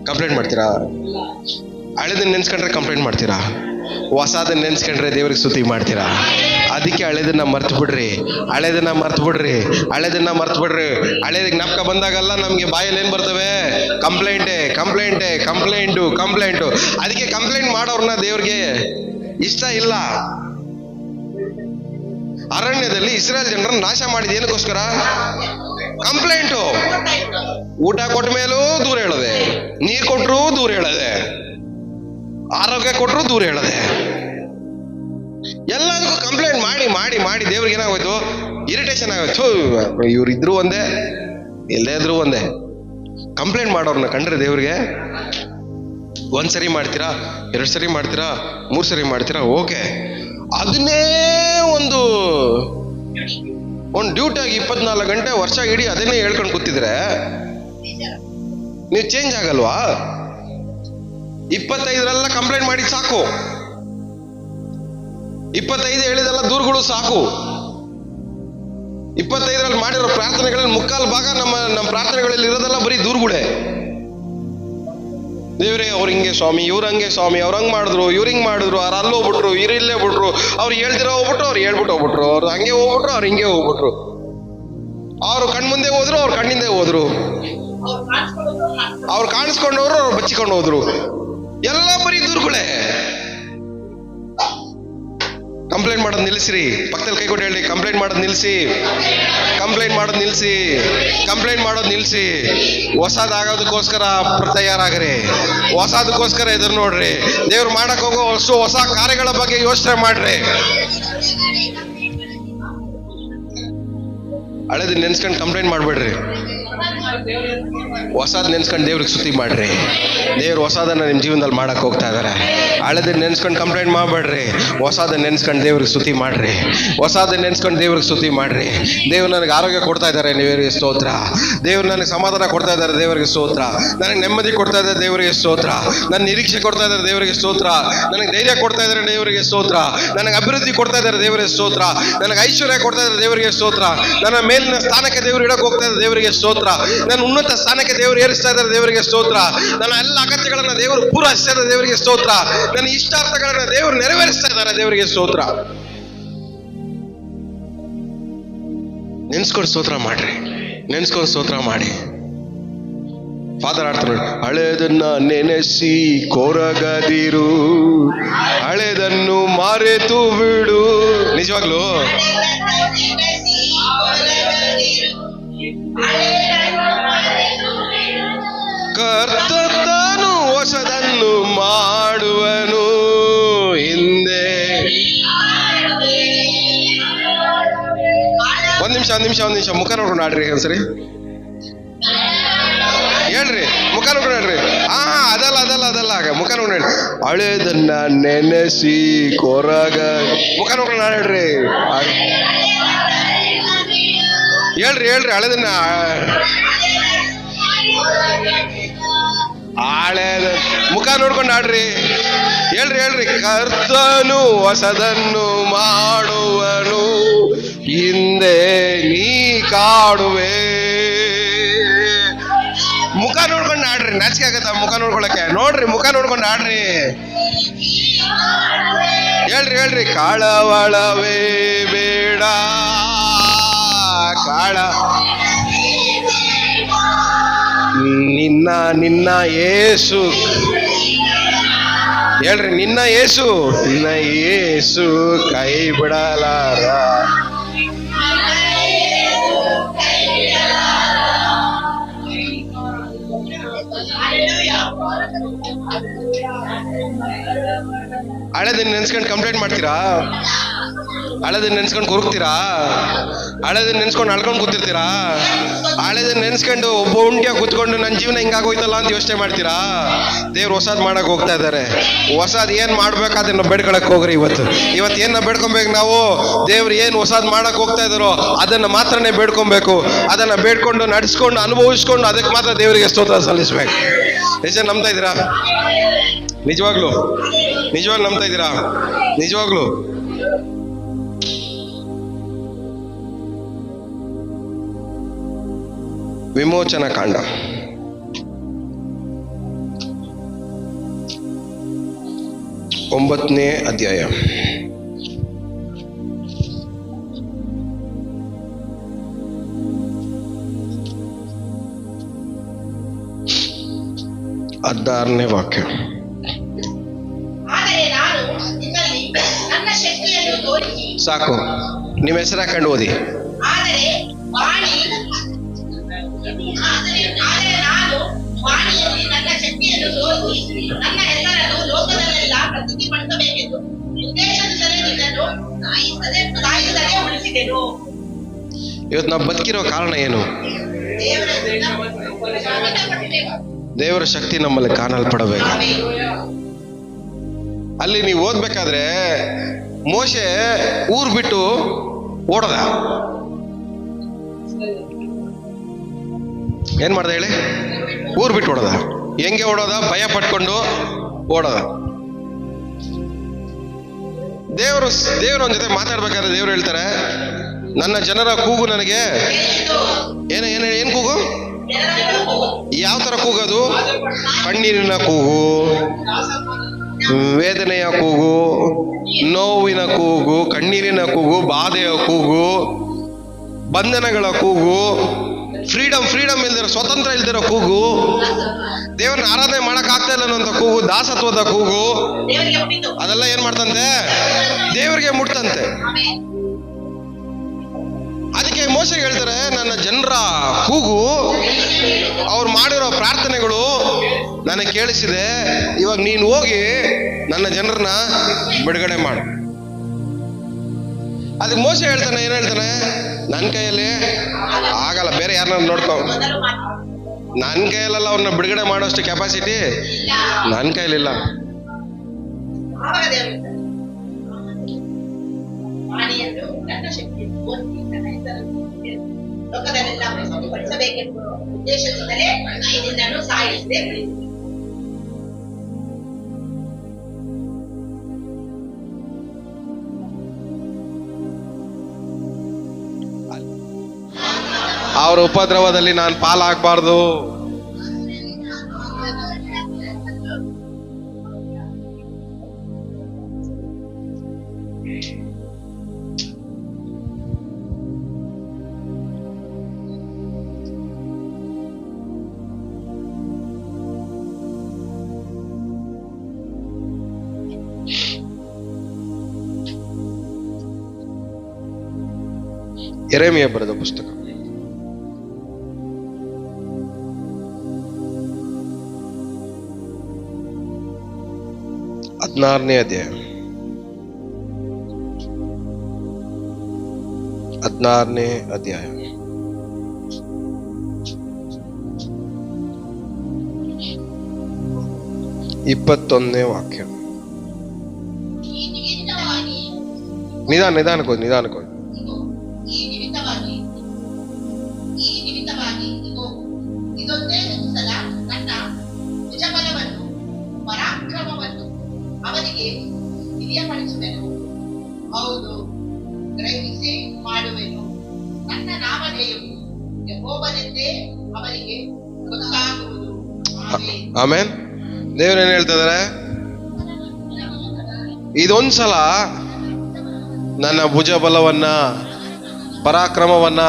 ಕಂಪ್ಲೇಂಟ್ ಮಾಡ್ತೀರಾ? ಹಳೆದನ್ನ ನೆನ್ಸ್ಕೊಂಡ್ರೆ ಕಂಪ್ಲೇಂಟ್ ಮಾಡ್ತೀರಾ? ಹೊಸದನ್ನ ನೆನ್ಸ್ಕೊಂಡ್ರೆ ದೇವ್ರಿಗೆ ಸ್ತುತಿ ಮಾಡ್ತೀರಾ? ಅದಕ್ಕೆ ಹಳೆದನ್ನ ಮರ್ತು ಬಿಡ್ರಿ, ಹಳೆದನ್ನ ಮರ್ತು ಬಿಡ್ರಿ, ಹಳೆದನ್ನ ಮರ್ತು ಬಿಡ್ರಿ. ಹಳೆದಕ್ಕೆ ಜ್ಞಾಪಕ ಬಂದಾಗಲ್ಲ ನಮ್ಗೆ ಬಾಯಲ್ಲಿ ಏನ್ ಬರ್ತವೆ? ಕಂಪ್ಲೇಂಟೇ, ಕಂಪ್ಲೇಂಟೇ, ಕಂಪ್ಲೇಂಟು, ಕಂಪ್ಲೇಂಟು. ಅದಕ್ಕೆ ಕಂಪ್ಲೇಂಟ್ ಮಾಡೋರ್ನ ದೇವ್ರಿಗೆ ಇಷ್ಟ ಇಲ್ಲ. ಅರಣ್ಯದಲ್ಲಿ ಇಸ್ರಾಯೇಲ್ ಜನರನ್ನ ನಾಶ ಮಾಡಿದ ಏನಕ್ಕೋಸ್ಕರ? ಕಂಪ್ಲೇಂಟು. ಊಟ ಕೊಟ್ಟ ಮೇಲೂ ದೂರ ಹೇಳದೆ, ನೀರ್ ಕೊಟ್ರು ದೂರ ಹೇಳದೆ, ಆರೋಗ್ಯ ಕೊಟ್ರು ದೂರ ಹೇಳದೆ, ಎಲ್ಲದಕ್ಕೂ ಕಂಪ್ಲೇಂಟ್ ಮಾಡಿ ಮಾಡಿ ಮಾಡಿ ದೇವ್ರಿಗೆ ಏನಾಗೋಯ್ತು? ಇರಿಟೇಷನ್ ಆಗೋಯ್ತು. ಇವ್ರಿದ್ರು ಒಂದೇ, ಇಲ್ಲದೇ ಇದ್ರು ಒಂದೇ. ಕಂಪ್ಲೇಂಟ್ ಮಾಡೋರ್ನ ಕಂಡ್ರೆ ದೇವ್ರಿಗೆ ಒಂದ್ಸರಿ ಮಾಡ್ತೀರಾ, 2 ಸರಿ ಮಾಡ್ತೀರಾ, 3 ಸರಿ ಮಾಡ್ತೀರಾ, ಓಕೆ. ಅದನ್ನೇ ಒಂದು ಡ್ಯೂಟಿಯಾಗಿ 24 ಗಂಟೆ ವರ್ಷ ಇಡೀ ಅದನ್ನೇ ಹೇಳ್ಕೊಂಡು ಕೂತಿದ್ರೆ ನೀವು ಚೇಂಜ್ ಆಗಲ್ವಾ? 25 ಕಂಪ್ಲೇಂಟ್ ಮಾಡಿ ಸಾಕು, 25 ಹೇಳಿದೆಲ್ಲ ದೂರುಗಳು ಸಾಕು. 25 ಮಾಡಿರೋ ಪ್ರಾರ್ಥನೆಗಳಲ್ಲಿ 3/4 ಭಾಗ ನಮ್ಮ ಪ್ರಾರ್ಥನೆಗಳಲ್ಲಿ ಇರೋದೆಲ್ಲ ಬರೀ ದೂರುಗಳೇ. ದೇವ್ರೆ ಅವ್ರು ಹಿಂಗೆ ಸ್ವಾಮಿ, ಇವ್ರು ಹಂಗೆ ಸ್ವಾಮಿ, ಅವ್ರು ಹಂಗೆ ಮಾಡಿದ್ರು, ಇವ್ರು ಹಿಂಗೆ ಮಾಡಿದ್ರು, ಅವ್ರು ಅಲ್ಲಿ ಹೋಗ್ಬಿಟ್ರು, ಇವ್ರು ಇಲ್ಲೇ ಬಿಟ್ರು, ಅವ್ರು ಹೇಳ್ದಿರೋ ಹೋಗ್ಬಿಟ್ರು, ಅವ್ರು ಹೇಳ್ಬಿಟ್ಟು ಹೋಗ್ಬಿಟ್ರು, ಅವ್ರು ಹಂಗೆ ಹೋಗ್ಬಿಟ್ರು, ಅವ್ರು ಹಿಂಗೆ ಹೋಗ್ಬಿಟ್ರು, ಅವ್ರು ಕಣ್ಮುಂದೆ ಹೋದ್ರು, ಅವ್ರು ಕಣ್ಣಿಂದೆ ಹೋದ್ರು, ಅವ್ರು ಕಾಣಿಸ್ಕೊಂಡವ್ರು, ಅವ್ರು ಬಚ್ಚಿಕೊಂಡು ಹೋದ್ರು. ಎಲ್ಲ ಬರೀ ದೂರುಗಳೇ. ಕಂಪ್ಲೇಂಟ್ ಮಾಡೋದು ನಿಲ್ಸ್ರಿ. ಪಕ್ಕದಲ್ಲಿ ಕೈ ಕೊಟ್ಟು ಹೇಳಿ, ಕಂಪ್ಲೇಂಟ್ ಮಾಡೋದು ನಿಲ್ಸಿ, ಕಂಪ್ಲೇಂಟ್ ಮಾಡೋದು ನಿಲ್ಸಿ, ಕಂಪ್ಲೇಂಟ್ ಮಾಡೋದು ನಿಲ್ಸಿ. ಹೊಸದಾಗೋದಕ್ಕೋಸ್ಕರ ತಯಾರಾಗ್ರಿ, ಹೊಸದಕ್ಕೋಸ್ಕರ ಎದುರು ನೋಡ್ರಿ. ದೇವ್ರು ಮಾಡಕ್ ಹೋಗೋ ಹೊಸ ಕಾರ್ಯಗಳ ಬಗ್ಗೆ ಯೋಚನೆ ಮಾಡ್ರಿ. ಹಳೆದ್ ನೆನ್ಸ್ಕೊಂಡು ಕಂಪ್ಲೇಂಟ್ ಮಾಡ್ಬೇಡ್ರಿ, ಹೊಸದ್ ನೆನ್ಸ್ಕೊಂಡು ದೇವ್ರಿಗೆ ಸ್ತುತಿ ಮಾಡ್ರಿ. ದೇವ್ರು ಹೊಸದನ್ನ ನಿಮ್ ಜೀವನದಲ್ಲಿ ಮಾಡಕ್ ಹೋಗ್ತಾ ಇದಾರೆ. ಹಳೆದನ್ನ ನೆನ್ಸ್ಕೊಂಡು ಕಂಪ್ಲೇಂಟ್ ಮಾಡ್ಬೇಡ್ರಿ, ಹೊಸದನ್ನ ನೆನ್ಸ್ಕೊಂಡು ದೇವ್ರಿಗೆ ಸ್ತುತಿ ಮಾಡ್ರಿ, ಹೊಸದನ್ನ ನೆನ್ಸ್ಕೊಂಡು ದೇವ್ರಿಗೆ ಸ್ತುತಿ ಮಾಡ್ರಿ. ದೇವ್ರು ನನಗೆ ಆರೋಗ್ಯ ಕೊಡ್ತಾ ಇದ್ದಾರೆ, ದೇವರಿಗೆ ಸ್ತೋತ್ರ. ದೇವ್ರು ನನಗೆ ಸಮಾಧಾನ ಕೊಡ್ತಾ ಇದ್ದಾರೆ, ದೇವರಿಗೆ ಸ್ತೋತ್ರ. ನನಗೆ ನೆಮ್ಮದಿ ಕೊಡ್ತಾ ಇದ್ದಾರೆ, ದೇವರಿಗೆ ಸ್ತೋತ್ರ. ನನ್ನ ನಿರೀಕ್ಷೆ ಕೊಡ್ತಾ ಇದ್ದಾರೆ, ದೇವರಿಗೆ ಸ್ತೋತ್ರ. ನನಗೆ ಧೈರ್ಯ ಕೊಡ್ತಾ ಇದ್ದಾರೆ, ದೇವರಿಗೆ ಸ್ತೋತ್ರ. ನನಗೆ ಅಭಿವೃದ್ಧಿ ಕೊಡ್ತಾ ಇದ್ದಾರೆ, ದೇವರಿಗೆ ಸ್ತೋತ್ರ. ನನಗೆ ಐಶ್ವರ್ಯ ಕೊಡ್ತಾ ಇದ್ದಾರೆ, ದೇವರಿಗೆ ಸ್ತೋತ್ರ. ನನ್ನ ಮೇಲಿನ ಸ್ಥಾನಕ್ಕೆ ದೇವರು ಇಡಕ್ಕೆ ಹೋಗ್ತಾ ಇದ್ದಾರೆ, ದೇವರಿಗೆ ಸ್ತೋತ್ರ. ನನ್ನ ಉನ್ನತ ಸ್ಥಾನಕ್ಕೆ ದೇವರು ಏರಿಸ್ತಾ ಇದ್ದಾರೆ, ದೇವರಿಗೆ ಸ್ತೋತ್ರ. ನನ್ನ ಎಲ್ಲ ಅಗತ್ಯಗಳನ್ನ ದೇವರು ಪೂರೈಸ್ತಾ ಇದ್ದಾರೆ, ದೇವರಿಗೆ ಸ್ತೋತ್ರ. ನನ್ನ ಇಷ್ಟಾರ್ಥಗಳನ್ನ ದೇವರು ನೆರವೇರಿಸ್ತಾ ಇದ್ದಾರೆ, ದೇವರಿಗೆ ಸ್ತೋತ್ರ. ನೆನ್ಸ್ಕೊಂಡು ಸ್ತೋತ್ರ ಮಾಡ್ರಿ, ನೆನ್ಸ್ಕೊಂಡು ಸ್ತೋತ್ರ ಮಾಡಿ. ಫಾದರ್ ಆಡ್ತಾರೆ, ಹಳೆದನ್ನ ನೆನೆಸಿ ಕೊರಗದಿರು, ಹಳೆದನ್ನು ಮರೆತು ಬಿಡು. ನಿಜವಾಗ್ಲು ಕರ್ತನು ಹೊಸದನ್ನು ಮಾಡುವನು ಹಿಂದೆ. ಒಂದ್ ನಿಮಿಷ ಮುಖ ನೋಡ್ಕೊಂಡು ಆಡ್ರಿ ಒಂದ್ಸರಿ. ಹೇಳ್ರಿ, ಮುಖ ನೋಡ್ಕೊಂಡು ಹೇಳ್ರಿ. ಅದಲ್ಲ ಮುಖ ನೋಡ್ಕೊಂಡು ಹೇಳಿ. ಹಳೆದನ್ನ ನೆನೆಸಿ ಕೊರಗ, ಮುಖ ನೋಡ್ಕೊಂಡು ಹೇಳ್ರಿ. ಹೇಳ್ರಿ ಹಳೆದನ್ನ ಹಳೆದ ಮುಖ ನೋಡ್ಕೊಂಡು ಆಡ್ರಿ. ಹೇಳ್ರಿ. ಕರ್ತನು ಹೊಸದನ್ನು ಮಾಡುವನು ಹಿಂದೆ ನೀ ಕಾಡುವೆ. ಮುಖ ನೋಡ್ಕೊಂಡು ಆಡ್ರಿ. ನಾಚಿಕೆ ಆಗತ್ತ ಮುಖ ನೋಡ್ಕೊಳಕ್ಕೆ? ನೋಡ್ರಿ, ಮುಖ ನೋಡ್ಕೊಂಡು ಆಡ್ರಿ. ಹೇಳ್ರಿ. ಕಾಳವಳವೇ ಬೇಡ, ಕಾಳ ನಿನ್ನ ಯೇಸು. ಹೇಳ್ರಿ, ನಿನ್ನ ಯೇಸು ಕೈ ಬಿಡಲಾರ. ಹಳೆದನ್ನ ನೆನ್ಸ್ಕೊಂಡು ಕಂಪ್ಲೇಂಟ್ ಮಾಡ್ತೀರಾ? ಹಳೆದನ್ನ ನೆನ್ಸ್ಕೊಂಡು ಕೊರಗ್ತೀರಾ? ಹಳೆದನ್ನ ನೆನ್ಸ್ಕೊಂಡು ಅಳ್ಕೊಂಡು ಕೂತಿರ್ತೀರಾ? ಹಳೆದನ್ನ ನೆನ್ಸ್ಕೊಂಡು ಒಬ್ಬ ಉಂಟಿಯಾಗಿ ಕೂತ್ಕೊಂಡು ನನ್ನ ಜೀವನ ಹಿಂಗಾಗೋಯ್ತಲ್ಲ ಅಂತ ಯೋಚನೆ ಮಾಡ್ತೀರಾ? ದೇವ್ರು ಹೊಸದ್ ಮಾಡಕ್ ಹೋಗ್ತಾ ಇದ್ದಾರೆ. ಹೊಸದ್ ಏನ್ ಮಾಡ್ಬೇಕಾದನ್ನ ಬೇಡ್ಕೊಳಕ್ ಹೋಗ್ರಿ. ಇವತ್ತು ಏನ ಬೇಡ್ಕೊಬೇಕು ನಾವು? ದೇವ್ರು ಏನ್ ಹೊಸದ್ ಮಾಡಕ್ ಹೋಗ್ತಾ ಇದಾರೋ ಅದನ್ನ ಮಾತ್ರನೇ ಬೇಡ್ಕೊಬೇಕು. ಅದನ್ನ ಬೇಡ್ಕೊಂಡು ನಡ್ಸ್ಕೊಂಡು ಅನುಭವಿಸ್ಕೊಂಡು ಅದಕ್ಕೆ ಮಾತ್ರ ದೇವರಿಗೆ ಸ್ತೋತ್ರ ಸಲ್ಲಿಸ್ಬೇಕು. ಎಷ್ಟು ಜನ ನಂಬ್ತಾ ಇದ್ದೀರಾ? ನಿಜವಾಗ್ಲು ನಂಬ್ತಾ ಇದ್ದೀರಾ? ನಿಜವಾಗ್ಲು ವಿಮೋಚನಾ ಕಾಂಡ 9ನೇ ಅಧ್ಯಾಯ. ಹದಿನಾರನೇ ವಾಕ್ಯ. ಆದರೆ ನಾನು ನಿನ್ನಲ್ಲಿ ನನ್ನ ಶಕ್ತಿಯನ್ನು ತೋರಿಸಿ. ಸಾಕು, ನಿಮ್ಮ ಹೆಸರು ಹಾಕೊಂಡು ಓದಿ. ಆದರೆ ನಾನು ವಾಣಿಯಲ್ಲಿ ನನ್ನ ಶಕ್ತಿಯನ್ನು ತೋರಿಸಿ ನನ್ನ ಹೆಸರನ್ನು ಲೋಕದಲ್ಲೆಲ್ಲ ಪ್ರಸಿದ್ಧಿಪಡಿಸಬೇಕೆಂದು ಉದ್ದೇಶದಿಂದಲೇ ನಿನ್ನನ್ನು ಕಾಯಿಸದೆ ಉಳಿಸಿದೆನು. ಇವತ್ತು ನಾವು ಬದುಕಿರೋ ಕಾರಣ ಏನು? ದೇವರ ಶಕ್ತಿ ನಮ್ಮಲ್ಲಿ ಕಾಣಲ್ಪಡಬೇಕು. ಅಲ್ಲಿ ನೀವು ಓದ್ಬೇಕಾದ್ರೆ ಮೋಶೆ ಊರ್ ಬಿಟ್ಟು ಓಡದ. ಏನ್ ಮಾಡ್ದ ಹೇಳಿ? ಊರ್ ಬಿಟ್ಟು ಓಡದ. ಹೆಂಗೆ ಓಡೋದ? ಭಯ ಪಟ್ಕೊಂಡು ಓಡದ. ದೇವರು ಅವನ ಜೊತೆ ಮಾತಾಡ್ಬೇಕಾದ್ರೆ ದೇವ್ರು ಹೇಳ್ತಾರೆ, ನನ್ನ ಜನರ ಕೂಗು ನನಗೆ ಏನ್ ಕೂಗು? ಯಾವ ತರ ಕೂಗೋದು? ಕಣ್ಣೀರಿನ ಕೂಗು, ವೇದನೆಯ ಕೂಗು, ನೋವಿನ ಕೂಗು, ಕಣ್ಣೀರಿನ ಕೂಗು, ಬಾಧೆಯ ಕೂಗು, ಬಂಧನಗಳ ಕೂಗು, ಫ್ರೀಡಮ್ ಇಲ್ದಿರೋ, ಸ್ವತಂತ್ರ ಇಲ್ದಿರೋ ಕೂಗು, ದೇವ್ರನ್ನ ಆರಾಧನೆ ಮಾಡಕ್ ಆಗ್ತಾ ಇಲ್ಲ ಅನ್ನೋಂಥ ಕೂಗು, ದಾಸತ್ವದ ಕೂಗು, ಅದೆಲ್ಲ ಏನ್ ಮಾಡ್ತಂತೆ? ದೇವರಿಗೆ ಮುಟ್ತಂತೆ. ಅದಕ್ಕೆ ಮೋಶೆಗೆ ಹೇಳ್ತಾರೆ, ನನ್ನ ಜನರ ಕೂಗು, ಅವ್ರು ಮಾಡಿರೋ ಪ್ರಾರ್ಥನೆಗಳು ನನಗೆ ಕೇಳಿಸಿದೆ. ಇವಾಗ ನೀನು ಹೋಗಿ ನನ್ನ ಜನರನ್ನ ಬಿಡುಗಡೆ ಮಾಡು. ಅದಕ್ಕೆ ಮೋಶೆ ಹೇಳ್ತಾನೆ, ಏನ್ ಹೇಳ್ತಾನೆ? ನನ್ನ ಕೈಯಲ್ಲಿ ಆಗಲ್ಲ, ಬೇರೆ ಯಾರನ್ನ ನೋಡ್ಕೊ. ನನ್ನ ಕೈಯಲ್ಲೆಲ್ಲ ಅವ್ರನ್ನ ಬಿಡುಗಡೆ ಮಾಡೋಷ್ಟು ಕೆಪಾಸಿಟಿ ನನ್ನ ಕೈಲಿಲ್ಲ. ಲೋಕದಲ್ಲೆಲ್ಲ ಪ್ರಸಿದ್ಧಿಪಡಿಸಬೇಕೆಂಬ ಉದ್ದೇಶದಿಂದಲೇ ನಿನ್ನನ್ನು ಸಾಯಿಸದೆ ಉಳಿಸಿದೆನು. ಅವರ ಉಪದ್ರವದಲ್ಲಿ ನಾನು ಪಾಲಾಗಬಾರ್ದು. ಯೆರೆಮೀಯ ಬರೆದ ಪುಸ್ತಕ 16ನೇ ಅಧ್ಯಾಯ 16ನೇ ಅಧ್ಯಾಯ 21ನೇ ವಾಕ್ಯ. ನಿಧಾನಕ್ಕೆ ಈ ನಿಮಿತ್ತವಾಗಿ ಇದೊಂದೇ ಸಲ ನನ್ನ ನಿಜಬಲವನ್ನು ಪರಾಕ್ರಮವನ್ನು ಅವನಿಗೆ ತಿಳಿಯಪಡಿಸುವೆನು. ಹೌದು, ಗ್ರಹಿಸಿ ಮಾಡುವೆನು. ನನ್ನ ನಾಮಧೇಯವು ಯೆಹೋವನೆಂದೇ ಅವರಿಗೆ ಗೊತ್ತಾಗುವುದು. ಆಮೆನ್. ದೇವರೇನು ಹೇಳ್ತಾ ಇದ್ದಾರೆ? ಇದೊಂದ್ಸಲ ನನ್ನ ಭುಜಬಲವನ್ನ ಪರಾಕ್ರಮವನ್ನ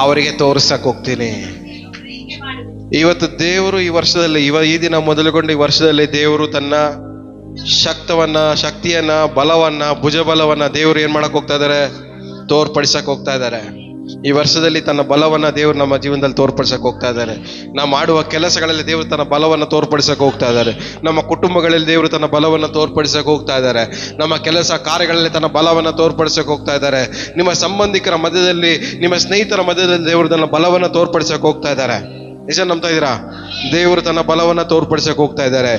ಅವರಿಗೆ ತೋರಿಸಕ್ ಹೋಗ್ತೀನಿ. ಇವತ್ತು ದೇವರು ಈ ವರ್ಷದಲ್ಲಿ ಈ ದಿನ ಮೊದಲುಗೊಂಡು ಈ ವರ್ಷದಲ್ಲಿ ದೇವರು ತನ್ನ ಶಕ್ತಿಯನ್ನ ಬಲವನ್ನ ಭುಜಬಲವನ್ನ ದೇವರು ಏನ್ ಮಾಡಕ್ ಹೋಗ್ತಾ ಇದಾರೆ? ತೋರ್ಪಡಿಸಕ್ ಹೋಗ್ತಾ ಇದ್ದಾರೆ. ಈ ವರ್ಷದಲ್ಲಿ ತನ್ನ ಬಲವನ್ನ ದೇವರು ನಮ್ಮ ಜೀವನದಲ್ಲಿ ತೋರ್ಪಡಿಸಕ್ಕೆ ಹೋಗ್ತಾ ಇದ್ದಾರೆ. ನಾವು ಮಾಡುವ ಕೆಲಸಗಳಲ್ಲಿ ದೇವರು ತನ್ನ ಬಲವನ್ನು ತೋರ್ಪಡಿಸಕ್ಕೆ ಹೋಗ್ತಾ ಇದ್ದಾರೆ. ನಮ್ಮ ಕುಟುಂಬಗಳಲ್ಲಿ ದೇವರು ತನ್ನ ಬಲವನ್ನು ತೋರ್ಪಡಿಸಕ್ಕೆ ಹೋಗ್ತಾ ಇದ್ದಾರೆ. ನಮ್ಮ ಕೆಲಸ ಕಾರ್ಯಗಳಲ್ಲಿ ತನ್ನ ಬಲವನ್ನು ತೋರ್ಪಡಿಸಕ್ಕೆ ಹೋಗ್ತಾ ಇದ್ದಾರೆ. ನಿಮ್ಮ ಸಂಬಂಧಿಕರ ಮಧ್ಯದಲ್ಲಿ, ನಿಮ್ಮ ಸ್ನೇಹಿತರ ಮಧ್ಯದಲ್ಲಿ ದೇವರು ತನ್ನ ಬಲವನ್ನು ತೋರ್ಪಡಿಸಕ್ಕೆ ಹೋಗ್ತಾ ಇದ್ದಾರೆ. ನಿಜ ನಂಬ್ತಾ ಇದ್ದೀರಾ? ದೇವರು ತನ್ನ ಬಲವನ್ನು ತೋರ್ಪಡಿಸಕ್ಕೆ ಹೋಗ್ತಾ ಇದ್ದಾರೆ.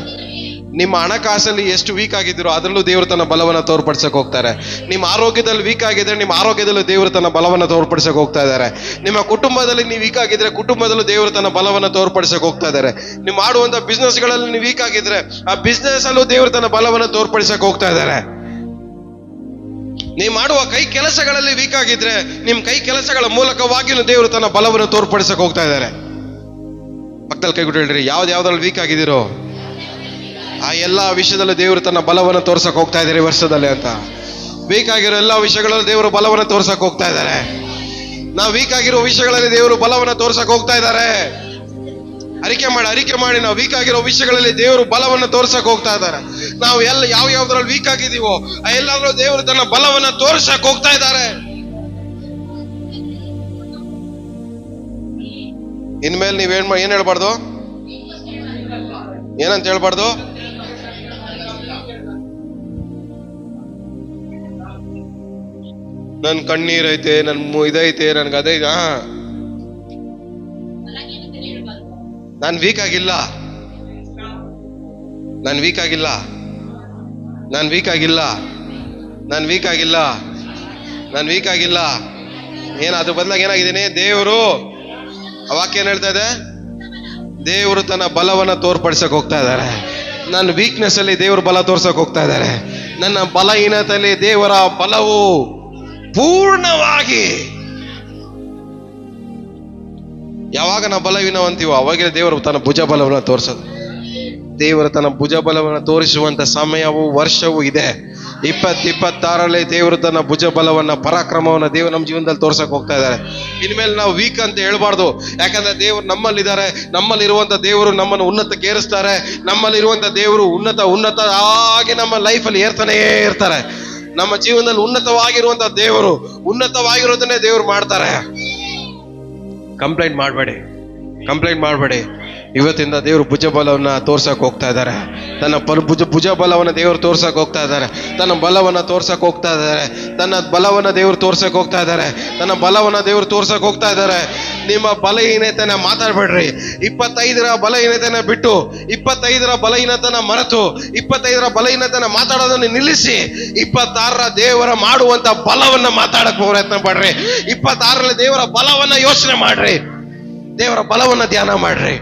ನಿಮ್ಮ ಹಣಕಾಸಲ್ಲಿ ಎಷ್ಟು ವೀಕ್ ಆಗಿದ್ದೀರೋ ಅದರಲ್ಲೂ ದೇವರು ತನ್ನ ಬಲವನ್ನು ತೋರ್ಪಡಿಸಕ್ಕೆ ಹೋಗ್ತಾರೆ. ನಿಮ್ಮ ಆರೋಗ್ಯದಲ್ಲಿ ವೀಕ್ ಆಗಿದ್ರೆ ನಿಮ್ಮ ಆರೋಗ್ಯದಲ್ಲೂ ದೇವರು ತನ್ನ ಬಲವನ್ನು ತೋರ್ಪಡಿಸಕ್ಕೆ ಹೋಗ್ತಾ ಇದ್ದಾರೆ. ನಿಮ್ಮ ಕುಟುಂಬದಲ್ಲಿ ನೀವು ವೀಕ್ ಆಗಿದ್ರೆ ಕುಟುಂಬದಲ್ಲೂ ದೇವರು ತನ್ನ ಬಲವನ್ನು ತೋರ್ಪಡಿಸಕ್ಕೆ ಹೋಗ್ತಾ ಇದ್ದಾರೆ. ನೀವು ಮಾಡುವಂತ ಬಿಸ್ನೆಸ್ಗಳಲ್ಲಿ ನೀವು ವೀಕ್ ಆಗಿದ್ರೆ ಆ ಬಿಸ್ನೆಸ್ ಅಲ್ಲೂ ದೇವರು ತನ್ನ ಬಲವನ್ನು ತೋರ್ಪಡಿಸಕ್ಕೆ ಹೋಗ್ತಾ ಇದ್ದಾರೆ. ನೀವು ಮಾಡುವ ಕೈ ಕೆಲಸಗಳಲ್ಲಿ ವೀಕ್ ಆಗಿದ್ರೆ ನಿಮ್ಮ ಕೈ ಕೆಲಸಗಳ ಮೂಲಕವಾಗಿಯೂ ದೇವರು ತನ್ನ ಬಲವನ್ನು ತೋರ್ಪಡಿಸಕ್ಕೆ ಹೋಗ್ತಾ ಇದ್ದಾರೆ. ಪಕ್ಕದಲ್ಲಿ ಕೈ ಕೊಟ್ಟು ಹೇಳ್ರಿ, ಯಾವ್ದ್ರಲ್ಲಿ ವೀಕ್ ಆಗಿದ್ದೀರೋ ಆ ಎಲ್ಲ ವಿಷಯದಲ್ಲೂ ದೇವರು ತನ್ನ ಬಲವನ್ನು ತೋರ್ಸಕ್ ಹೋಗ್ತಾ ಇದ್ದಾರೆ ಈ ವರ್ಷದಲ್ಲಿ ಅಂತ. ವೀಕ್ ಆಗಿರೋ ಎಲ್ಲ ವಿಷಯಗಳಲ್ಲೂ ದೇವರು ಬಲವನ್ನು ತೋರ್ಸಕ್ ಹೋಗ್ತಾ ಇದ್ದಾರೆ. ನಾವು ವೀಕ್ ಆಗಿರೋ ವಿಷಯಗಳಲ್ಲಿ ದೇವರು ಬಲವನ್ನು ತೋರ್ಸಕ್ ಹೋಗ್ತಾ ಇದ್ದಾರೆ. ಅರಿಕೆ ಮಾಡಿ ನಾವು ವೀಕ್ ಆಗಿರೋ ವಿಷಯಗಳಲ್ಲಿ ದೇವರು ಬಲವನ್ನು ತೋರ್ಸಕ್ ಹೋಗ್ತಾ ಇದ್ದಾರೆ. ನಾವು ಯಾವ್ದ್ರಲ್ಲಿ ವೀಕ್ ಆಗಿದೀವೋ ಆ ಎಲ್ಲಾದ್ರೂ ದೇವರು ತನ್ನ ಬಲವನ್ನು ತೋರ್ಸಕ್ ಹೋಗ್ತಾ ಇದ್ದಾರೆ. ಇನ್ಮೇಲೆ ಏನ್ ಹೇಳ್ಬಾರ್ದು, ಏನಂತ ಹೇಳ್ಬಾರ್ದು, ನನ್ ಕಣ್ಣೀರೈತೆ, ನನ್ ಇದೈತೆ, ನನ್ಗೆ ಅದೇ ನಾನು ವೀಕ್ ಆಗಿಲ್ಲ, ನಾನು ವೀಕ್ ಆಗಿಲ್ಲ, ನಾನು ವೀಕ್ ಆಗಿಲ್ಲ, ನಾನು ವೀಕ್ ಆಗಿಲ್ಲ, ನಾನು ವೀಕ್ ಆಗಿಲ್ಲ. ಅದ್ರ ಬದಲಾಗಿ ಏನಾಗಿದ್ದೀನಿ, ದೇವರು ವಾಕ್ಯ ಏನ್ ಹೇಳ್ತಾ ಇದೆ, ದೇವರು ತನ್ನ ಬಲವನ್ನ ತೋರ್ಪಡಿಸಕ್ ಹೋಗ್ತಾ ಇದ್ದಾರೆ. ನನ್ನ ವೀಕ್ನೆಸ್ ಅಲ್ಲಿ ದೇವರು ಬಲ ತೋರ್ಸಕ್ ಹೋಗ್ತಾ ಇದ್ದಾರೆ. ನನ್ನ ಬಲಹೀನತೆಯಲ್ಲಿ ದೇವರ ಬಲವು ಪೂರ್ಣವಾಗಿ, ಯಾವಾಗ ನಾವು ಬಲಹೀನವಂತೀವೋ ಅವಾಗಲೇ ದೇವರು ತನ್ನ ಭುಜ ಬಲವನ್ನು ತೋರಿಸೋದು. ದೇವರು ತನ್ನ ಭುಜ ಬಲವನ್ನು ತೋರಿಸುವಂತ ಸಮಯವು ವರ್ಷವೂ ಇದೆ. 2026ರಲ್ಲಿ ದೇವರು ತನ್ನ ಭುಜ ಬಲವನ್ನ, ಪರಾಕ್ರಮವನ್ನ ದೇವರು ನಮ್ಮ ಜೀವನದಲ್ಲಿ ತೋರ್ಸಕ್ ಹೋಗ್ತಾ ಇದ್ದಾರೆ. ಇನ್ಮೇಲೆ ನಾವು ವೀಕ್ ಅಂತ ಹೇಳ್ಬಾರ್ದು. ಯಾಕಂದ್ರೆ ದೇವರು ನಮ್ಮಲ್ಲಿದ್ದಾರೆ. ನಮ್ಮಲ್ಲಿರುವಂತ ದೇವರು ನಮ್ಮನ್ನು ಉನ್ನತಕ್ಕೆ ಏರಿಸ್ತಾರೆ. ನಮ್ಮಲ್ಲಿರುವಂತ ದೇವರು ಉನ್ನತ ಆಗಿ ನಮ್ಮ ಲೈಫಲ್ಲಿ ಏರ್ತಾನೇ ಇರ್ತಾರೆ. ನಮ್ಮ ಜೀವನದಲ್ಲಿ ಉನ್ನತವಾಗಿರುವಂತ ದೇವರು, ಉನ್ನತವಾಗಿರೋದನ್ನೇ ದೇವರು ಮಾಡ್ತಾರೆ. ಕಂಪ್ಲೇಂಟ್ ಮಾಡಬೇಡಿ. ಇವತ್ತಿಂದ ದೇವರು ಭುಜ ಬಲವನ್ನ ತೋರ್ಸಕ್ ಹೋಗ್ತಾ ಇದ್ದಾರೆ. ತನ್ನ ಭುಜ ಬಲವನ್ನ ದೇವರು ತೋರ್ಸಕ್ ಹೋಗ್ತಾ ಇದ್ದಾರೆ. ತನ್ನ ಬಲವನ್ನ ತೋರ್ಸಕ್ ಹೋಗ್ತಾ ಇದ್ದಾರೆ. ತನ್ನ ಬಲವನ್ನ ದೇವರು ತೋರ್ಸಕ್ ಹೋಗ್ತಾ ಇದ್ದಾರೆ. ತನ್ನ ಬಲವನ್ನ ದೇವರು ತೋರ್ಸಕ್ ಹೋಗ್ತಾ ಇದ್ದಾರೆ. ನಿಮ್ಮ ಬಲಹೀನತೆನ ಮಾತಾಡ್ಬೇಡ್ರಿ. 25ರ ಬಲಹೀನತೆನ ಬಿಟ್ಟು, 25ರ ಬಲಹೀನತೆನ ಮರೆತು, 25ರ ಬಲಹೀನತೆನ ಮಾತಾಡೋದನ್ನು ನಿಲ್ಲಿಸಿ 26ರ ದೇವರ ಮಾಡುವಂತ ಬಲವನ್ನ ಮಾತಾಡಕ್ ಪ್ರಯತ್ನ ಪಡ್ರಿ. 26ರಲ್ಲಿ ದೇವರ ಬಲವನ್ನ ಯೋಚನೆ ಮಾಡ್ರಿ. ದೇವರ ಬಲವನ್ನ ಧ್ಯಾನ ಮಾಡ್ರಿ.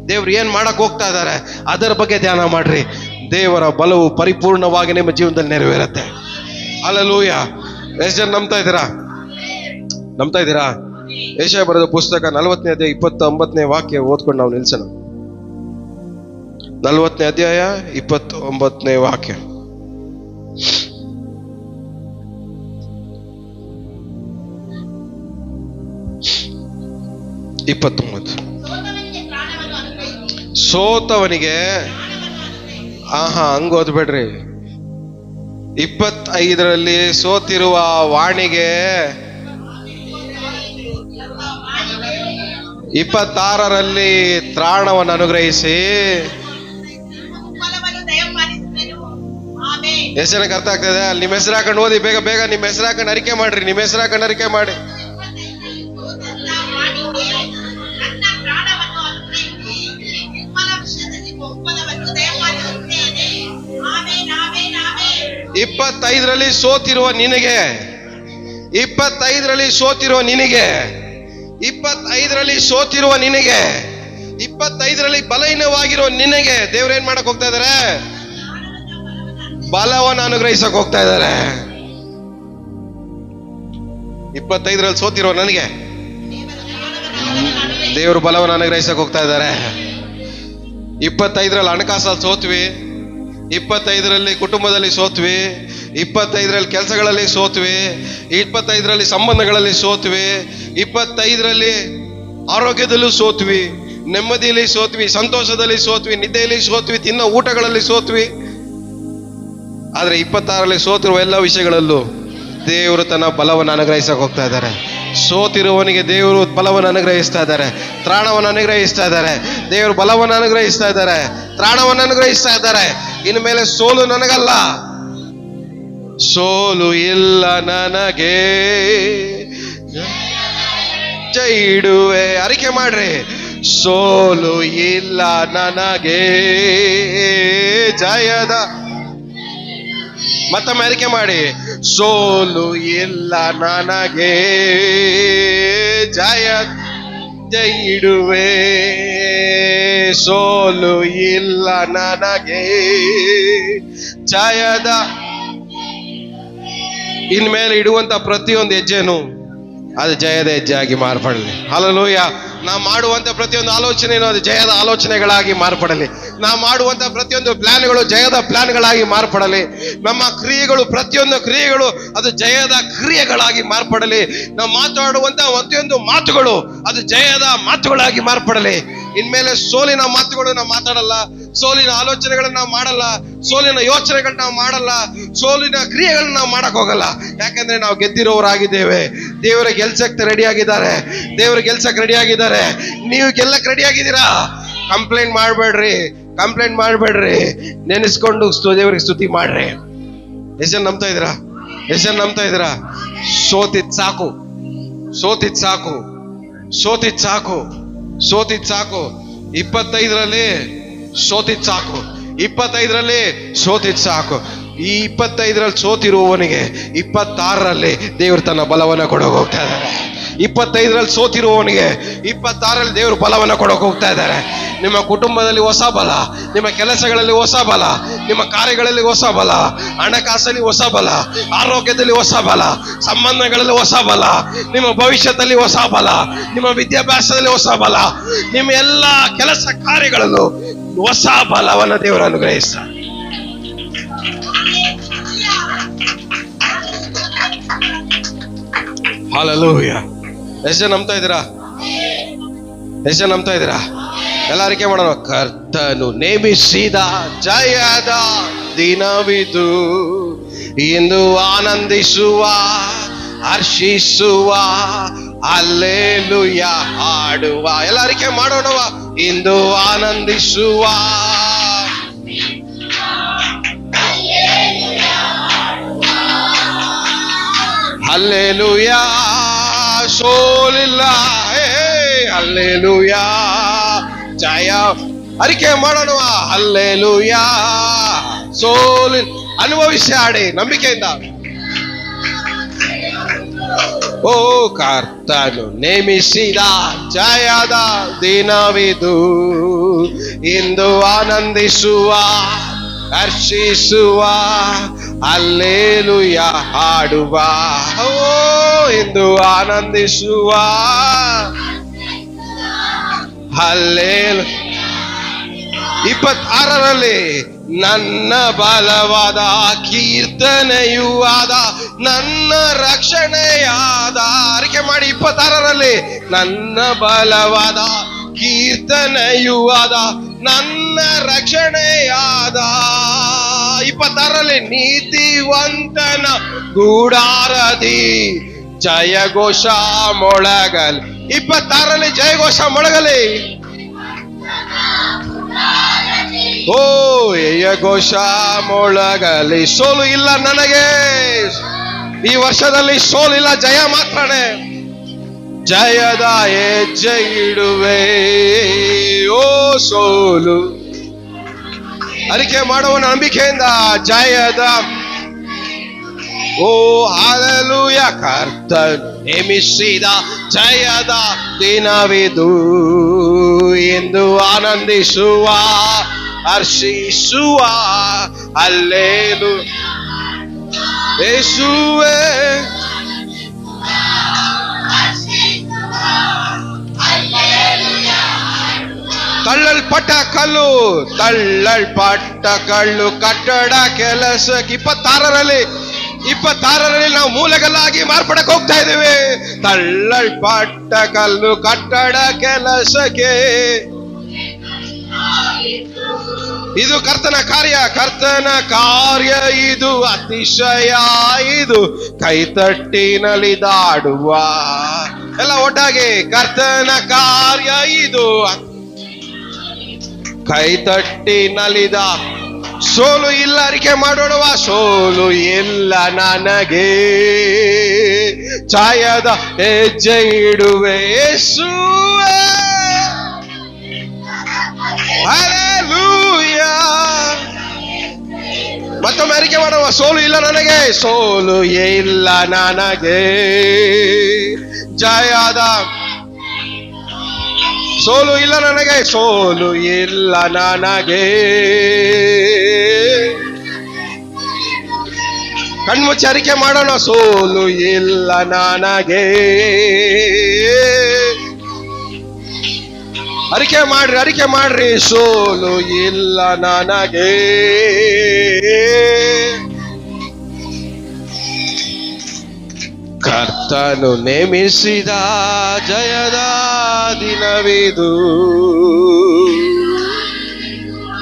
ದೇವ್ರು ಏನ್ ಮಾಡಕ್ ಹೋಗ್ತಾ ಇದ್ದಾರೆ ಅದರ ಬಗ್ಗೆ ಧ್ಯಾನ ಮಾಡ್ರಿ. ದೇವರ ಬಲವು ಪರಿಪೂರ್ಣವಾಗಿ ನಿಮ್ಮ ಜೀವನದಲ್ಲಿ ನೆರವೇರುತ್ತೆ. ಹಲ್ಲೆಲೂಯ. ಎಷ್ಟು ಜನ ನಂಬ್ತಾ ಇದ್ದೀರಾ? ಯೆಶಾಯ ಬರೆದ ಪುಸ್ತಕ 40ನೇ ಅಧ್ಯಾಯ 29ನೇ ವಾಕ್ಯ ಓದ್ಕೊಂಡು ನಾವು ನಿಲ್ಸೋಣ. 40ನೇ ಅಧ್ಯಾಯ 29ನೇ ವಾಕ್ಯ. ಸೋತವನಿಗೆ ಹಂಗ ಓದ್ಬೇಡ್ರಿ. 25ರಲ್ಲಿ ಸೋತಿರುವ ವಾಣಿಗೆ 26ರಲ್ಲಿ ತ್ರಾಣವನ್ನು ಅನುಗ್ರಹಿಸಿ. ಹೆಸರಕ್ಕೆ ಅರ್ಥ ಆಗ್ತದೆ? ಅಲ್ಲಿ ನಿಮ್ಮ ಹೆಸರು ಹಾಕೊಂಡು ಓದಿ, ಬೇಗ ನಿಮ್ಮ ಹೆಸರು ಹಾಕೊಂಡು ಅರಿಕೆ ಮಾಡ್ರಿ. ನಿಮ್ಮ ಹೆಸರು ಹಾಕೊಂಡು ಅರಿಕೆ ಮಾಡಿ. ಇಪ್ಪತ್ತೈದರಲ್ಲಿ ಸೋತಿರುವ ನಿನಗೆ, 25ರಲ್ಲಿ ಸೋತಿರುವ ನಿನಗೆ, 25ರಲ್ಲಿ ಸೋತಿರುವ ನಿನಗೆ, 25ರಲ್ಲಿ ಬಲಹೀನವಾಗಿರೋ ನಿನಗೆ ದೇವ್ರೇನ್ ಮಾಡಕ್ ಹೋಗ್ತಾ ಇದಾರೆ? ಬಲವನ್ನು ಅನುಗ್ರಹಿಸಕ್ ಹೋಗ್ತಾ ಇದ್ದಾರೆ. 25ರಲ್ಲಿ ಸೋತಿರೋ ನನಗೆ ದೇವರು ಬಲವನ್ನು ಅನುಗ್ರಹಿಸಕ್ ಹೋಗ್ತಾ ಇದ್ದಾರೆ. 25ರಲ್ಲಿ ಹಣಕಾಸಲ್ಲಿ ಸೋತ್ವಿ, 25ರಲ್ಲಿ ಕುಟುಂಬದಲ್ಲಿ ಸೋತ್ವಿ, 25ರಲ್ಲಿ ಕೆಲಸಗಳಲ್ಲಿ ಸೋತ್ವಿ, 25ರಲ್ಲಿ ಸಂಬಂಧಗಳಲ್ಲಿ ಸೋತ್ವಿ, 25ರಲ್ಲಿ ಆರೋಗ್ಯದಲ್ಲೂ ಸೋತ್ವಿ, ನೆಮ್ಮದಿಯಲ್ಲಿ ಸೋತ್ವಿ, ಸಂತೋಷದಲ್ಲಿ ಸೋತ್ವಿ, ನಿದ್ದೆಯಲ್ಲಿ ಸೋತ್ವಿ, ತಿನ್ನೋ ಊಟಗಳಲ್ಲಿ ಸೋತ್ವಿ. ಆದ್ರೆ 26ರಲ್ಲಿ ಸೋತಿರುವ ಎಲ್ಲ ವಿಷಯಗಳಲ್ಲೂ ದೇವರು ತನ್ನ ಬಲವನ್ನು ಅನುಗ್ರಹಿಸಕ್ ಹೋಗ್ತಾ ಇದ್ದಾರೆ. ಸೋತಿರುವವನಿಗೆ ದೇವರು ಬಲವನ್ನು ಅನುಗ್ರಹಿಸ್ತಾ ಇದ್ದಾರೆ, ತ್ರಾಣವನ್ನು ಅನುಗ್ರಹಿಸ್ತಾ ಇದ್ದಾರೆ. ದೇವರು ಬಲವನ್ನು ಅನುಗ್ರಹಿಸ್ತಾ ಇದ್ದಾರೆ, ತ್ರಾಣವನ್ನು ಅನುಗ್ರಹಿಸ್ತಾ ಇದ್ದಾರೆ. ಇನ್ನು ಮೇಲೆ ಸೋಲು ನನಗಲ್ಲ, ಸೋಲು ಇಲ್ಲ ನನಗೆ, ಜಯ ಇಡುವೆ. ಅರಿಕೆ ಮಾಡ್ರಿ, ಸೋಲು ಇಲ್ಲ ನನಗೆ, ಜಯದ. ಮತ್ತೊಮ್ಮೆ ಅರಿಕೆ ಮಾಡಿ, ಸೋಲು ಇಲ್ಲ ನನಗೆ, ಜಯ ಇಡುವೆ. ಸೋಲು ಇಲ್ಲ ನನಗೆ, ಜಯದ. ಇನ್ಮೇಲೆ ಇಡುವಂತ ಪ್ರತಿಯೊಂದು ಹೆಜ್ಜೆನು ಅದು ಜಯದ ಹೆಜ್ಜೆ ಆಗಿ ಮಾರ್ಪಡಲಿ. ಹಲ್ಲೆಲೂಯಾ. ನಾವು ಮಾಡುವಂತ ಪ್ರತಿಯೊಂದು ಆಲೋಚನೆಯೂ ಅದು ಜಯದ ಆಲೋಚನೆಗಳಾಗಿ ಮಾರ್ಪಡಲಿ. ನಾವು ಮಾಡುವಂತ ಪ್ರತಿಯೊಂದು ಪ್ಲಾನ್ಗಳು ಜಯದ ಪ್ಲಾನ್ಗಳಾಗಿ ಮಾರ್ಪಡಲಿ. ನಮ್ಮ ಕ್ರಿಯೆಗಳು, ಪ್ರತಿಯೊಂದು ಕ್ರಿಯೆಗಳು ಅದು ಜಯದ ಕ್ರಿಯೆಗಳಾಗಿ ಮಾರ್ಪಡಲಿ. ನಾವು ಮಾತಾಡುವಂತ ಪ್ರತಿಯೊಂದು ಮಾತುಗಳು ಅದು ಜಯದ ಮಾತುಗಳಾಗಿ ಮಾರ್ಪಡಲಿ. ಇನ್ಮೇಲೆ ಸೋಲಿನ ಮಾತುಗಳು ನಾವು ಮಾತಾಡಲ್ಲ, ಸೋಲಿನ ಆಲೋಚನೆಗಳನ್ನ ನಾವು ಮಾಡಲ್ಲ, ಸೋಲಿನ ಯೋಚನೆಗಳನ್ನ ನಾವು ಮಾಡಲ್ಲ, ಸೋಲಿನ ಕ್ರಿಯೆಗಳನ್ನ ನಾವು ಮಾಡಕ್ ಹೋಗಲ್ಲ. ಯಾಕಂದ್ರೆ ನಾವು ಗೆದ್ದಿರೋರಾಗಿದ್ದೇವೆ. ದೇವರ ಗೆಲ್ಸಕ್ಕೆ ರೆಡಿ ಆಗಿದ್ದಾರೆ, ದೇವರ ಗೆಲ್ಸಕ್ಕೆ ರೆಡಿ ಆಗಿದ್ದಾರೆ. ನೀವು ಗೆಲ್ಲಕ್ಕೆ ರೆಡಿ ಆಗಿದ್ದೀರಾ? ಕಂಪ್ಲೇಂಟ್ ಮಾಡ್ಬೇಡ್ರಿ, ಕಂಪ್ಲೇಂಟ್ ಮಾಡ್ಬೇಡ್ರಿ. ನೆನೆಸ್ಕೊಂಡು ದೇವರಿಗೆ ಸ್ತುತಿ ಮಾಡ್ರಿ. ಎಷ್ಟು ಜನ ನಂಬ್ತಾ ಇದ್ದೀರಾ? ಎಷ್ಟು ಜನ ನಂಬ್ತಾ ಇದ್ದೀರಾ? ಸೋತಿದ್ ಸಾಕು, ಸೋತಿದ್ ಸಾಕು, ಸೋತಿದ್ ಸಾಕು, ಸೋತಿದ್ ಸಾಕು. 25ರಲ್ಲಿ ಸೋತಿದ್ ಸಾಕು, 25ರಲ್ಲಿ ಸೋತಿದ್ ಸಾಕು. ಈ 25ರಲ್ಲಿ ಸೋತಿರುವವನಿಗೆ 26ರಲ್ಲಿ ದೇವರು ತನ್ನ ಬಲವನ್ನು ಕೊಡೋಕೆ ಹೋಗ್ತಾ ಇದ್ದಾರೆ. 25ರಲ್ಲಿ ಸೋತಿರುವವನಿಗೆ 26ರಲ್ಲಿ ದೇವರು ಬಲವನ್ನು ಕೊಡೋಕೆ ಹೋಗ್ತಾ ಇದ್ದಾರೆ. ನಿಮ್ಮ ಕುಟುಂಬದಲ್ಲಿ ಹೊಸ ಬಲ, ನಿಮ್ಮ ಕೆಲಸಗಳಲ್ಲಿ ಹೊಸ ಬಲ, ನಿಮ್ಮ ಕಾರ್ಯಗಳಲ್ಲಿ ಹೊಸ ಬಲ, ಹಣಕಾಸಲ್ಲಿ ಹೊಸ ಬಲ, ಆರೋಗ್ಯದಲ್ಲಿ ಹೊಸ ಬಲ, ಸಂಬಂಧಗಳಲ್ಲಿ ಹೊಸ ಬಲ, ನಿಮ್ಮ ಭವಿಷ್ಯದಲ್ಲಿ ಹೊಸ ಬಲ, ನಿಮ್ಮ ವಿದ್ಯಾಭ್ಯಾಸದಲ್ಲಿ ಹೊಸ ಬಲ, ನಿಮ್ಮ ಎಲ್ಲ ಕೆಲಸ ಕಾರ್ಯಗಳಲ್ಲೂ ಹೊಸ ಬಲವನ್ನು ದೇವರು ಅನುಗ್ರಹಿಸ್ತಾರೆ. ಹಲ್ಲೆಲೂಯಾ. ಎಷ್ಟು ಜನ ನಂಬ್ತಾ ಇದ್ದೀರಾ? ಎಷ್ಟು ಜನ ನಂಬ್ತಾ ಇದ್ದೀರಾ? ಎಲ್ಲ ಅರಿಕೆ ಮಾಡೋಣ. ಕರ್ತನು ನೇಮಿಸಿದ ಜಯದ ದಿನವಿದು, ಇಂದು ಆನಂದಿಸುವ, ಹರ್ಷಿಸುವ, ಹಲ್ಲೆಲೂಯಾ ಹಾಡುವ. ಎಲ್ಲ ಅರಿಕೆ ಮಾಡೋಣವ. ಇಂದು ಆನಂದಿಸುವ, ಹಲ್ಲೆಲೂಯಾ. ಸೋಲಿಲ್ಲ, ಹಲ್ಲೆಲೂಯಾ, ಜಯ. ಅರಿಕೆ ಮಾಡೋಣವ. ಹಲ್ಲೆಲೂಯಾ. ಸೋಲಿ ಅನುಭವಿಸಿ ಆಡಿ ನಂಬಿಕೆಯಿಂದ. ಓ ಕರ್ತನು ನೇಮಿಸಿದ ಜಯದ ದಿನವಿದು, ಇಂದು ಆನಂದಿಸುವ, ಹರ್ಷಿಸುವ, ಹಲ್ಲೆಲೂಯಾ ಹಾಡುವ. ಓ ಇಂದು ಆನಂದಿಸುವ, ಹಲ್ಲೆಲೂಯಾ. 26ರಲ್ಲಿ ನನ್ನ ಬಲವಾದ ಕೀರ್ತನೆಯೂ ಆದ, ನನ್ನ ರಕ್ಷಣೆಯಾದ. ಅರಿಕೆ ಮಾಡಿ. 26ರಲ್ಲಿ ನನ್ನ ಬಲವಾದ ಕೀರ್ತನೆಯೂ ಆದ, ನನ್ನ ರಕ್ಷಣೆಯಾದ. 26ರಲ್ಲಿ ನೀತಿವಂತನ ಗೂಡಾರದಿ ಜಯಘೋಷ ಮೊಳಗಲಿ. 26ರಲ್ಲಿ ಜಯಘೋಷ ಮೊಳಗಲಿ. ಓ ಜಯಘೋಷ ಮೊಳಗಲಿ. ಸೋಲು ಇಲ್ಲ ನನಗೆ ಈ ವರ್ಷದಲ್ಲಿ, ಸೋಲಿಲ್ಲ, ಜಯ ಮಾತ್ರನೇ. ಜಯದ ಹೆಜ್ಜೆ ಇಡುವೆ. ಓ ಸೋಲು ಅರಿಕೆ ಮಾಡುವ ನಂಬಿಕೆಯಿಂದ ಜಯದ. ಓ ಹಲ್ಲೆಲೂಯಾ. ಕರ್ತನು ನೇಮಿಸಿದ ಜಯದ ದಿನವಿದು, ಎಂದು ಆನಂದಿಸುವ, ಹರ್ಷಿಸುವ, ಹಲ್ಲೆಲೂಯಾ. ಯೇಸುವೇ ತಳ್ಳಲ್ಪಟ್ಟ ಕಲ್ಲು, ತಳ್ಳಲ್ಪಟ್ಟ ಕಲ್ಲು ಕಟ್ಟಡ ಕೆಲಸಕ್ಕೆ. 26ರಲ್ಲಿ ನಾವು ಮೂಲೆಗಲ್ಲಾಗಿ ಮಾರ್ಪಡಕ್ಕೆ ಹೋಗ್ತಾ ಇದ್ದೇವೆ. ತಳ್ಳಲ್ಪಟ್ಟ ಕಲ್ಲು ಕಟ್ಟಡ ಕೆಲಸಕ್ಕೆ. ಇದು ಕರ್ತನ ಕಾರ್ಯ ಇದು ಅತಿಶಯ ಇದು ಕೈತಟ್ಟಿನಲಿದಾಡುವ ಎಲ್ಲ ಒಟ್ಟಾಗಿ ಕರ್ತನ ಕಾರ್ಯ ಇದು ಕೈತಟ್ಟಿನಲಿದ ಸೋಲು ಇಲ್ಲ ಅರಿಕೆ ಮಾಡೋಣವ ಸೋಲು ಇಲ್ಲ ನನಗೆ ಛಾಯದ ಹೆಜ್ಜೆ ಇಡುವೆ ಯೇಸುವೇ ಹಲ್ಲೆಲೂಯಾ ಮತ್ತೊಮ್ಮೆ ಅರಿಕೆ ಮಾಡುವ ಸೋಲು ಇಲ್ಲ ನನಗೆ ಸೋಲು ಇಲ್ಲ ನನಗೆ ಜಯದ ಸೋಲು ಇಲ್ಲ ನನಗೆ ಸೋಲು ಇಲ್ಲ ನನಗೆ ಕಣ್ಮುಚ್ಚಿ ಅರಿಕೆ ಮಾಡೋಣ ಸೋಲು ಇಲ್ಲ ನನಗೆ ಅರಿಕೆ ಮಾಡ್ರಿ ಸೋಲು ಇಲ್ಲ ನನಗೆ ಕರ್ತನು ನೇಮಿಸಿದ ಜಯದ ದಿನವಿದು